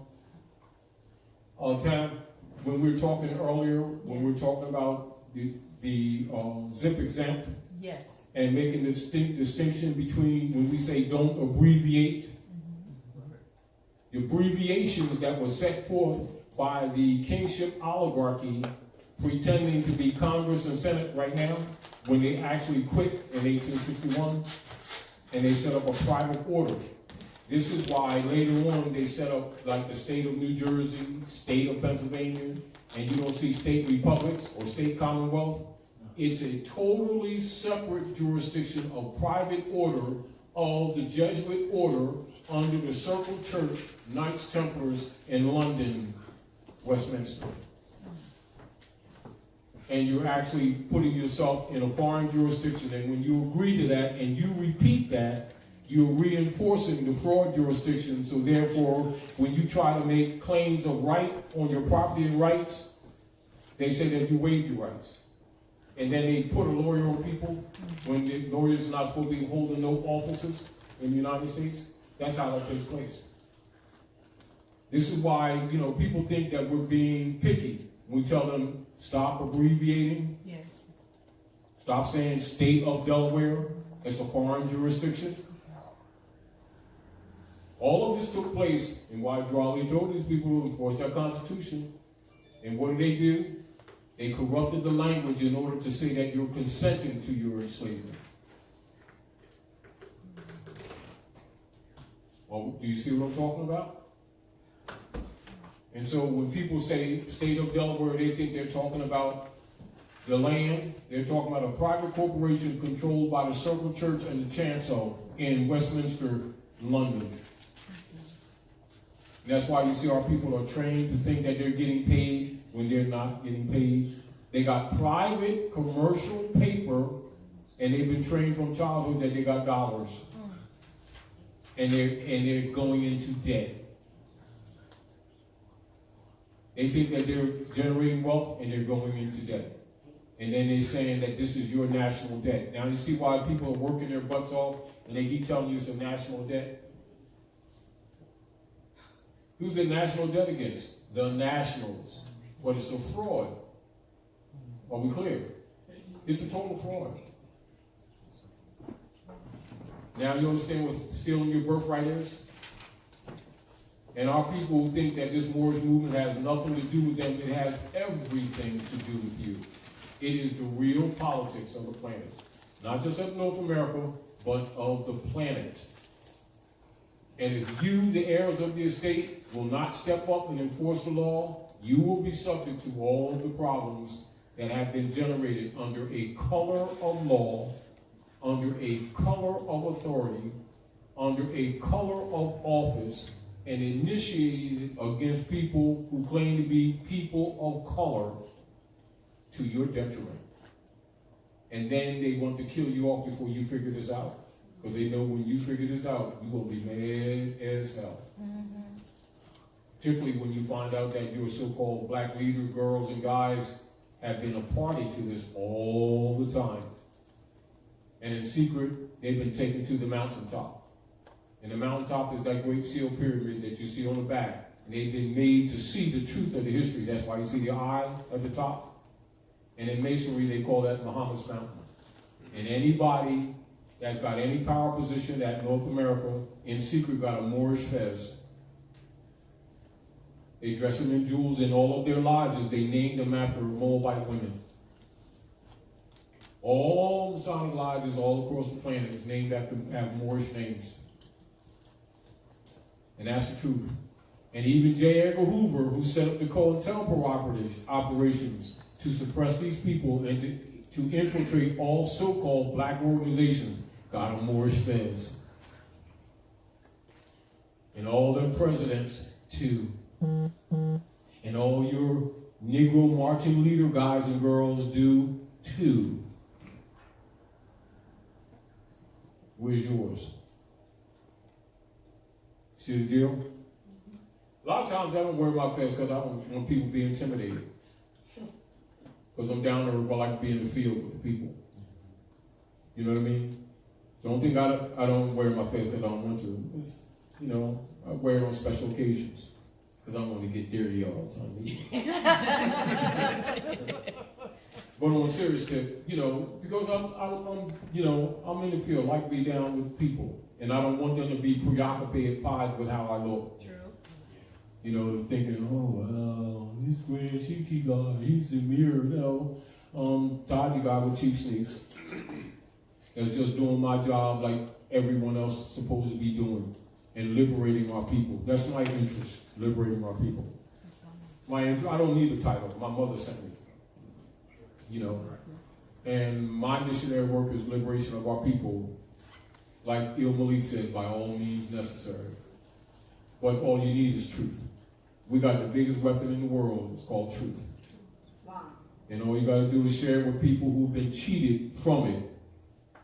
when we were talking earlier, when we were talking about the zip exempt. Yes. And making the distinction between when we say don't abbreviate. The abbreviations that were set forth by the kingship oligarchy pretending to be Congress and Senate right now, when they actually quit in 1861 and they set up a private order. This is why later on they set up like the state of New Jersey, state of Pennsylvania, and you don't see state republics or state commonwealth. It's a totally separate jurisdiction of private order of the Jesuit order under the Circle Church, Knights Templars in London, Westminster. And you're actually putting yourself in a foreign jurisdiction, and when you agree to that and you repeat that, you're reinforcing the fraud jurisdiction. So therefore, when you try to make claims of right on your property and rights, they say that you waived your rights. And then they put a lawyer on people when the lawyers are not supposed to be holding no offices in the United States. That's how that takes place. This is why, you know, people think that we're being picky. We tell them, stop abbreviating. Yes. Stop saying state of Delaware. It's a foreign jurisdiction. All of this took place, and why Drawley told these people to enforce their Constitution. And what do? They corrupted the language in order to say that you're consenting to your enslavement. Well, do you see what I'm talking about? And so when people say state of Delaware, they think they're talking about the land. They're talking about a private corporation controlled by the Circle Church and the Chancel in Westminster, London. And that's why you see our people are trained to think that they're getting paid when they're not getting paid. They got private commercial paper, and they've been trained from childhood that they got dollars. And they're going into debt. They think that they're generating wealth and they're going into debt. And then they're saying that this is your national debt. Now you see why people are working their butts off and they keep telling you it's a national debt? Who's the national debt against? The nationals. But it's a fraud. Are we clear? It's a total fraud. Now you understand what stealing your birthright is? And our people who think that this Moors movement has nothing to do with them, it has everything to do with you. It is the real politics of the planet. Not just of North America, but of the planet. And if you, the heirs of the estate, will not step up and enforce the law, you will be subject to all of the problems that have been generated under a color of law, under a color of authority, under a color of office, and initiated against people who claim to be people of color to your detriment. And then they want to kill you off before you figure this out. Because they know when you figure this out, you're going to be mad as hell. Particularly when you find out that your so-called black leader girls and guys have been a party to this all the time. And in secret, they've been taken to the mountaintop. And the mountaintop is that great seal pyramid that you see on the back. And they've been made to see the truth of the history. That's why you see the eye at the top. And in Masonry, they call that Muhammad's Mountain. And anybody that's got any power position at North America, in secret, got a Moorish fez. They dress them in jewels in all of their lodges. They named them after Moabite women. All Masonic lodges all across the planet is named after have Moorish names. And that's the truth. And even J. Edgar Hoover, who set up the COINTELPRO operations to suppress these people and to infiltrate all so-called black organizations, got a Moorish fez. And all their presidents, too. And all your Negro marching leader guys and girls do, too. Where's yours? See the deal? A lot of times I don't wear my fez because I don't want people to be intimidated. Because I'm down there, I like to be in the field with the people. You know what I mean? So don't think I don't wear my fez because I don't want to. It's, you know, I wear it on special occasions. Because I don't want to get dirty all the time. But on a serious tip, you know, because I'm in the field, I like to be down with people. And I don't want them to be preoccupied with how I look. True. You know, thinking, oh, well, this grand cheeky guy, he's a mirror. No, Taj, the guy with cheap sneaks. That's just doing my job like everyone else is supposed to be doing. And liberating our people. That's my interest, liberating our people. I don't need a title. My mother sent me. You know. And my missionary work is liberation of our people. Like Il Malik said, by all means necessary. But all you need is truth. We got the biggest weapon in the world. It's called truth. Wow. And all you got to do is share it with people who've been cheated from it.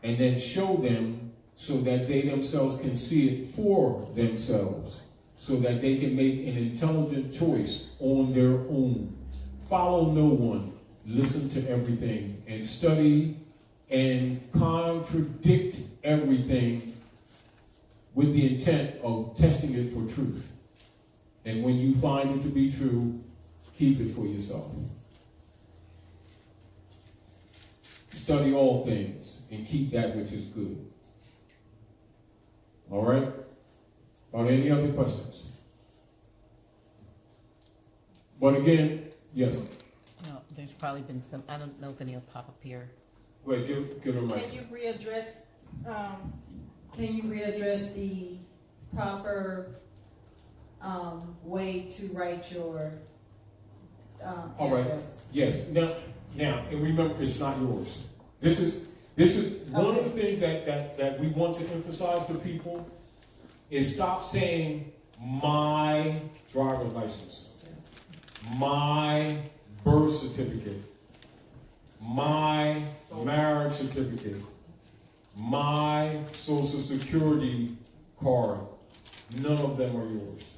And then show them so that they themselves can see it for themselves, so that they can make an intelligent choice on their own. Follow no one, listen to everything, and study and contradict everything with the intent of testing it for truth. And when you find it to be true, keep it for yourself. Study all things and keep that which is good. All right? Are there any other questions? But again, yes. No, there's probably been some. I don't know if any will pop up here. Wait, give her a mic. Can you readdress the proper way to write your All right. address? Yes. Now, and remember, it's not yours. This is one of the things that we want to emphasize to people is stop saying my driver's license, my birth certificate, my marriage certificate, my social security card. None of them are yours.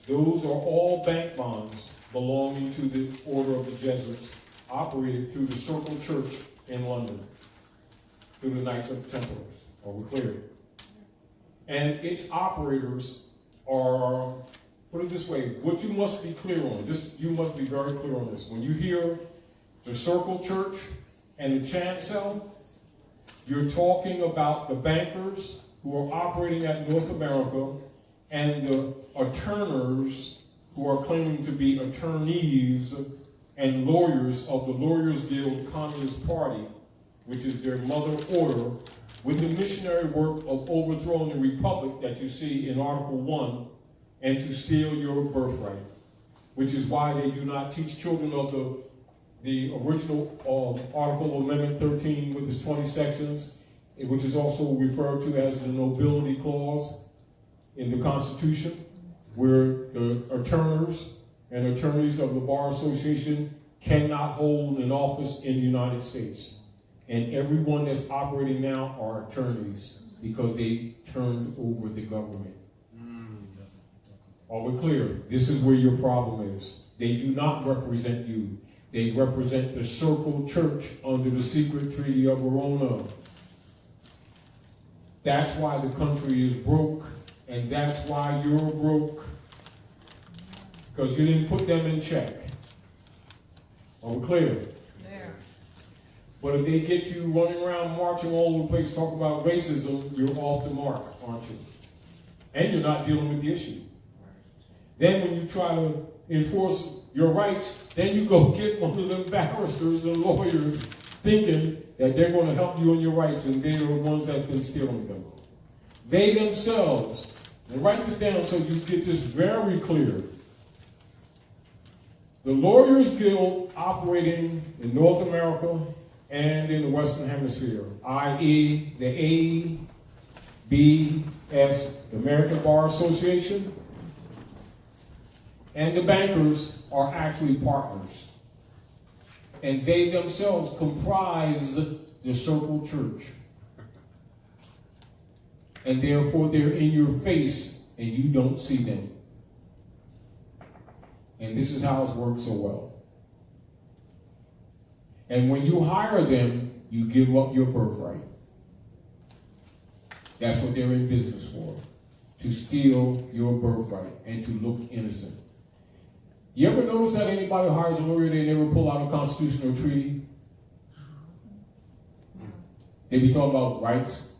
Those are all bank bonds belonging to the Order of the Jesuits, operated through the Circle Church in London, through the Knights of Templars. Are we clear? And its operators are, put it this way, what you must be clear on, you must be very clear on this. When you hear the Circle Church and the Chancel, you're talking about the bankers who are operating at North America and the attorneys who are claiming to be attorneys and lawyers of the Lawyers Guild Communist Party, which is their mother order, with the missionary work of overthrowing the republic that you see in Article 1 and to steal your birthright, which is why they do not teach children of the original Article of Amendment 13 with its 20 sections, which is also referred to as the Nobility Clause in the Constitution, where the attorneys and attorneys of the Bar Association cannot hold an office in the United States. And everyone that's operating now are attorneys because they turned over the government. Are we clear? This is where your problem is. They do not represent you. They represent the Circle Church under the secret treaty of Verona. That's why the country is broke, and that's why you're broke. Because you didn't put them in check. Are we clear? There. But if they get you running around marching all over the place talking about racism, you're off the mark, aren't you? And you're not dealing with the issue. Then when you try to enforce your rights, then you go get one of them barristers and lawyers thinking that they're going to help you in your rights, and they're the ones that have been stealing them. They themselves, and write this down so you get this very clear. The Lawyers Guild operating in North America and in the Western Hemisphere, i.e. the ABS, the American Bar Association, and the bankers are actually partners. And they themselves comprise the Circle Church. And therefore they're in your face and you don't see them. And this is how it's worked so well. And when you hire them, you give up your birthright. That's what they're in business for. To steal your birthright and to look innocent. You ever notice that anybody who hires a lawyer, they never pull out a constitutional treaty? They be talking about rights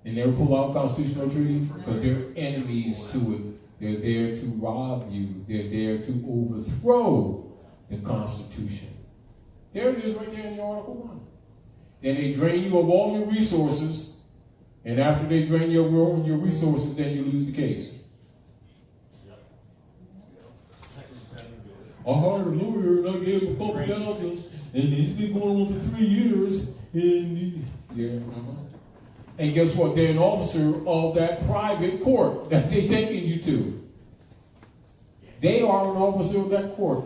and never pull out a constitutional treaty because they're enemies to it. They're there to rob you. They're there to overthrow the Constitution. There it is right there in your Article 1. Then they drain you of all your resources, and after they drain you of your resources, then you lose the case. I hired a lawyer and I gave him $2,000, and he's been going on for 3 years. And guess what? They're an officer of that private court that they're taking you to. They are an officer of that court.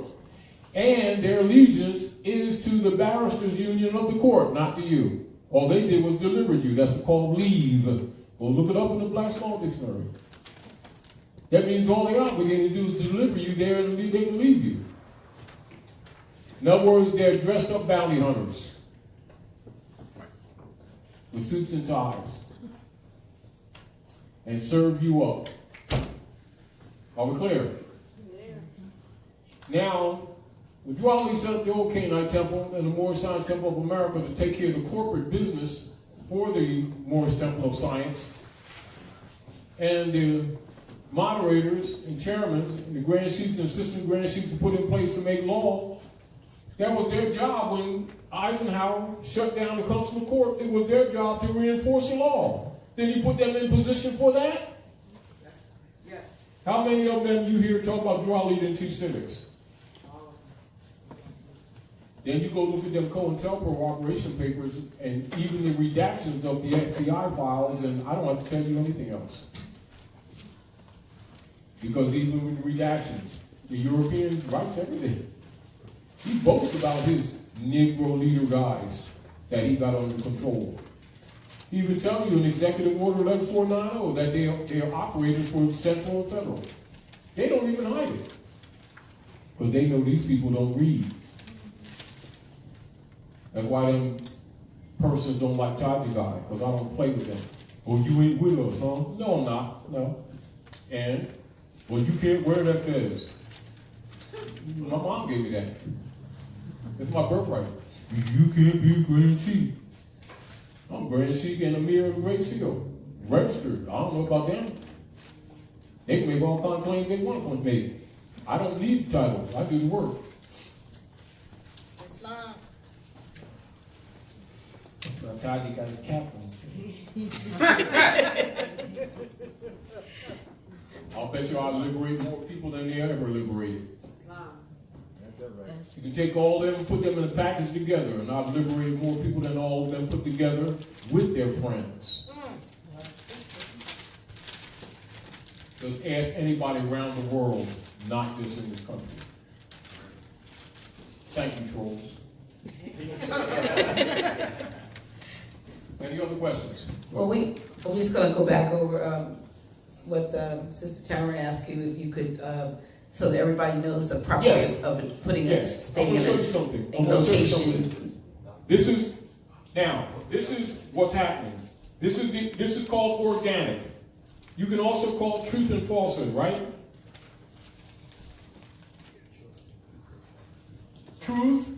And their allegiance is to the barristers' union of the court, not to you. All they did was deliver you. That's called leave. Go look it up in the Black's Law Dictionary. That means all they're obligated to do is deliver you there and they can leave you. In other words, they're dressed up bounty hunters with suits and ties and serve you up. Are we clear? Now, the Drawley set up the old Canaanite Temple and the Moorish Science Temple of America to take care of the corporate business for the Moorish Temple of Science. And the moderators and chairmen and the grand chiefs and assistant grand chiefs put in place to make law. That was their job when Eisenhower shut down the consular court. It was their job to reinforce the law. Did he put them in position for that? Yes. How many of them you hear talk about Drawley and teach civics? Then you go look at them COINTELPRO operation papers and even the redactions of the FBI files, and I don't have to tell you anything else. Because even with the redactions, the European writes everything. He boasts about his Negro leader guys that he got under control. He even tells you in Executive Order 11490 that they are operating for central and federal. They don't even hide it. Because they know these people don't read. That's why them persons don't like Taj Guy, because I don't play with them. Oh, you ain't with us, huh? No, I'm not. No. And, well, you can't wear that fez. My mom gave me that. It's my birthright. You can't be a Grand Chief. I'm Grand Chief and a Mirror of the Great Seal. Registered. I don't know about them. They can make all kinds of claims they want to make. I don't need titles. I do the work. Islam. That's how you guys cap on. I'll bet you I'll liberate more people than they ever liberated. You can take all of them and put them in a package together, and I've liberated more people than all of them put together with their friends. Just ask anybody around the world, not just in this country. Thank you, trolls. Any other questions? Well, we're just going to go back over what Sister Tamara asked you, if you could, so that everybody knows the proper way of putting a stake in I'm going to show you something. a location. This is what's happening. This is called organic. You can also call it truth and falsehood, right? Truth,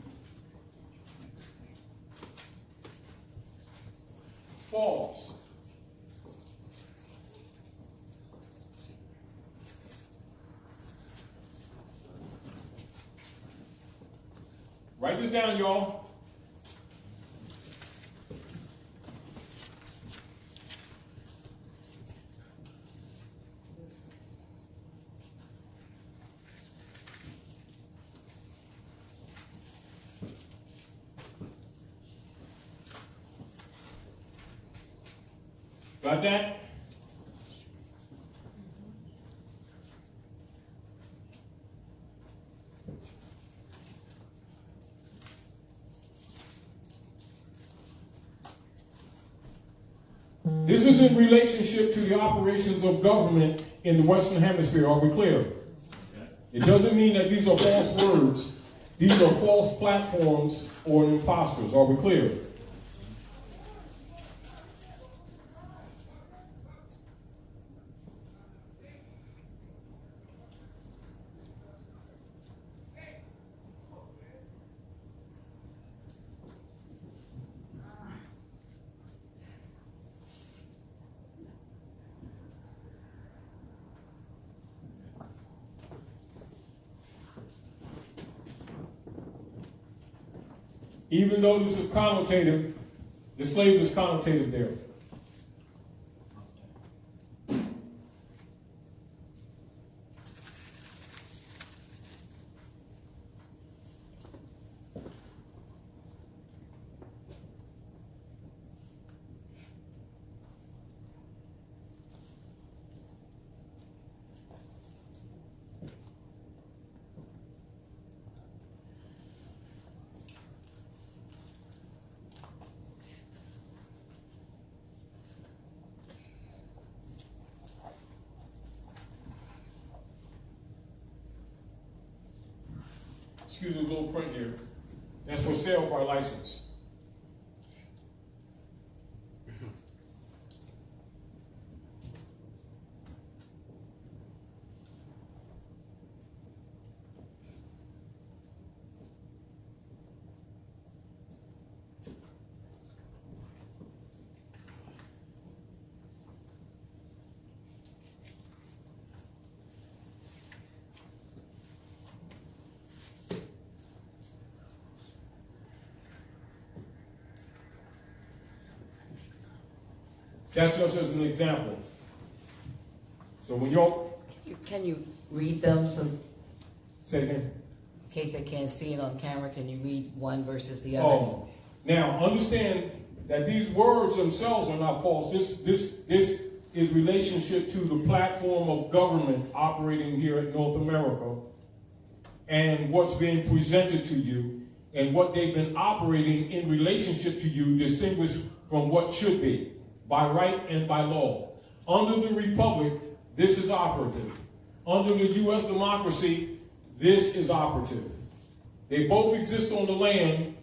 false. Write this down, y'all. Got that? This is in relationship to the operations of government in the Western Hemisphere. Are we clear? It doesn't mean that these are false words. These are false platforms or imposters. Are we clear? Even though this is connotative, the slave is connotative there. Excuse me, a little print here. That's for sale by license. That's just as an example. So when you're... Can you read them? So, Say again. in case they can't see it on camera, can you read one versus the other? Oh, now understand that these words themselves are not false. This is relationship to the platform of government operating here at North America and what's being presented to you and what they've been operating in relationship to you, distinguished from what should be, by right and by law. Under the Republic, this is operative. Under the U.S. democracy, this is operative. They both exist on the land.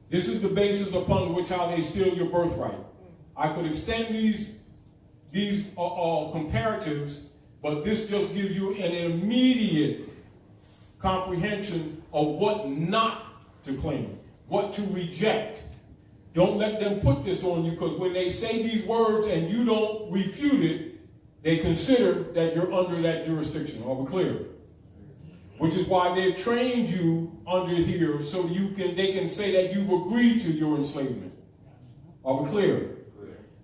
This is the basis upon which how they steal your birthright. I could extend these comparatives, but this just gives you an immediate comprehension of what not to claim, what to reject. Don't let them put this on you, because when they say these words and you don't refute it, they consider that you're under that jurisdiction. Are we clear? Which is why they've trained you under here so they can say that you've agreed to your enslavement. Are we clear?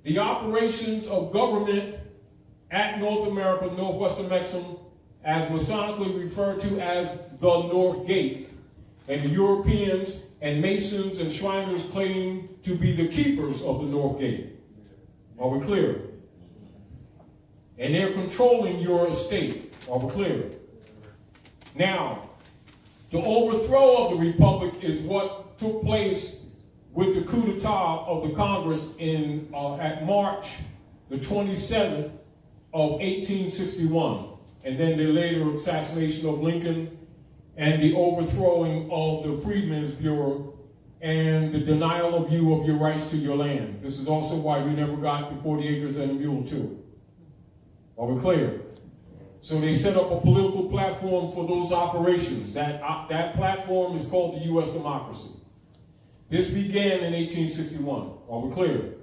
The operations of government at North America, Northwestern Mexico, as Masonically referred to as the North Gate. And the Europeans and Masons and Shriners claim to be the keepers of the North Gate. Are we clear? And they're controlling your estate. Are we clear? Now, the overthrow of the Republic is what took place with the coup d'etat of the Congress at March the 27th of 1861, and then the later assassination of Lincoln and the overthrowing of the Freedmen's Bureau and the denial of you of your rights to your land. This is also why we never got the 40 acres and a mule too. Are we clear? So they set up a political platform for those operations. That platform is called the U.S. democracy. This began in 1861. Are we clear?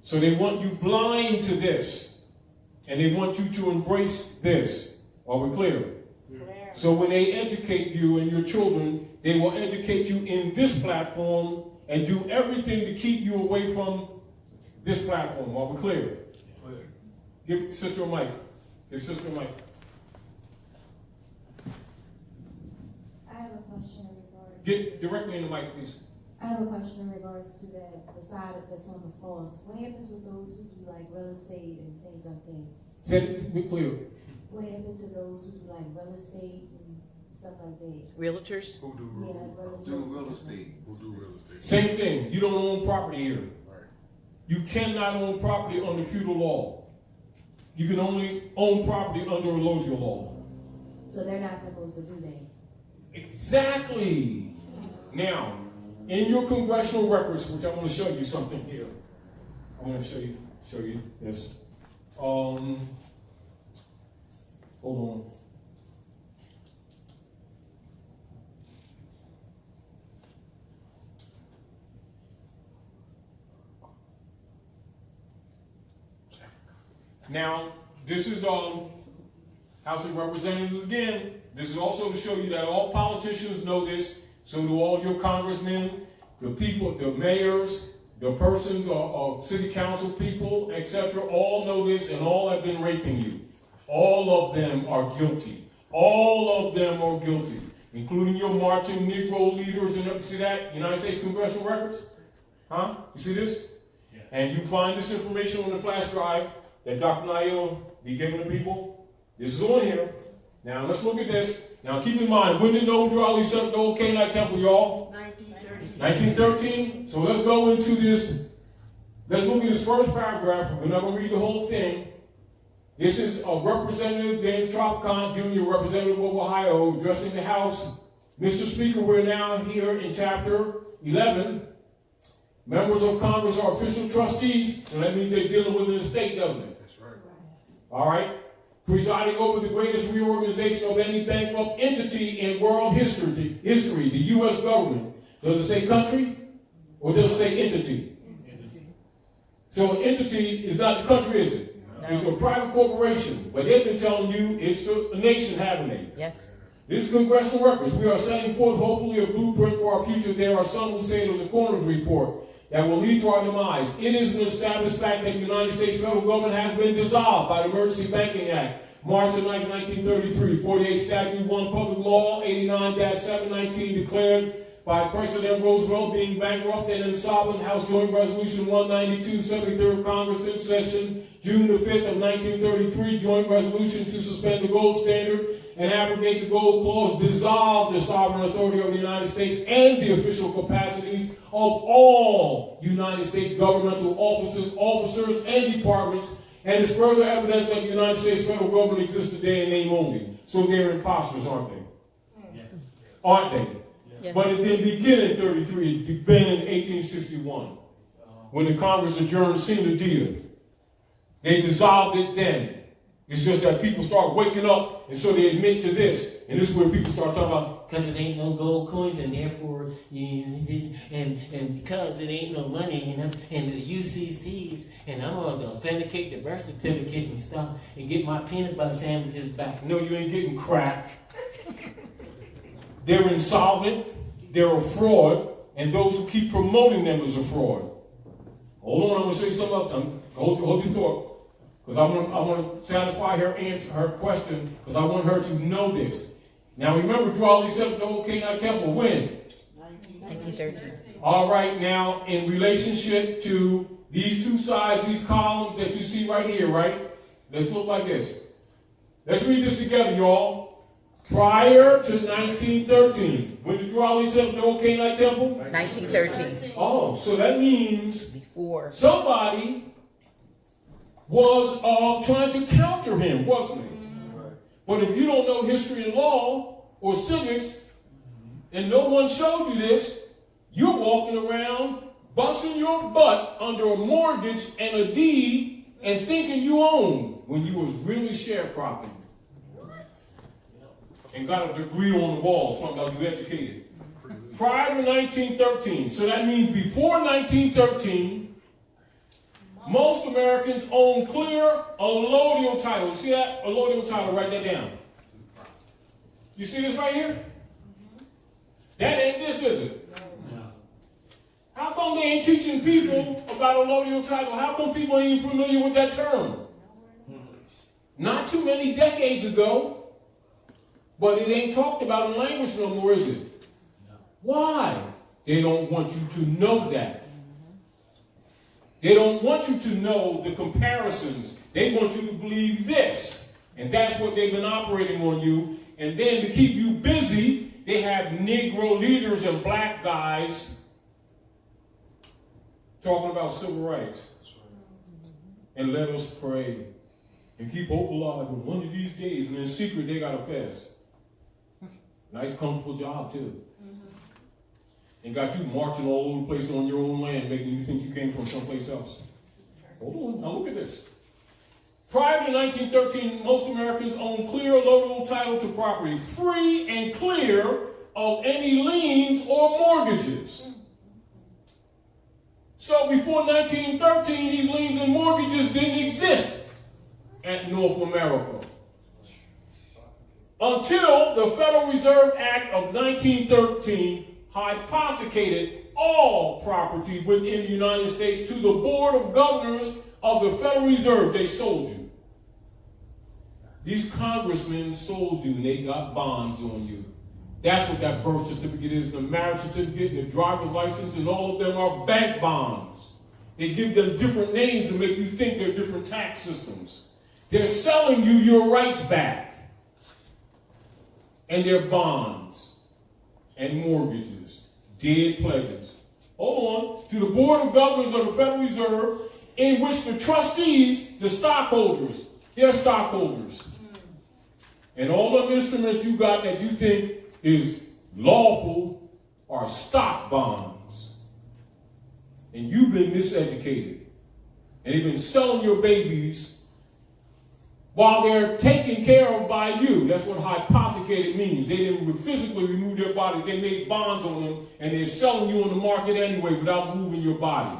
So they want you blind to this, and they want you to embrace this. Are we clear? So when they educate you and your children, they will educate you in this platform and do everything to keep you away from this platform. Are we clear? Give sister a mic. Give sister a mic. I have a question in regards. Get directly in the mic, please. I have a question in regards to the side that's on the false. What happens with those who do like real estate and things like that? Say it be clear. What happens to those who do like real estate and stuff like that? Realtors? Who do Yeah, real estate? Who do real estate? Same thing. You don't own property here. Right. You cannot own property under feudal law. You can only own property under allodial law. So they're not supposed to do that. Exactly. Now, in your congressional records, which I want to show you something here. I want to show you this. Hold on. Now, this is House of Representatives again. This is also to show you that all politicians know this. So do all your congressmen, the people, the mayors, the persons or city council people, etc. All know this, and all have been raping you. All of them are guilty. All of them are guilty, including your marching Negro leaders. And see that? United States congressional records? Huh? You see this? Yeah. And you find this information on the flash drive that Dr. Nailah be giving to people. This is on here. Now let's look at this. Now keep in mind, when did Noble Raleigh set up the old Canaanite temple, y'all? 1913. 1913. So let's go into this. Let's look at this first paragraph. We're not going to read the whole thing. This is a Representative James Tropicant Jr., Representative of Ohio, addressing the House. Mr. Speaker, we're now here in chapter 11. Members of Congress are official trustees, so that means they're dealing with an estate, doesn't it? That's right. All right. Presiding over the greatest reorganization of any bankrupt entity in world history, the U.S. government. Does it say country or does it say entity? Entity. So an entity is not the country, is it? No. It's a private corporation, but they've been telling you it's a nation, haven't they? Yes. This is congressional records. We are setting forth hopefully a blueprint for our future. There are some who say it was a coroner's report that will lead to our demise. It is an established fact that the United States federal government has been dissolved by the Emergency Banking Act, March 9, 1933, 48 Statute 1 Public Law 89-719 declared by President Roosevelt being bankrupt and insolvent. House Joint Resolution 192, 73rd Congress in session, June the 5th of 1933, joint resolution to suspend the gold standard and abrogate the gold clause, dissolve the sovereign authority of the United States and the official capacities of all United States governmental officers, and departments, and is further evidence that the United States federal government exists today in name only. So they're imposters, aren't they? Yeah. Aren't they? Yeah. But it didn't begin in 33. It began in 1861 when the Congress adjourned sine die. They dissolved it then. It's just that people start waking up, and so they admit to this. And this is where people start talking about, because it ain't no gold coins, and therefore, and because it ain't no money, and the UCCs, and I'm going to authenticate the birth certificate and stuff, and get my peanut butter sandwiches back. No, you ain't getting crack. They're insolvent, they're a fraud, and those who keep promoting them is a fraud. Hold on, I'm going to show you something else. Hold your thought. Because I want to satisfy her answer, her question, because I want her to know this. Now remember, Raleigh set up the old Canaanite temple when? 1913. All right, now in relationship to these two sides, these columns that you see right here, right? Let's look like this. Let's read this together, y'all. Prior to 1913. When did Raleigh set up the old Canaanite temple? 1913. Oh, so that means Before. somebody was trying to counter him, wasn't he? But if you don't know history and law or civics, and no one showed you this, you're walking around busting your butt under a mortgage and a deed and thinking you own when you was really sharecropping. And got a degree on the wall, talking about you educated. Prior to 1913, so that means before 1913, most Americans own clear allodial title. You see that? Allodial title, write that down. You see this right here? That ain't this, is it? How come they ain't teaching people about allodial title? How come people ain't even familiar with that term? Not too many decades ago. But it ain't talked about in language no more, is it? No. Why? They don't want you to know that. They don't want you to know the comparisons. They want you to believe this. And that's what they've been operating on you. And then to keep you busy, they have Negro leaders and black guys talking about civil rights. And let us pray and keep hope alive. And one of these days, and in secret, they got a fast. Nice, comfortable job, too. And got you marching all over the place on your own land, making you think you came from someplace else. Hold on, now look at this. Prior to 1913, most Americans owned clear allodial title to property, free and clear of any liens or mortgages. So before 1913, these liens and mortgages didn't exist at North America. Until the Federal Reserve Act of 1913 hypothecated all property within the United States to the Board of Governors of the Federal Reserve. They sold you. These congressmen sold you and they got bonds on you. That's what that birth certificate is, the marriage certificate and the driver's license, and all of them are bank bonds. They give them different names to make you think they're different tax systems. They're selling you your rights back. And their bonds and mortgages, dead pledges. Hold on. To the Board of Governors of the Federal Reserve, in which the trustees, the stockholders, they're stockholders. And all the instruments you got that you think is lawful are stock bonds. And you've been miseducated. And they've been selling your babies while they're taken care of by you. That's what hypothecated means. They didn't physically remove their bodies. They made bonds on them, and they're selling you on the market anyway without moving your body.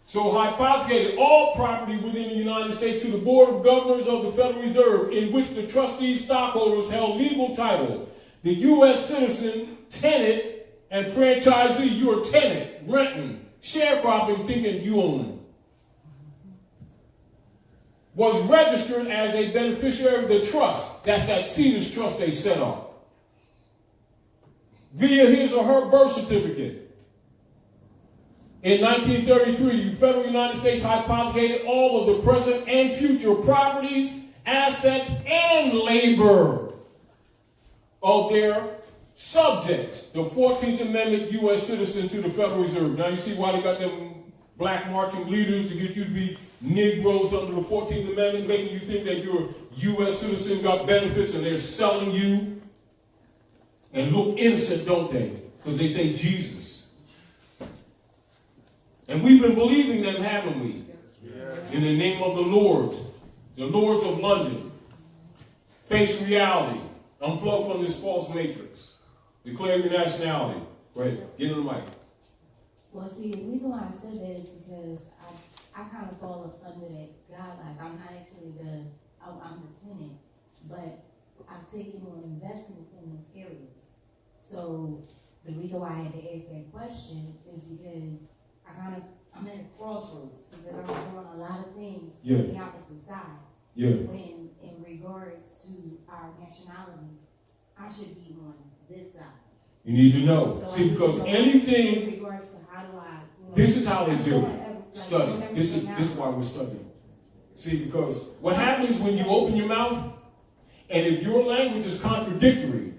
So hypothecated all property within the United States to the Board of Governors of the Federal Reserve, in which the trustees, stockholders held legal title. The U.S. citizen, tenant, and franchisee, you're a tenant, renting, sharecropping, thinking you own it, was registered as a beneficiary of the trust. That's that Cedars trust they set up. Via his or her birth certificate. In 1933, the federal United States hypothecated all of the present and future properties, assets, and labor of their subjects, the 14th Amendment U.S. citizen to the Federal Reserve. Now you see why they got them black marching leaders to get you to be Negroes under the 14th Amendment, making you think that you're a U.S. citizen, got benefits, and they're selling you. And look innocent, don't they? Because they say Jesus. And we've been believing them, haven't we? In the name of the Lords of London. Face reality. Unplug from this false matrix. Declare your nationality. Right, get in the mic. Well, see, the reason why I said that is because I kind of fall up under that guidelines. I'm not actually I'm the tenant, but I've taken on investments in those areas. So the reason why I had to ask that question is because I'm at a crossroads because I'm doing a lot of things on the opposite side. When in regards to our nationality, I should be on this side. You need to know. So see, because anything, in regards to how do I, this is how they do it. Study. This is why we're studying. See, because what happens when you open your mouth, and if your language is contradictory,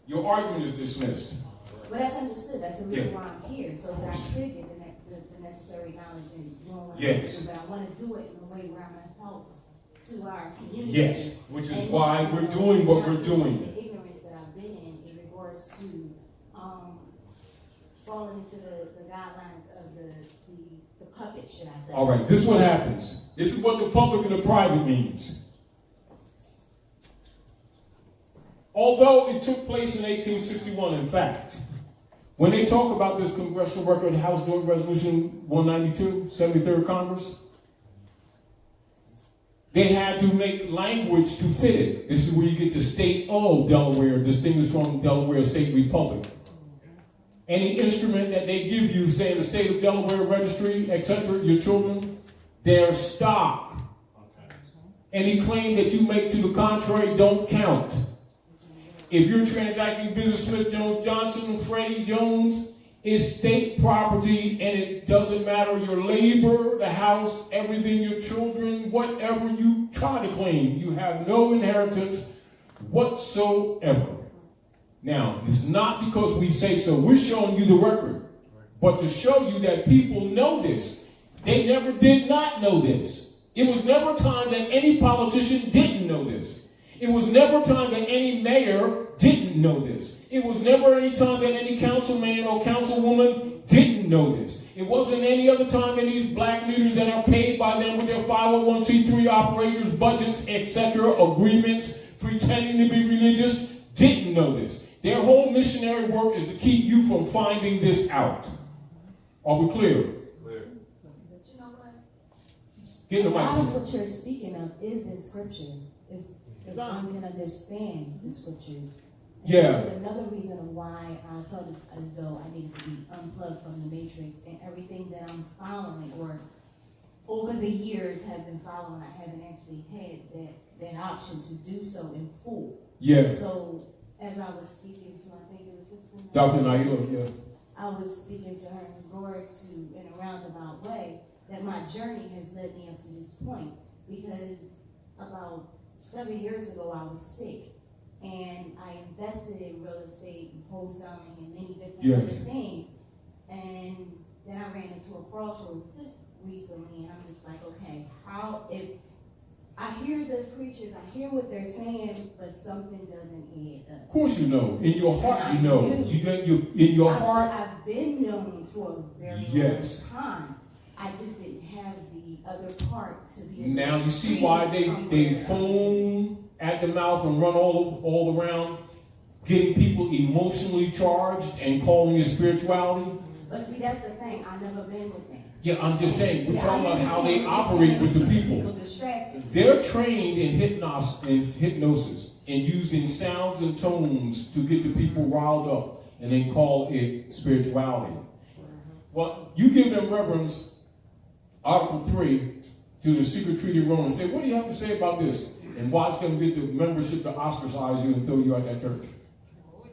your argument is dismissed. Well, that's understood. That's the reason why I'm here, so that I could get the necessary knowledge and doing what I do. But I want to do it in a way where I'm going to help to our community. Yes, which is why we're doing what we're doing. The ignorance that I've been in regards to falling into the guidelines of the puppet, should I say. All right, this is what happens. This is what the public and the private means. Although it took place in 1861, in fact, when they talk about this congressional record, House Joint Resolution 192, 73rd Congress, they had to make language to fit it. This is where you get the state of Delaware, distinguished from Delaware State Republic. Any instrument that they give you, say in the state of Delaware registry, etc., your children, they're stock. Any claim that you make to the contrary don't count. If you're transacting business with Jones Johnson, Freddie Jones, it's state property, and it doesn't matter your labor, the house, everything, your children, whatever you try to claim, you have no inheritance whatsoever. Now, it's not because we say so. We're showing you the record. But to show you that people know this, they never did not know this. It was never a time that any politician didn't know this. It was never a time that any mayor didn't know this. It was never any time that any councilman or councilwoman didn't know this. It wasn't any other time that these black leaders that are paid by them with their 501c3 operators, budgets, etc., agreements, pretending to be religious, didn't know this. Their whole missionary work is to keep you from finding this out. Are we clear? But you know what? Get the A lot mic, of please. what you're speaking of is in Scripture. If one can understand the Scriptures. And Yeah. That's another reason of why I felt as though I needed to be unplugged from the matrix, and everything that I'm following or over the years have been following, I haven't actually had that option to do so in full. Yeah. So as I was speaking to, I think it was Sister Dr. Nailah, yeah. I was speaking to her in regards to, in a roundabout way, that my journey has led me up to this point. Because about 7 years ago, I was sick. And I invested in real estate and wholesaling and many different other things. And then I ran into a crossroads just recently. And I'm just like, okay, if I hear the preachers, I hear what they're saying, but something doesn't add up. Of course you know. In your heart you know. In your heart. I've been known for a very long time. I just didn't have the other part to be able Now to you see why they foam at the mouth and run all around, getting people emotionally charged and calling it spirituality. But see, that's the thing. I've never been with them. Yeah, I'm just saying, we're talking about how they operate with the people. They're trained in hypnosis and using sounds and tones to get the people riled up and then call it spirituality. Well, you give them reverence, Article 3, to the secret treaty of Rome and say, what do you have to say about this? And watch them get the membership to ostracize you and throw you out that church.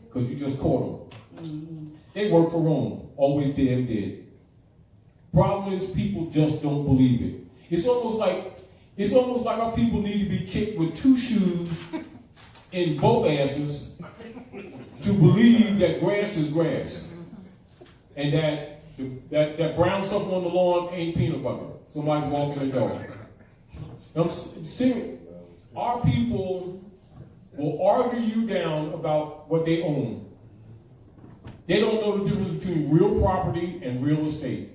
Because you just caught them. They work for Rome. Always did. Problem is, people just don't believe it. It's almost like our people need to be kicked with two shoes in both asses to believe that grass is grass. And that brown stuff on the lawn ain't peanut butter. Somebody's walking their dog. I'm serious. Our people will argue you down about what they own. They don't know the difference between real property and real estate.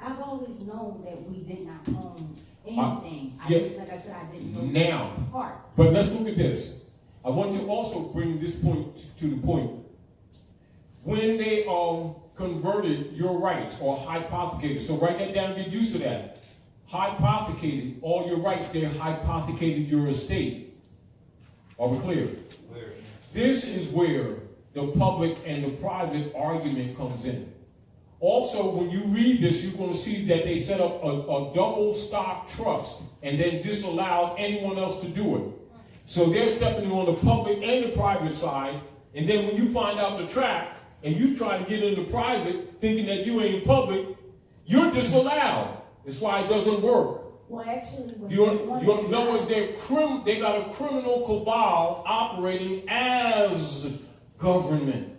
I've always known that we did not own anything. Like I said, I didn't know now. that part. But let's look at this. I want to also bring this point to the point. When they converted your rights or hypothecated, so write that down, get used to that. Hypothecated all your rights, they hypothecated your estate. Are we clear? This is where the public and the private argument comes in. Also, when you read this, you're going to see that they set up a double stock trust and then disallowed anyone else to do it. So they're stepping on the public and the private side, and then when you find out the trap and you try to get into private thinking that you ain't public, you're disallowed. That's why it doesn't work. Well, actually, when You in other words, they got a criminal cabal operating as government.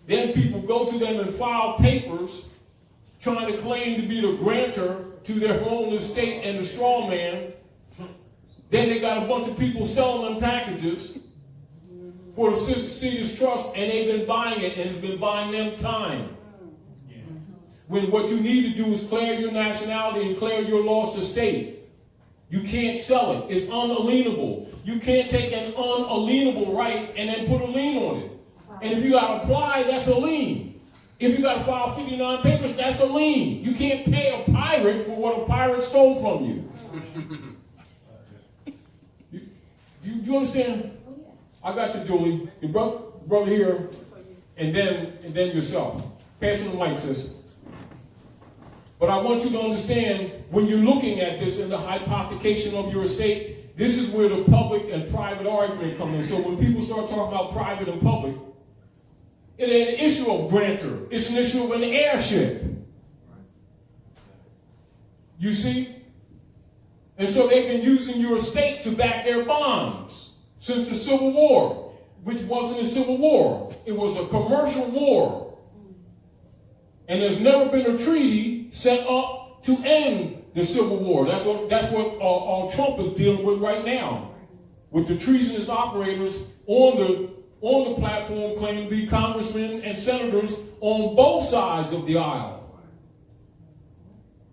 Then people go to them and file papers trying to claim to be the grantor to their own estate and the straw man. Then they got a bunch of people selling them packages for the Cedars Trust, and they've been buying it, and it's been buying them time. When what you need to do is clear your nationality and clear your lost estate. You can't sell it. It's unalienable. You can't take an unalienable right and then put a lien on it. And if you got to apply, that's a lien. If you got to file 59 papers, that's a lien. You can't pay a pirate for what a pirate stole from you. Do you understand? I got you, Julie. Your brother here, and then yourself. Pass him the mic, sis. But I want you to understand, when you're looking at this in the hypothecation of your estate, this is where the public and private argument come in. So when people start talking about private and public, it ain't an issue of grantor. It's an issue of an heirship. You see? And so they've been using your estate to back their bonds since the Civil War, which wasn't a civil war. It was a commercial war. And there's never been a treaty set up to end the Civil War. That's what Trump is dealing with right now, with the treasonous operators on the platform claiming to be congressmen and senators on both sides of the aisle.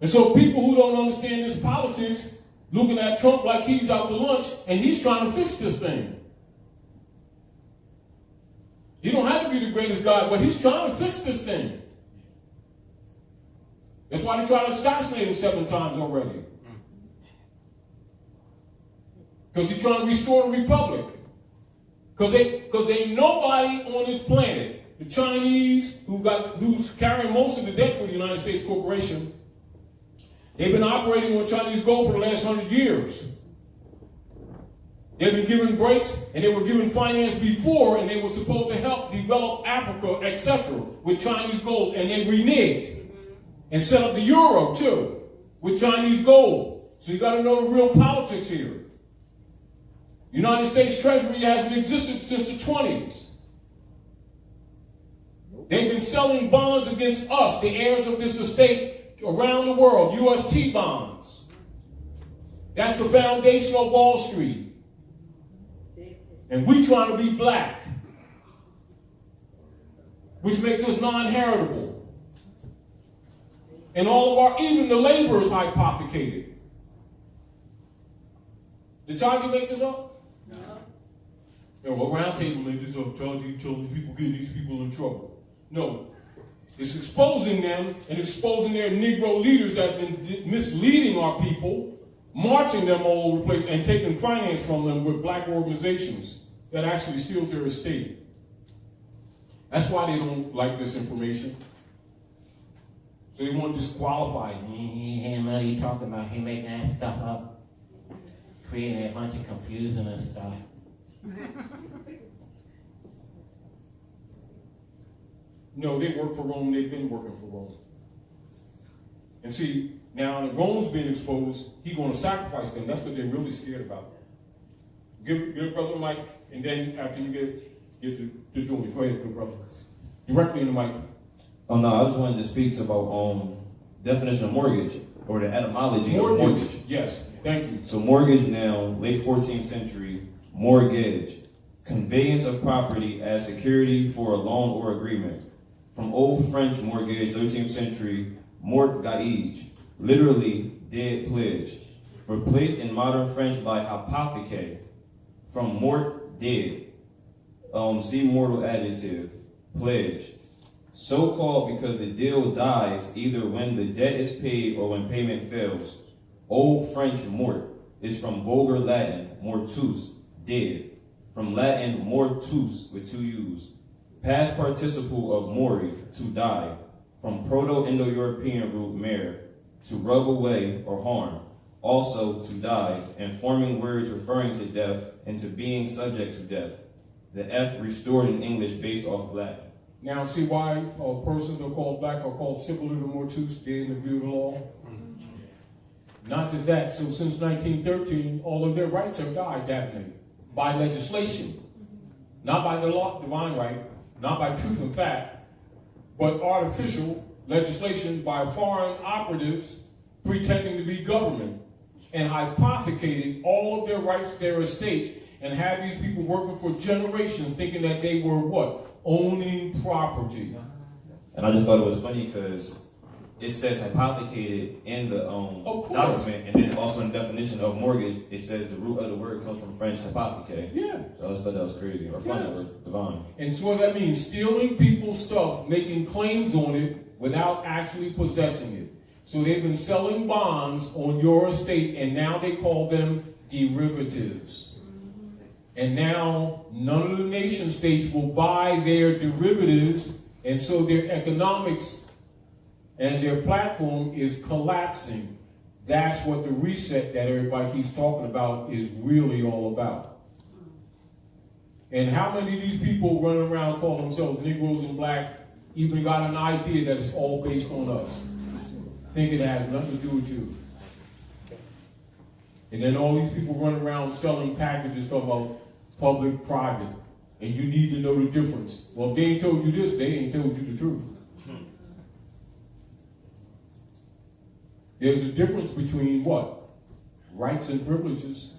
And so people who don't understand this politics looking at Trump like he's out to lunch and he's trying to fix this thing. He don't have to be the greatest guy, but he's trying to fix this thing. That's why they tried to assassinate him 7 times already. Because he's trying to restore the republic. Because ain't nobody on this planet, the Chinese, who's carrying most of the debt for the United States corporation, they've been operating on Chinese gold for the last 100 years. They've been given breaks, and they were given finance before, and they were supposed to help develop Africa, etc., with Chinese gold, and they reneged. And set up the euro, too, with Chinese gold. So you got to know the real politics here. United States Treasury hasn't existed since the 20s. They've been selling bonds against us, the heirs of this estate, around the world, UST bonds. That's the foundation of Wall Street. And we trying to be black, which makes us non-heritable. And all of even the labor is hypothecated. Did Taji make this up? No. Yeah, well, Roundtable made this up. Taji told these people, getting these people in trouble. No. It's exposing them and exposing their Negro leaders that have been misleading our people, marching them all over the place, and taking finance from them with black organizations that actually steals their estate. That's why they don't like this information. So they want to disqualify him. You talking about him making that stuff up, creating a bunch of confusion and stuff. No, they work for Rome. They've been working for Rome. And see, now that Rome's being exposed, he's going to sacrifice them. That's what they're really scared about. Give brother the mic, and then after you get to Julie, go ahead, good brother. Directly in the mic. Oh no, I just wanted to speak about definition of mortgage, or the etymology of mortgage. Yes, thank you. So mortgage now, late 14th century, mortgage, conveyance of property as security for a loan or agreement. From Old French mortgage, 13th century, mortgage, literally dead pledge, replaced in modern French by hypothèque, from mort, dead. See mortal adjective, pledge. So called because the deal dies either when the debt is paid or when payment fails. Old French mort is from vulgar Latin, mortus, dead. From Latin, mortus, with 2 U's. Past participle of mori, to die. From Proto-Indo-European root mer, to rub away or harm. Also to die, and forming words referring to death and to being subject to death. The F restored in English based off Latin. Now, see why persons are called black are called similar to mortus, dead in the view of the law? Not just that, so since 1913, all of their rights have died, haven't they? By legislation. Not by the law, divine right, not by truth and fact, but artificial legislation by foreign operatives pretending to be government and hypothecated all of their rights, their estates, and had these people working for generations thinking that they were what? Owning property. And I just thought it was funny because it says hypothecated in the document, and then also in the definition of mortgage, it says the root of the word comes from French hypothecate. Yeah. So I just thought that was crazy, or funny, or divine. And so what that means, stealing people's stuff, making claims on it without actually possessing it. So they've been selling bonds on your estate, and now they call them derivatives. And now none of the nation states will buy their derivatives, and so their economics and their platform is collapsing. That's what the reset that everybody keeps talking about is really all about. And how many of these people running around calling themselves Negroes and black even got an idea that it's all based on us? Think it has nothing to do with you. And then all these people running around selling packages talking about public, private, and you need to know the difference. Well, if they ain't told you this, they ain't told you the truth. There's a difference between what? Rights and privileges.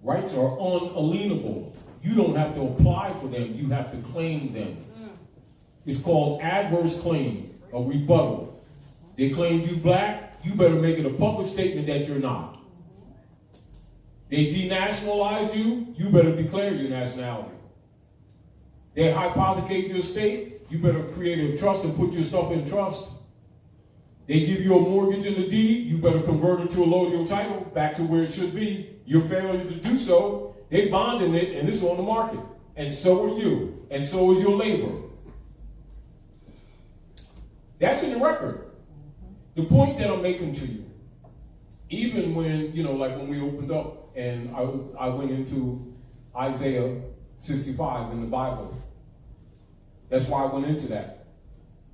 Rights are unalienable. You don't have to apply for them, you have to claim them. It's called adverse claim, a rebuttal. They claimed you black, you better make it a public statement that you're not. They denationalized you, you better declare your nationality. They hypothecate your estate, you better create a trust and put your stuff in trust. They give you a mortgage in the deed, you better convert it to a allodial title back to where it should be. Your failure to do so, they bonding it and it's on the market. And so are you, and so is your labor. That's in the record. The point that I'm making to you, even when, like when we opened up and I went into Isaiah 65 in the Bible, that's why I went into that.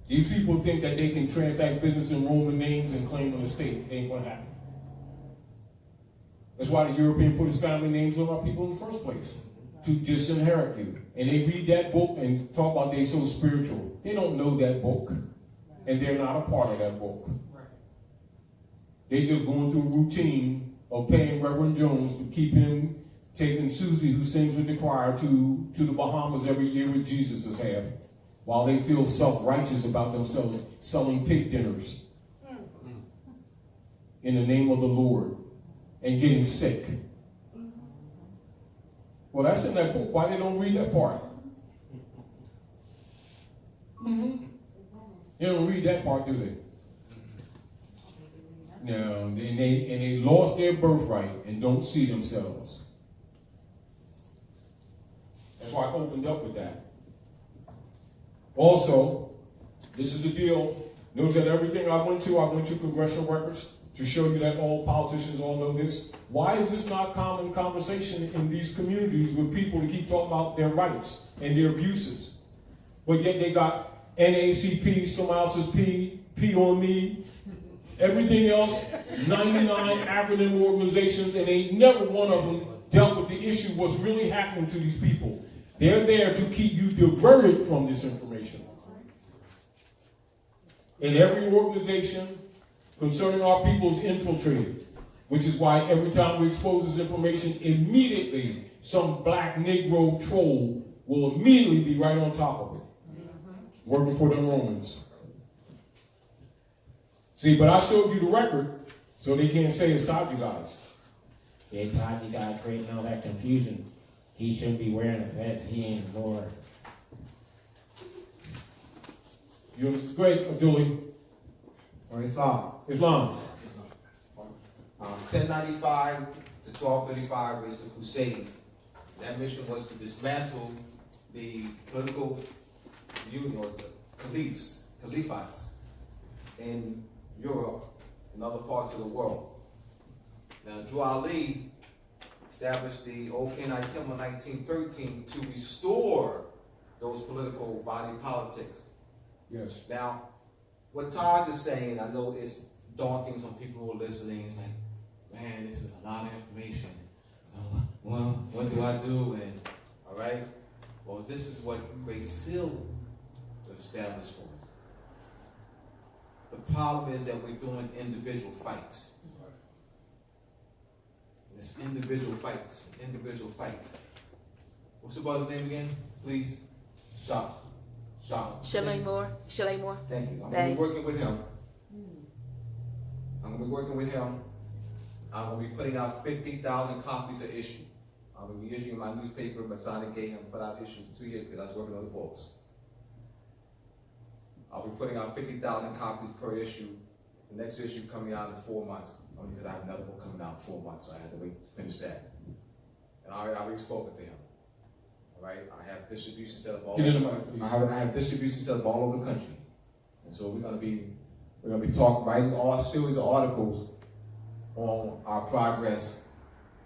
These people think that they can transact business in Roman names and claim an estate. It ain't gonna happen. That's why the European put his family names on our people in the first place, to disinherit you. And they read that book and talk about they so spiritual. They don't know that book, and they're not a part of that book. They just going through a routine of paying Reverend Jones to keep him taking Susie, who sings with the choir, to the Bahamas every year with Jesus' half, while they feel self-righteous about themselves selling pig dinners in the name of the Lord and getting sick. Well, that's in that book. Why they don't read that part? They don't read that part, do they? No, and they lost their birthright and don't see themselves. That's why I opened up with that. Also, this is the deal. Notice that everything I went to congressional records to show you that all politicians all know this. Why is this not common conversation in these communities with people to keep talking about their rights and their abuses? But yet they got NACP, someone else's P on me, everything else, 99 acronym organizations, and ain't never one of them dealt with the issue, what's really happening to these people. They're there to keep you diverted from this information. And every organization concerning our people is infiltrated, which is why every time we expose this information, immediately some black Negro troll will immediately be right on top of it, working for them Romans. See, but I showed you the record, so they can't say it's Taji guys. See, Taji guy creating all that confusion. He shouldn't be wearing a vest. He ain't more. You understand? Great, Abdullah. Or Islam. Islam. 1095 to 1235 was the Crusades. That mission was to dismantle the political union, or the caliphates in Europe and other parts of the world. Now, Drew Ali established the Old Kenai Temple in 1913 to restore those political body politics. Yes. Now, what Taj is saying, I know it's daunting. Some people who are listening, it's like, man, this is a lot of information. Well, what do I do? And all right, well, this is what Great Seal was established for. The problem is that we're doing individual fights. It's individual fights. What's the brother's name again? Please. Shaw. Chalet Moore. Thank you. I'm going to be working with him. I'm going to be putting out 50,000 copies of issue. I'm going to be issuing my newspaper, Masonic Gay, and put out issues 2 years because I was working on the books. I'll be putting out 50,000 copies per issue. The next issue coming out in 4 months, only because I have another book coming out in 4 months, so I had to wait to finish that. And I already spoken to him. All right, I have distribution set up all over. I have distribution set up all over the country, and so we're going to be writing all a series of articles on our progress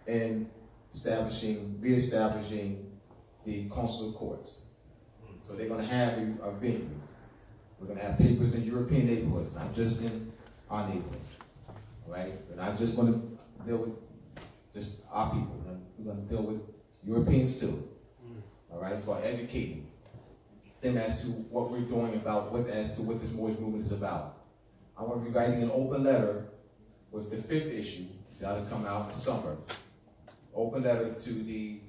in reestablishing the consular courts. So they're going to have a venue. We're going to have papers in European neighborhoods, not just in our neighborhoods. All right? We're not just going to deal with just our people. We're going to deal with Europeans too. All right? So educating them as to what we're doing as to what this Moorish movement is about. I want to be writing an open letter with the 5th issue that'll come out in the summer. Open letter to the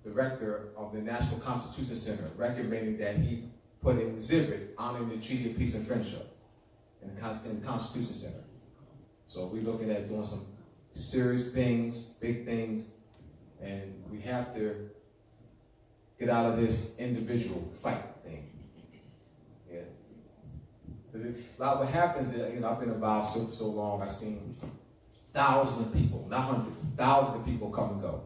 director of the National Constitution Center recommending that he put an exhibit honoring the Treaty of Peace and Friendship in the Constitution Center. So we're looking at doing some serious things, big things, and we have to get out of this individual fight thing. Yeah. What happens is, I've been involved so long, I've seen thousands of people, not hundreds, thousands of people come and go.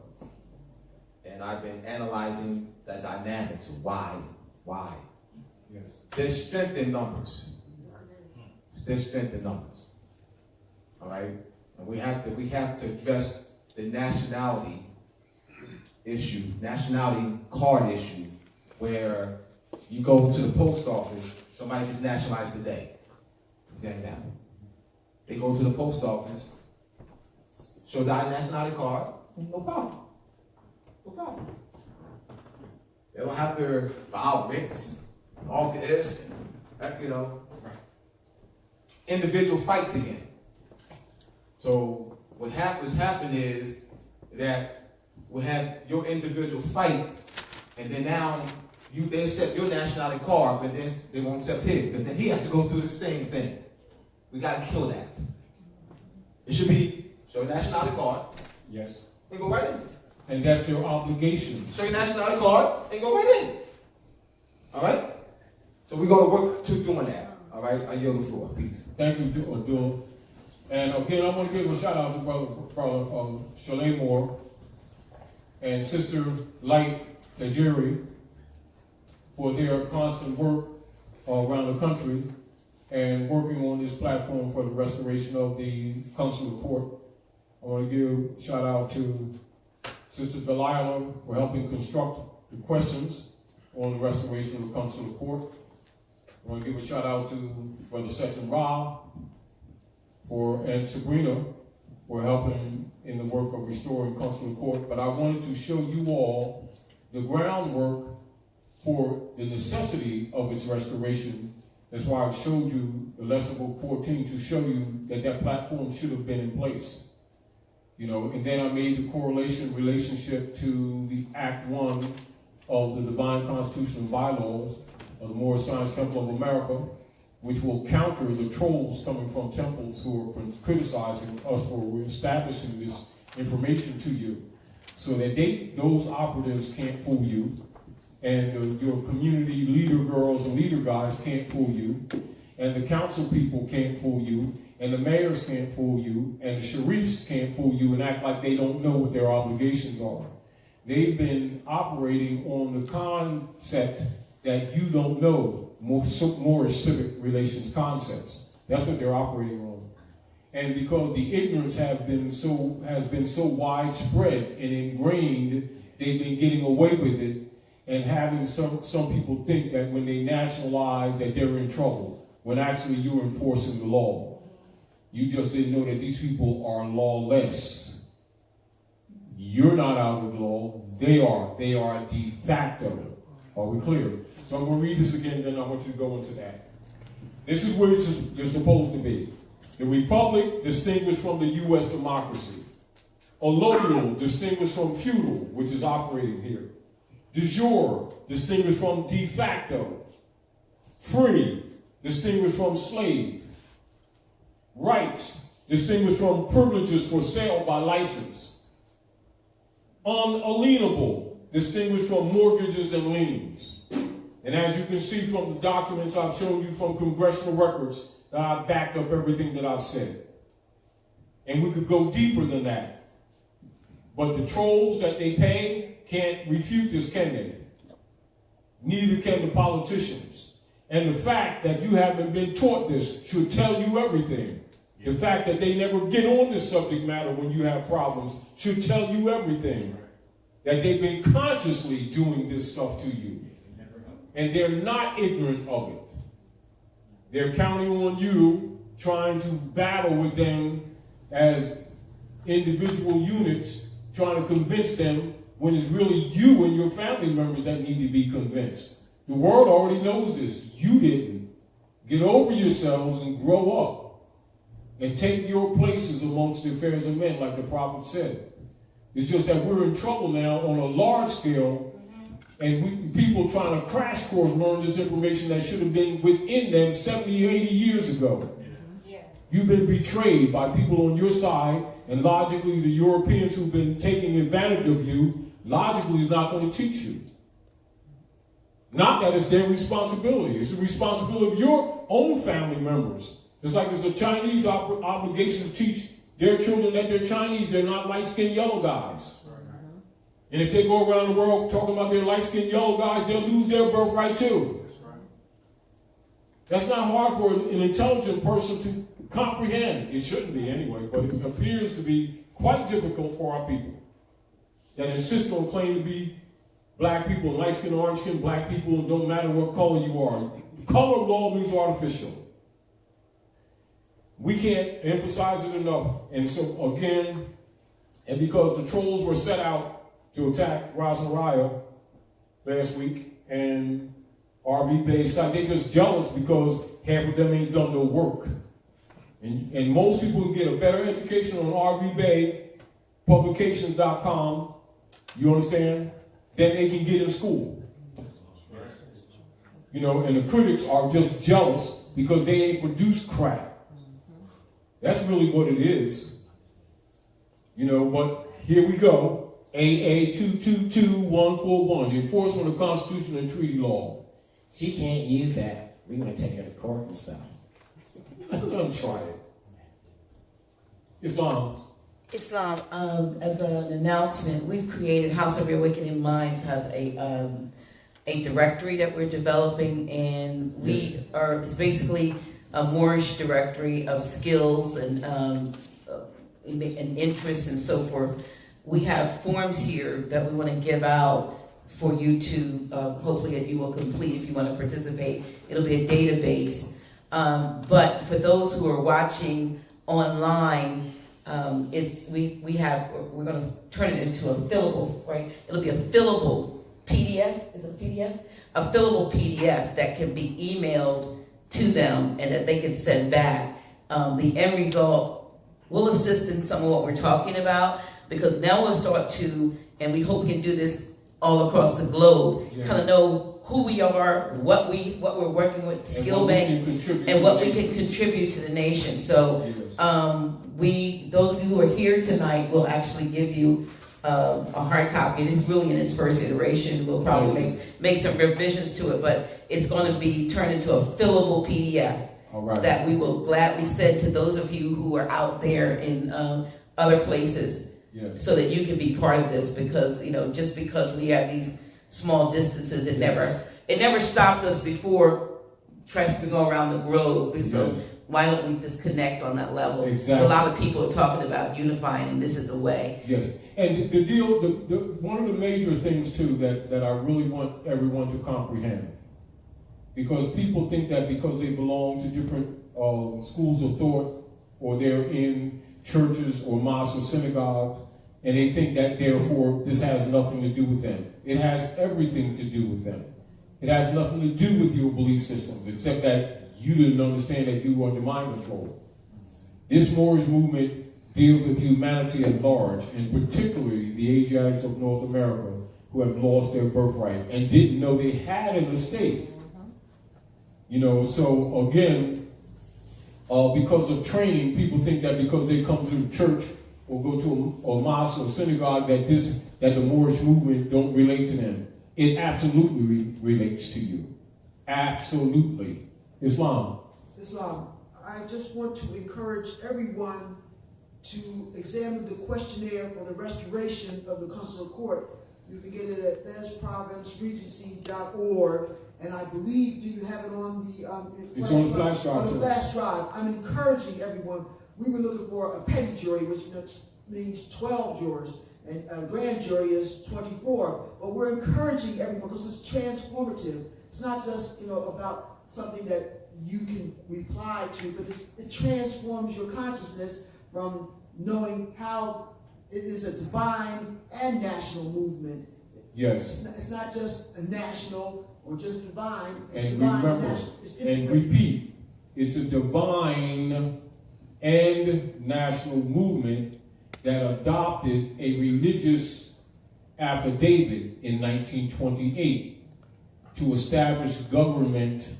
And I've been analyzing the dynamics of why. Yes. There's strength in numbers. All right? And we have to address the nationality issue, nationality card issue, where you go to the post office, somebody gets nationalized today. For example. They go to the post office, show their nationality card, no problem. They don't have to file writs, all this, individual fights again. So what happen is that we'll have your individual fight, and then now they accept your nationality card, but then they won't accept his. But then he has to go through the same thing. We got to kill that. It should be show your nationality card. Yes. And go right in. And that's their obligation. Show your nationality card and go right in. All right? So we're going to work to doing that. All right? I yield the floor. Peace. Thank you, Abdul. And again, I want to give a shout out to Brother Chalet Moore and Sister Light Tajiri for their constant work around the country and working on this platform for the restoration of the consular court. I want to give a shout out to Sister Delilah for helping construct the questions on the restoration of the consular court. I want to give a shout out to Brother Seton Ra and Sabrina for helping in the work of restoring consular court. But I wanted to show you all the groundwork for the necessity of its restoration. That's why I showed you the lesson book 14 to show you that platform should have been in place. And then I made the relationship to the Act 1 of the Divine Constitutional Bylaws of the Moorish Science Temple of America, which will counter the trolls coming from temples who are criticizing us for establishing this information to you, so that those operatives can't fool you, and your community leader girls and leader guys can't fool you, and the council people can't fool you, and the mayors can't fool you, and the sheriffs can't fool you and act like they don't know what their obligations are. They've been operating on the concept that you don't know, Moorish civic relations concepts. That's what they're operating on. And because the ignorance has been so widespread and ingrained, they've been getting away with it and having some people think that when they nationalize that they're in trouble, when actually you're enforcing the law. You just didn't know that these people are lawless. You're not out of the law. They are. They are de facto. Are we clear? So I'm going to read this again, then I want you to go into that. This is where you're supposed to be. The republic distinguished from the U.S. democracy. Allodial distinguished from feudal, which is operating here. De jure distinguished from de facto. Free distinguished from slave. Rights distinguished from privileges for sale by license. Unalienable distinguished from mortgages and liens. And as you can see from the documents I've shown you from congressional records, that I've backed up everything that I've said. And we could go deeper than that. But the trolls that they pay can't refute this, can they? Neither can the politicians. And the fact that you haven't been taught this should tell you everything. The fact that they never get on this subject matter when you have problems should tell you everything. That they've been consciously doing this stuff to you. And they're not ignorant of it. They're counting on you, trying to battle with them as individual units, trying to convince them when it's really you and your family members that need to be convinced. The world already knows this. You didn't. Get over yourselves and grow up. And take your places amongst the affairs of men, like the prophet said. It's just that we're in trouble now on a large scale, and people trying to crash course learn this information that should have been within them 70 or 80 years ago. Yes. You've been betrayed by people on your side, and logically the Europeans who've been taking advantage of you, logically is not going to teach you. Not that it's their responsibility. It's the responsibility of your own family members. Just like it's a Chinese obligation to teach their children that they're Chinese, they're not light-skinned yellow guys. And if they go around the world talking about their light-skinned yellow guys, they'll lose their birthright too. That's not hard for an intelligent person to comprehend. It shouldn't be anyway, but it appears to be quite difficult for our people that insist on claiming to be black people, light-skinned, orange-skinned black people, and don't matter what color you are. The color of law means artificial. We can't emphasize it enough. And so, again, and because the trolls were set out to attack Ras Mariah last week, and RV Bey side, they're just jealous because half of them ain't done no work. And most people can get a better education on RV Bey, publications.com, you understand, than they can get in school. You know, and the critics are just jealous because they ain't produced crap. That's really what it is. You know, but here we go. AA222141, the enforcement of Constitution and treaty law. She can't use that. We're going to take her to court and stuff. I'm going to try it. Islam, as an announcement, we've created House of Reawakening Minds has a directory that we're developing, and it's basically a Moorish directory of skills and interests and so forth. We have forms here that we want to give out for you to, hopefully that you will complete if you want to participate. It'll be a database. But for those who are watching online, we're going to turn it into a fillable, right? It'll be a fillable PDF. Is it a PDF? A fillable PDF that can be emailed to them and that they can send back. The end result will assist in some of what we're talking about, because now we'll start to, and we hope we can do this all across the globe, kind of know who we are, what we're working with, skill bank, and what we can contribute to the nation. So those of you who are here tonight will actually give you a hard copy. It is really in its first iteration. We'll probably make some revisions to it, but it's going to be turned into a fillable PDF that we will gladly send to those of you who are out there in other places, so that you can be part of this. Because just because we have these small distances, it never stopped us before trying to go around the globe. So why don't we just connect on that level? Exactly. A lot of people are talking about unifying, and this is a way. Yes, and the deal, one of the major things too that I really want everyone to comprehend, because people think that because they belong to different schools of thought or they're in churches or mosques or synagogues, and they think that therefore this has nothing to do with them. It has everything to do with them. It has nothing to do with your belief systems, except that you didn't understand that you were under mind control. This Moorish movement deals with humanity at large, and particularly the Asiatics of North America who have lost their birthright and didn't know they had an estate. You know, so again, because of training, people think that because they come to the church or go to a mosque or synagogue that the Moorish movement don't relate to them. It absolutely relates to you. Absolutely. Islam. I just want to encourage everyone to examine the questionnaire for the restoration of the consular court. You can get it at fezprovinceregency.org, and I believe, do you have it on the it's on the flash drive. On the flash drive. I'm encouraging everyone. We were looking for a petty jury, which means 12 jurors, and a grand jury is 24. But we're encouraging everyone because it's transformative. It's not just about something that you can reply to, but it transforms your consciousness from knowing how it is a divine and national movement. Yes. It's not just a national or just divine. It's and divine remember, and repeat, it's a divine and national movement that adopted a religious affidavit in 1928 to establish government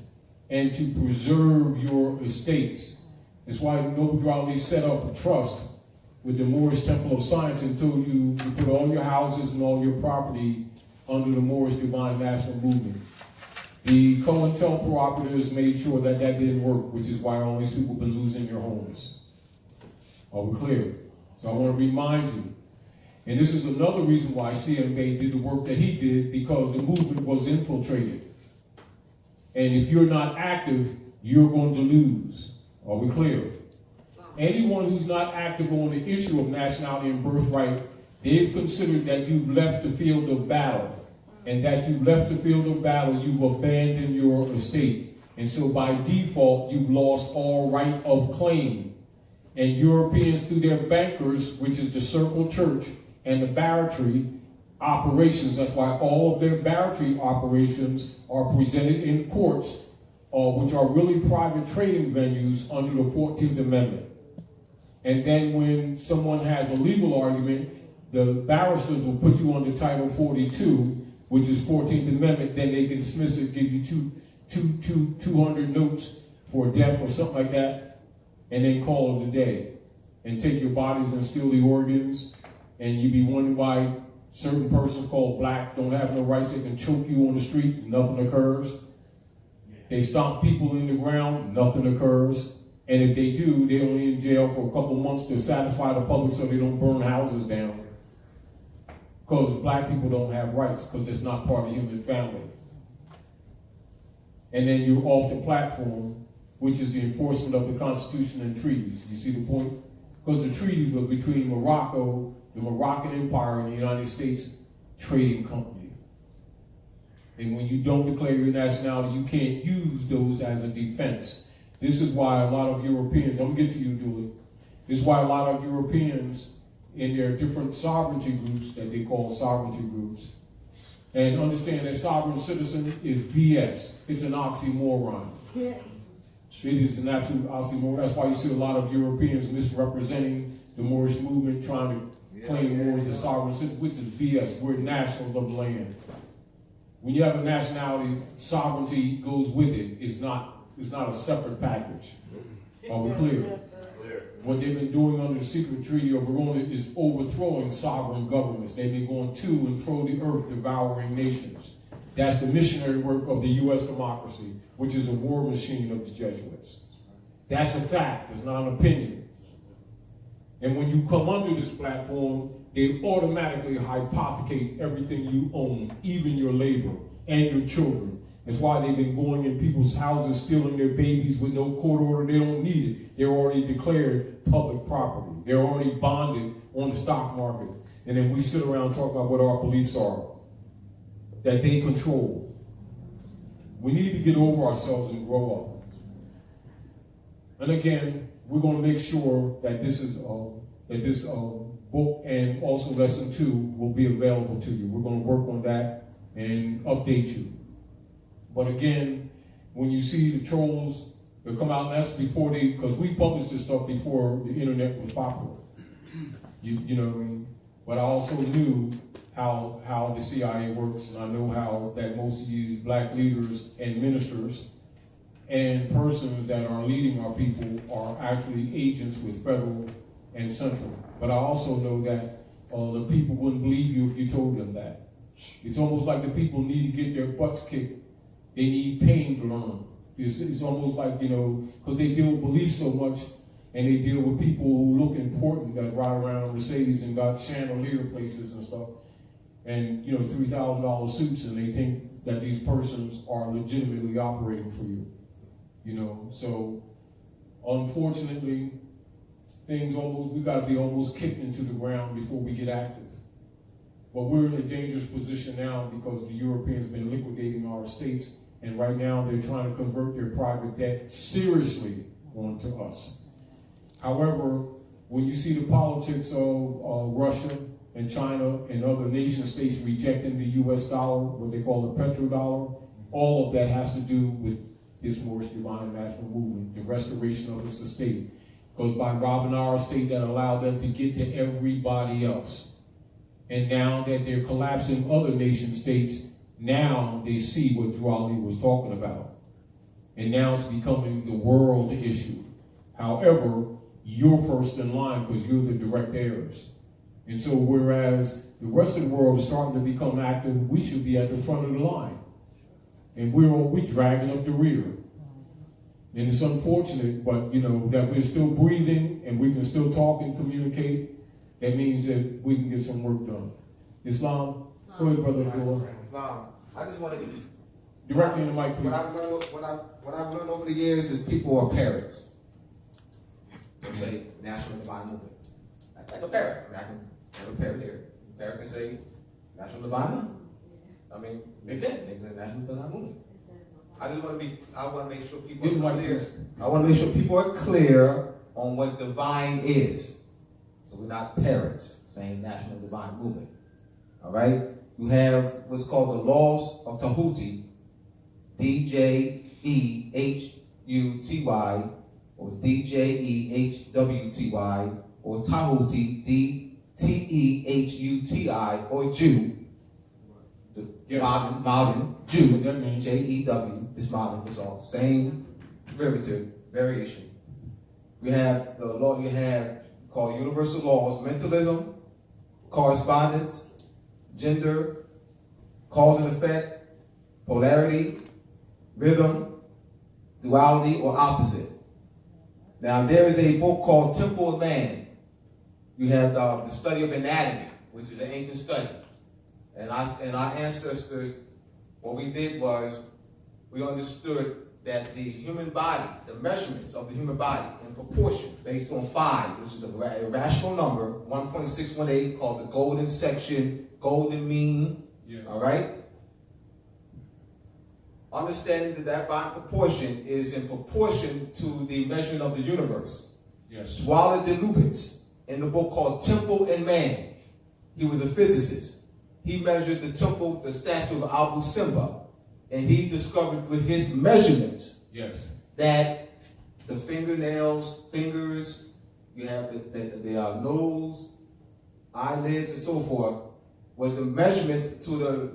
and to preserve your estates. That's why Noble Drew Ali set up a trust with the Moorish Temple of Science and told you to put all your houses and all your property under the Moorish Divine National Movement. The COINTELPRO operatives made sure that didn't work, which is why all these people have been losing their homes. Are we clear? So I want to remind you, and this is another reason why CMA did the work that he did, because the movement was infiltrated. And if you're not active, you're going to lose. Are we clear? Anyone who's not active on the issue of nationality and birthright, they've considered that you've left the field of battle. And that you've left the field of battle, you've abandoned your estate. And so by default, you've lost all right of claim. And Europeans, through their bankers, which is the Circle Church and the barratry operations, that's why all of their barratry operations are presented in courts, which are really private trading venues under the 14th Amendment. And then when someone has a legal argument, the barristers will put you under Title 42, which is 14th Amendment, then they can dismiss it, give you 200 notes for death or something like that, and then call it a day. And take your bodies and steal the organs, and you be wondering why certain persons called black don't have no rights. They can choke you on the street, nothing occurs. They stomp people in the ground, nothing occurs. And if they do, they're only in jail for a couple months to satisfy the public so they don't burn houses down. Because black people don't have rights, because it's not part of the human family. And then you're off the platform, which is the enforcement of the Constitution and treaties. You see the point? Because the treaties were between Morocco, the Moroccan Empire, and the United States Trading Company. And when you don't declare your nationality, you can't use those as a defense. This is why a lot of Europeans, I'm going to get to you, Julie. This is why a lot of Europeans in their different sovereignty groups that they call sovereignty groups, and understand that sovereign citizen is BS. It's an oxymoron. Yeah. It is an absolute oxymoron. That's why you see a lot of Europeans misrepresenting the Moorish movement, trying to claim Moors as sovereign citizens, which is BS. We're nationals of the land. When you have a nationality, sovereignty goes with it. It's not a separate package. Are we clear? What they've been doing under the secret treaty of Verona is overthrowing sovereign governments. They've been going to and fro the earth, devouring nations. That's the missionary work of the U.S. democracy, which is a war machine of the Jesuits. That's a fact. It's not an opinion. And when you come under this platform, they automatically hypothecate everything you own, even your labor and your children. That's why they've been going in people's houses, stealing their babies with no court order. They don't need it. They're already declared public property. They're already bonded on the stock market. And then we sit around and talk about what our beliefs are that they control. We need to get over ourselves and grow up. And again, we're going to make sure that this book and also lesson 2 will be available to you. We're going to work on that and update you. But again, when you see the trolls that come out, and that's before because we published this stuff before the internet was popular. You know what I mean? But I also knew how the CIA works, and I know how that most of these black leaders and ministers and persons that are leading our people are actually agents with federal and central. But I also know that the people wouldn't believe you if you told them that. It's almost like the people need to get their butts kicked. They need pain to learn. It's almost like, because they deal with belief so much, and they deal with people who look important that ride around Mercedes and got chandelier places and stuff, and $3,000 suits, and they think that these persons are legitimately operating for you. So unfortunately, we got to be almost kicked into the ground before we get active. But we're in a dangerous position now because the Europeans have been liquidating our estates, and right now they're trying to convert their private debt seriously onto us. However, when you see the politics of Russia and China and other nation states rejecting the US dollar, what they call the petrodollar, all of that has to do with this Moorish Divine National Movement, the restoration of this estate. Because by robbing our estate, that allowed them to get to everybody else. And now that they're collapsing other nation states, now they see what Drew Ali was talking about. And now it's becoming the world issue. However, you're first in line because you're the direct heirs. And so whereas the rest of the world is starting to become active, we should be at the front of the line. And we're dragging up the rear. And it's unfortunate, but that we're still breathing and we can still talk and communicate. That means that we can get some work done. Islam, go ahead, Brother Abdullah. Islam, I just want to directly in the mic, please. What I've learned over the years is people are parrots. They say National Divine Movement. Like a parrot. I can have a parrot here. A parrot can say National Divine Movement. I mean, they can. They can say National Divine Movement. I want to make sure people are clear. I want to make sure people are clear on what divine is. So we're not parrots saying National Divine Movement. All right? You have what's called the Laws of Tahuti, DJEHUTY, or DJEHWTY, or Tahuti, DTEHUTI, or Jew. The modern Jew, Jew, this modern is all same variation. We have the law you have called universal laws: mentalism, correspondence, gender, cause and effect, polarity, rhythm, duality, or opposite. Now there is a book called Temple of Man. You have the study of anatomy, which is an ancient study. And our ancestors, what we did was we understood that the human body, the measurements of the human body in proportion based on 5, which is a rational number, 1.618, called the golden section, golden mean, yes. All right? Understanding that by proportion is in proportion to the measurement of the universe. Yes. Swallowed de Lubitz in the book called Temple and Man. He was a physicist. He measured the temple, the statue of Abu Simba, and he discovered with his measurements, yes, that the fingernails, fingers, you have the nose, eyelids, and so forth, was the measurement to the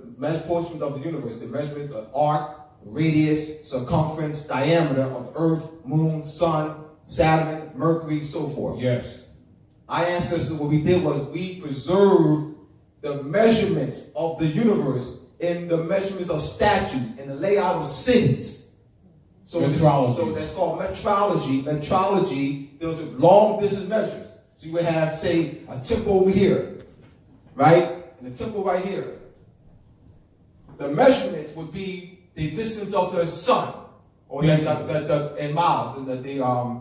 portion of the universe, the measurement of arc, radius, circumference, diameter of Earth, Moon, Sun, Saturn, Mercury, so forth. Yes. Our ancestors, what we did was we preserved the measurements of the universe in the measurement of statue and the layout of cities. So that's called metrology. Metrology deals with long distance measures. So you would have, say, a temple over here, right? And a temple right here. The measurement would be the distance of the sun, or in miles, the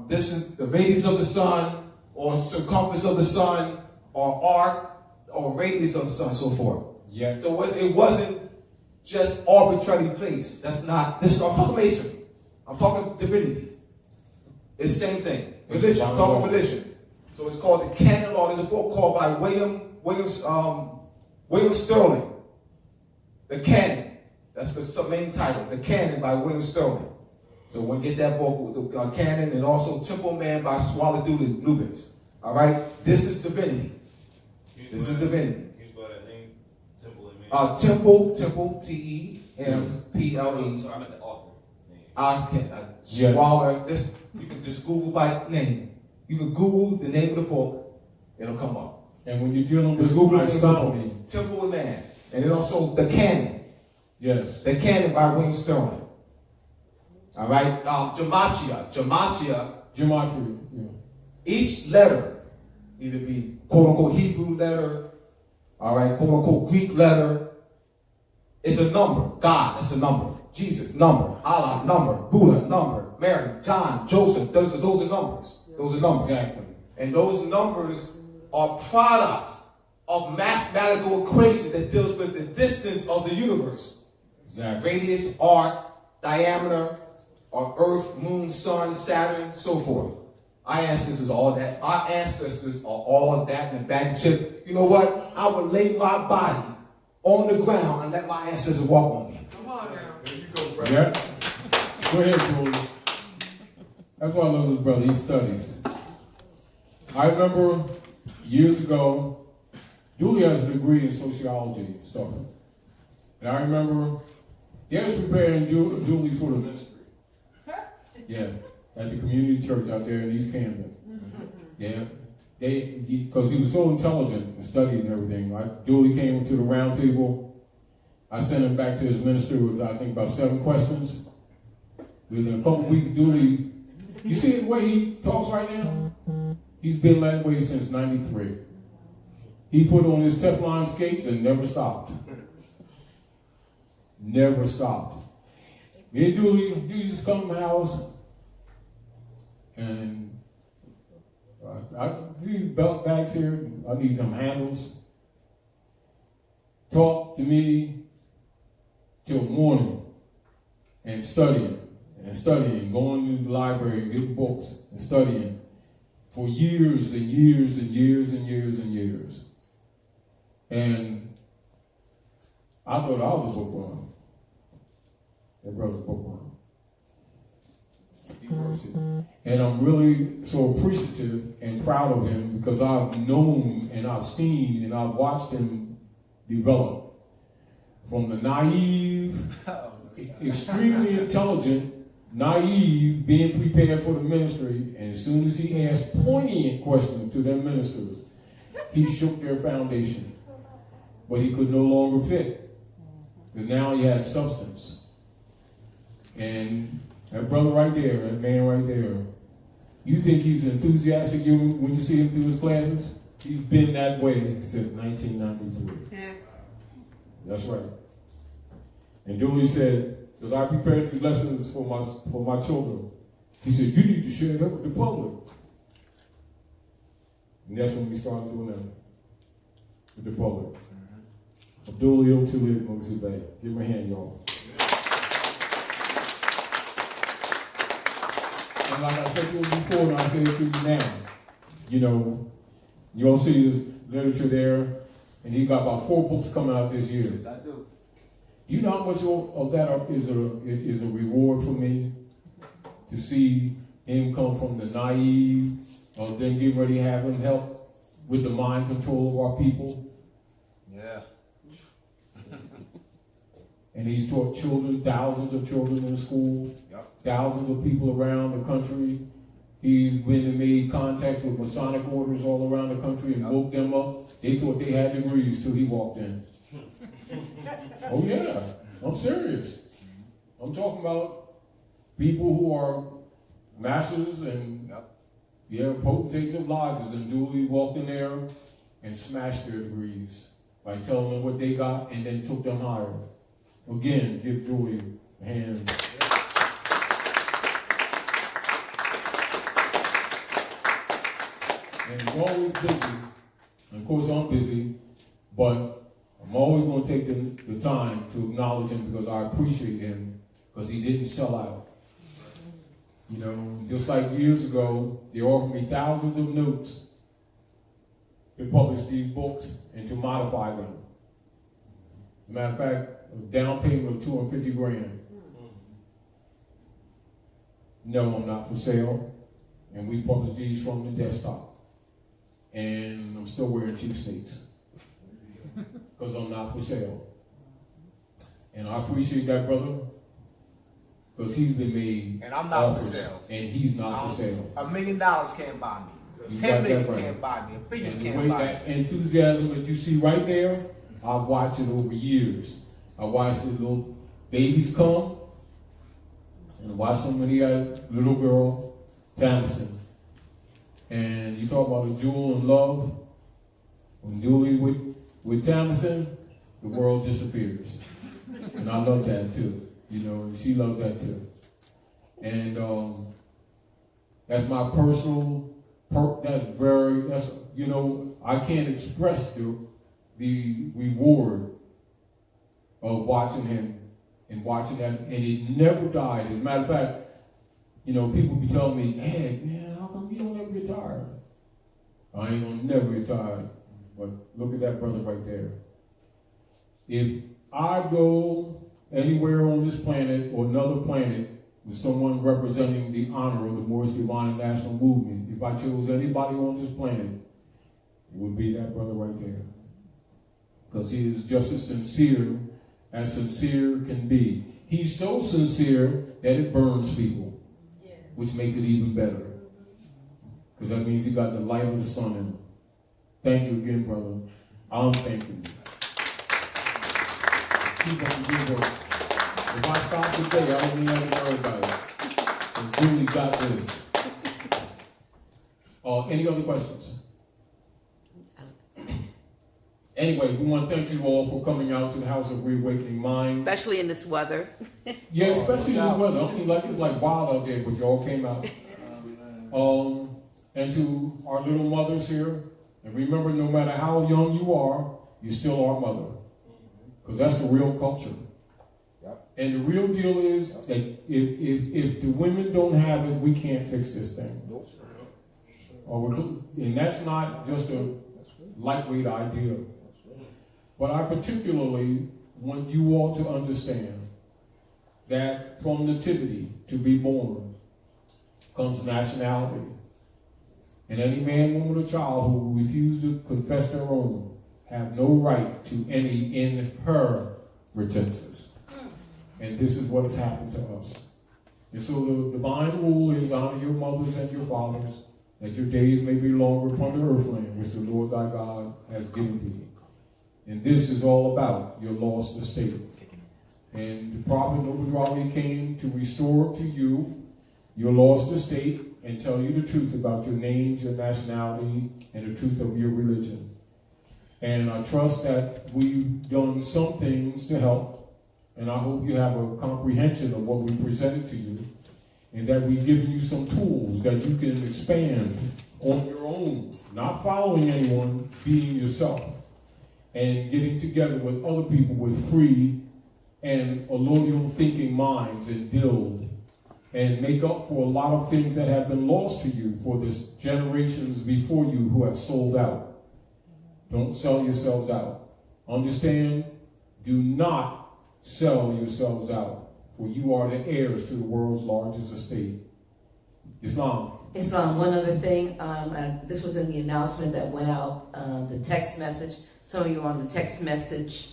distance, the radius of the sun, or circumference of the sun, or arc, or radius of the sun, so forth. Yeah. So it wasn't just arbitrarily placed. This is I'm talking masonry. I'm talking divinity. It's the same thing. Religion, talking religion. So it's called the Canon Law. There's a book called by William Sterling. The Canon. That's the main title. The Canon by William Sterling. So when you get that book, the Canon, and also Temple Man by Swallow Lubitz. All right? This is divinity. This is divinity. Temple, T-E-M-P-L-E. So I'm at the author. I can swallow this. You can just Google by name. You can Google the name of the book. It'll come up. And when you're dealing with Google Solomon, Temple and Man, and then also the Canon. Yes. The Canon by William Sterling. All right. Gematria. Yeah. Each letter, either be quote unquote Hebrew letter, all right, quote unquote Greek letter, it's a number. God, that's a number. Jesus, number. Allah, number. Buddha, number. Mary, John, Joseph, those are numbers. Those are numbers. Exactly. And those numbers are products of mathematical equation that deals with the distance of the universe. Exactly. Radius, arc, diameter, of Earth, Moon, Sun, Saturn, so forth. Our ancestors are all that. Our ancestors are all of that in the bag of chips. You know what? I would lay my body on the ground and let my ancestors walk on me. Come on now. There you go, brother. Yeah. Go ahead, Julie. That's why I love this brother. He studies. I remember years ago, Julie has a degree in sociology stuff. And I remember they was preparing Julie for the ministry. Yeah. At the community church out there in East Camden. Yeah. Because he was so intelligent and studied and everything. Julie came to the round table. I sent him back to his minister with, I think, about 7 questions. Within a couple weeks, Julie, you see the way he talks right now? He's been that way since '93. He put on his Teflon skates and never stopped. Never stopped. Me and Julie just come to my house, and these belt bags here, I need some handles. Talk to me till morning and studying, going to the library and getting books and studying for years and years and years and years and years. And I thought I was a bookworm. That brother's a bookworm. He works it. And I'm really so appreciative and proud of him because I've known and I've seen and I've watched him develop from the naive, extremely intelligent, naive, being prepared for the ministry, and as soon as he asked poignant questions to their ministers, he shook their foundation. But he could no longer fit. Because now he had substance. And that brother right there, that man right there, you think he's enthusiastic when you see him through his classes? He's been that way since 1993. Yeah. That's right. And Julie said, because I prepared these lessons for my children, he said, you need to share that with the public. And that's when we started doing that with the public. AA222141. Give him a hand, y'all. And like I said to you before, and I say it to you now, you know, you all see his literature there, and he got about 4 books coming out this year. Yes, I do. Do you know how much of that is a reward for me? To see him come from the naive, then getting ready to have him help with the mind control of our people. Yeah. And he's taught children, thousands of children in school, thousands of people around the country. He's been and made contacts with Masonic orders all around the country and woke them up. They thought they had degrees till he walked in. Oh yeah, I'm serious. I'm talking about people who are masters and potentates of lodges, and Julie walked in there and smashed their degrees by telling them what they got and then took them higher. Again, give Julie a hand. And he's always busy. And of course, I'm busy, but I'm always going to take the time to acknowledge him because I appreciate him because he didn't sell out. You know, just like years ago, they offered me thousands of notes to publish these books and to modify them. As a matter of fact, a down payment of $250,000. No, I'm not for sale. And we published these from the desktop. And I'm still wearing cheap sneaks because I'm not for sale. And I appreciate that, brother, because he's been made And I'm not offers, for sale. and he's not for sale. $1 million can't buy me. You 10 got million that right. can't buy me. $1 billion And the can't way buy that me. enthusiasm that you see right there, I've watched it over years. I watched the little babies come, and I watched them when he had a little girl, Tamison. And you talk about a jewel in love. When Julie with Tamison, the world disappears. And I love that too, you know, and she loves that too. And that's my personal, that's, you know, I can't express the reward of watching him and watching that, and it never died. As a matter of fact, you know, people be telling me, hey, man, how come you don't ever get tired? I ain't gonna never get tired. But look at that brother right there. If I go anywhere on this planet or another planet with someone representing the honor of the Moorish Divine and National Movement, if I chose anybody on this planet, it would be that brother right there. Because he is just as sincere can be. He's so sincere that it burns people, which makes it even better. Because that means he got the light of the sun in him. Thank you again, brother. I'm thanking you. Keep up the good work. If I stop today, I don't even have to worry about it. And Julie got this. Any other questions? Anyway, we want to thank you all for coming out to the House of Reawakening Minds. Especially in this weather. Yeah, especially in this weather. I mean, like it's like wild out there, but you all came out. And to our little mothers here, and remember, no matter how young you are, you still are mother. Because that's the real culture. Yep. And the real deal is that if the women don't have it, we can't fix this thing. Nope. And that's not just a lightweight idea. But I particularly want you all to understand that from nativity, to be born, comes nationality. And any man, woman, or child who refuse to confess their own have no right to any inheritances. And this is what has happened to us. And so the divine rule is honor your mothers and your fathers, that your days may be longer upon the earthland, which the Lord thy God has given thee. And this is all about your lost estate. And the prophet Nobudrawi came to restore to you your lost estate and tell you the truth about your names, your nationality, and the truth of your religion. And I trust that we've done some things to help, and I hope you have a comprehension of what we presented to you, and that we've given you some tools that you can expand on your own, not following anyone, being yourself, and getting together with other people with free and allodial thinking minds and build and make up for a lot of things that have been lost to you for the generations before you who have sold out. Don't sell yourselves out. Understand? Do not sell yourselves out, for you are the heirs to the world's largest estate. Islam. One other thing, this was in the announcement that went out, the text message. Some of you are on the text message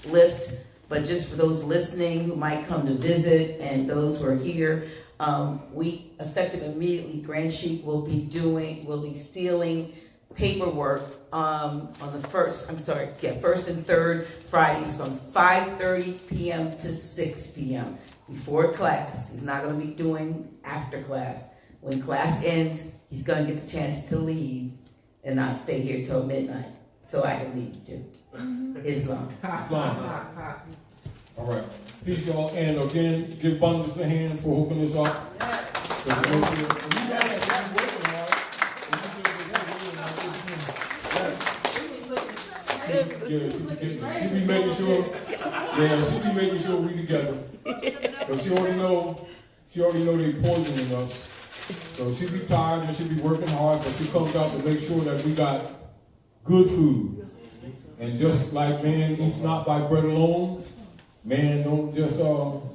list, but just for those listening who might come to visit and those who are here, we effective immediately, Grand Sheik will be stealing paperwork on the first and third Fridays from 5:30 p.m. to 6 p.m. before class. He's not going to be doing after class. When class ends, he's going to get the chance to leave and not stay here till midnight, so I can leave too. Islam. All right. Peace, y'all. And again, give Bundes a hand for hooking us up. She be making sure we together. Because she She already know they poisoning us. So she be tired and she be working hard, but she comes out to make sure that we got good food. And just like man eats not by bread alone, man don't just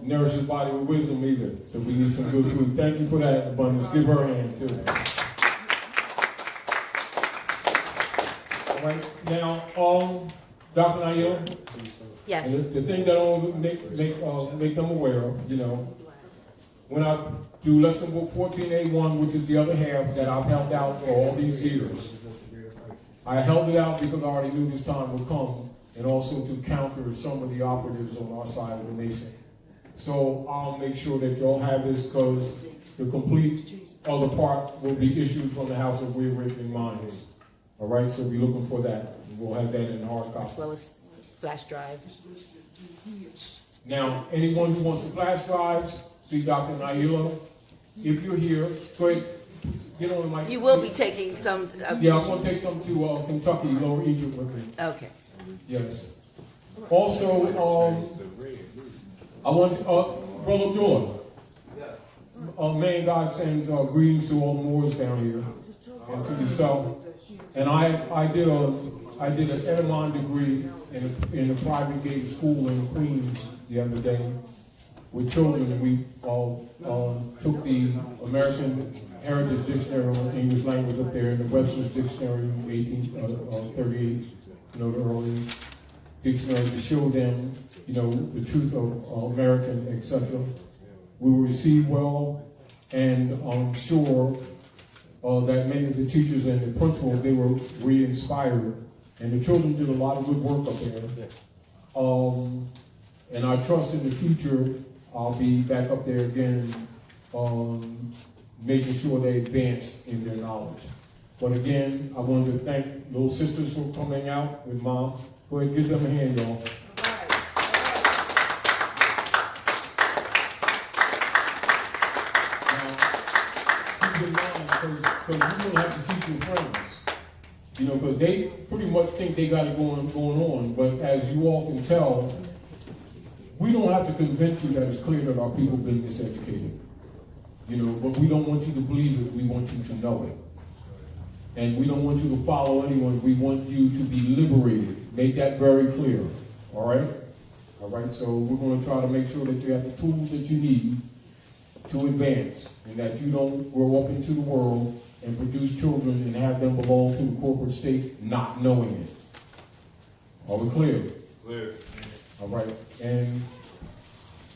nourish his body with wisdom either. So we need some good food. Thank you for that abundance. Give her a hand too. All right, now, Dr. Nailah. Yes. And the thing that I want to make them aware of, you know, when I do lesson book 14A1, which is the other half that I've held out for all these years, I held it out because I already knew this time would come, and also to counter some of the operatives on our side of the nation. So I'll make sure that y'all have this, because the complete other part will be issued from the House of Reawakening Minds. All right, so be looking for that. We'll have that in hard copy. As well as flash drive. Now, anyone who wants the flash drives, see Dr. Nailah. If you're here, go ahead. Get on the mic. You will be taking some. Yeah, I'm going to take some to Kentucky, Lower Egypt with me. Okay. Yes. Also, I want Brother Abdullah. Man, God sends greetings to all the Moors down here and to yourself. And I did an Edamon degree in a private gate school in Queens the other day with children, and we took the American Heritage Dictionary on English language up there, and the Webster's Dictionary in 1838, you know, the early dictionary, to show them, you know, the truth of American, etc. We were received well, and I'm sure that many of the teachers and the principal, they were re-inspired, and the children did a lot of good work up there. And I trust in the future I'll be back up there again, making sure they advance in their knowledge. But again, I wanted to thank little sisters for coming out with Mom. Go ahead, give them a hand, y'all. Because you're going to have to teach your friends, you know, because they pretty much think they got it going on. But as you all can tell, we don't have to convince you that it's clear that our people have been miseducated, you know. But we don't want you to believe it. We want you to know it, and we don't want you to follow anyone. We want you to be liberated. Make that very clear. All right. All right. So we're going to try to make sure that you have the tools that you need to advance, and that you don't grow up into the world and produce children and have them belong to the corporate state not knowing it. Are we clear? Clear. All right. And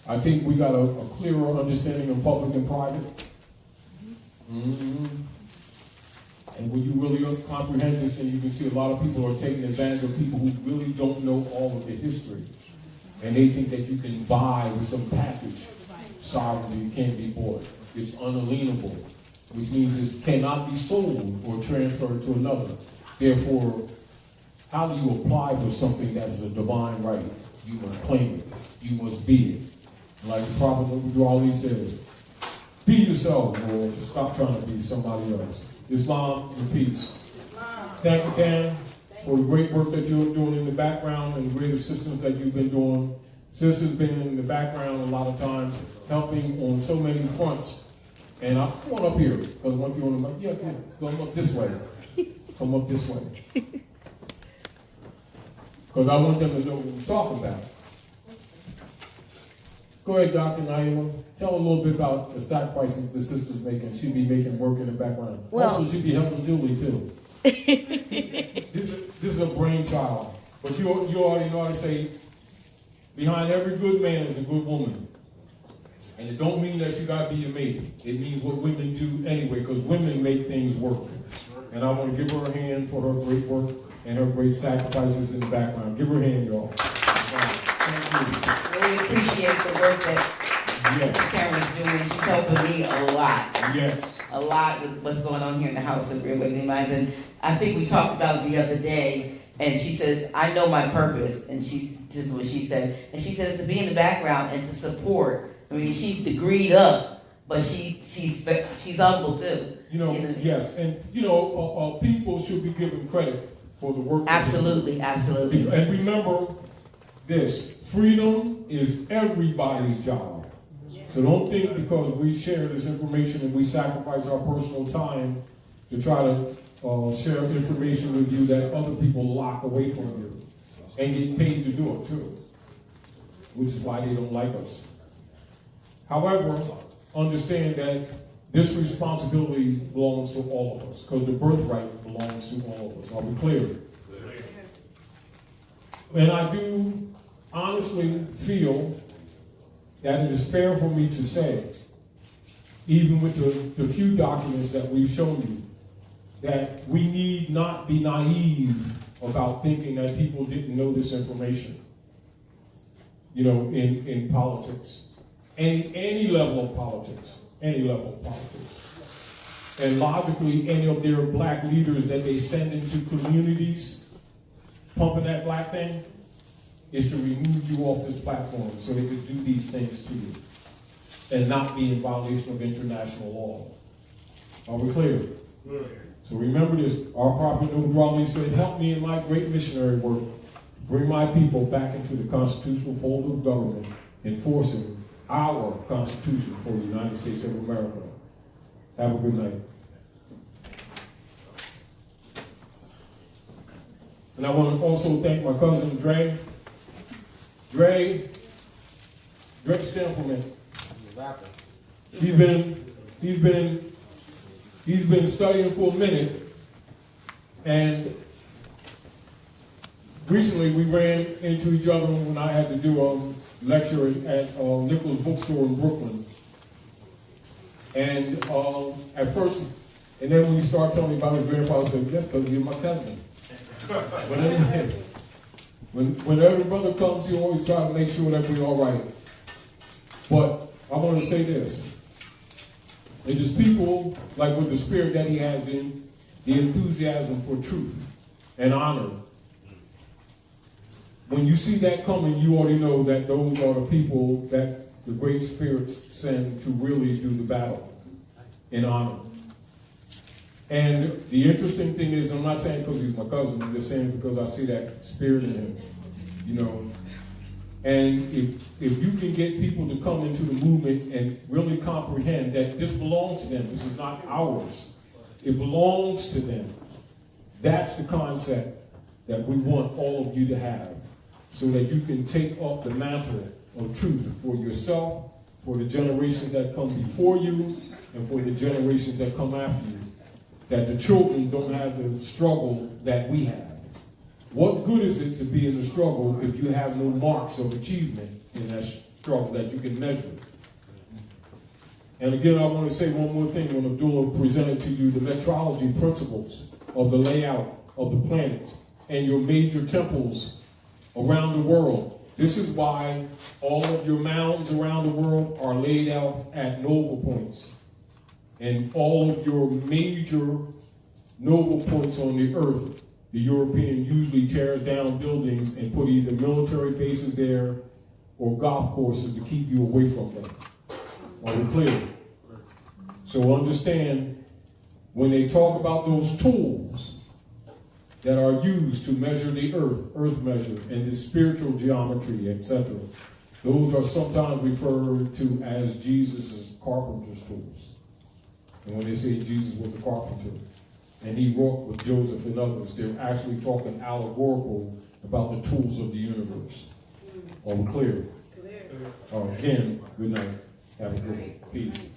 I think we got a clearer understanding of public and private. Mm-hmm. And when you really comprehend this, then you can see a lot of people are taking advantage of people who really don't know all of the history. And they think that you can buy with some package sovereignty. It can't be bought. It's unalienable, which means it cannot be sold or transferred to another. Therefore, how do you apply for something that is a divine right? You must claim it. You must be it. Like the Prophet Ali says, be yourself, Lord. Stop trying to be somebody else. Islam and peace. Thank you, Tam, for the great work that you're doing in the background and the great assistance that you've been doing. Sis has been in the background a lot of times, helping on so many fronts. And I'm going up here, because I want you on the mic. Yeah, come up this way. Come up this way. Because I want them to know what we're talking about. Go ahead, Dr. Nailah. Tell a little bit about the sacrifices the sister's making. She'd be making work in the background. Well, also, she'd be helping Julie, too. This is a brainchild. But you already know how to say, behind every good man is a good woman. And it don't mean that you got to be a maid. It means what women do anyway, because women make things work. And I want to give her a hand for her great work and her great sacrifices in the background. Give her a hand, y'all. Really appreciate the work that Karen is doing. She's helping me a lot. Yes. A lot with what's going on here in the House of Reawakening Minds. And I think we talked about it the other day, and she said, I know my purpose. And she's just what she said. And she said to be in the background and to support. I mean, she's degreed up, but she's humble too. You know, yes. And, you know, people should be given credit for the work. Absolutely, absolutely. And remember this, freedom is everybody's job. So don't think because we share this information and we sacrifice our personal time to try to share information with you that other people lock away from you and get paid to do it too, which is why they don't like us. However, understand that this responsibility belongs to all of us because the birthright belongs to all of us. Are we clear? And I do honestly feel that it is fair for me to say, even with the few documents that we've shown you, that we need not be naive about thinking that people didn't know this information, you know, in politics. Any level of politics. Any level of politics. And logically, any of their black leaders that they send into communities pumping that black thing is to remove you off this platform so they could do these things to you and not be in violation of international law. Are we clear? So remember this. Our prophet Noah said, help me in my great missionary work to bring my people back into the constitutional fold of government, enforcing our Constitution for the United States of America. Have a good night. And I want to also thank my cousin Dre. Dre Stempleman. He's been studying for a minute, and recently we ran into each other when I had to do a lecture at Nichols Bookstore in Brooklyn. And at first, and then when he started telling me about his grandfather, I said, yes, because you're my cousin. When every brother comes, he always try to make sure that we're all right. But I want to say this. It is people, like with the spirit that he has in, the enthusiasm for truth and honor. When you see that coming, you already know that those are the people that the great spirits send to really do the battle in honor. And the interesting thing is, I'm not saying because he's my cousin, I'm just saying because I see that spirit in him, you know. And if you can get people to come into the movement and really comprehend that this belongs to them, this is not ours, it belongs to them. That's the concept that we want all of you to have, so that you can take up the mantle of truth for yourself, for the generations that come before you, and for the generations that come after you. That the children don't have the struggle that we have. What good is it to be in the struggle if you have no marks of achievement in that struggle that you can measure? And again, I want to say one more thing when Abdullah presented to you the metrology principles of the layout of the planet and your major temples around the world. This is why all of your mounds around the world are laid out at nova points. And all of your major nova points on the earth, the European usually tears down buildings and put either military bases there or golf courses to keep you away from them. Are we clear? So understand, when they talk about those tools that are used to measure the earth measure, and the spiritual geometry, etc., those are sometimes referred to as Jesus' carpenter's tools. And when they say Jesus was a carpenter, and he wrought with Joseph and others, they're actually talking allegorical about the tools of the universe. Are we clear? Again, good night. Have a good one. Peace.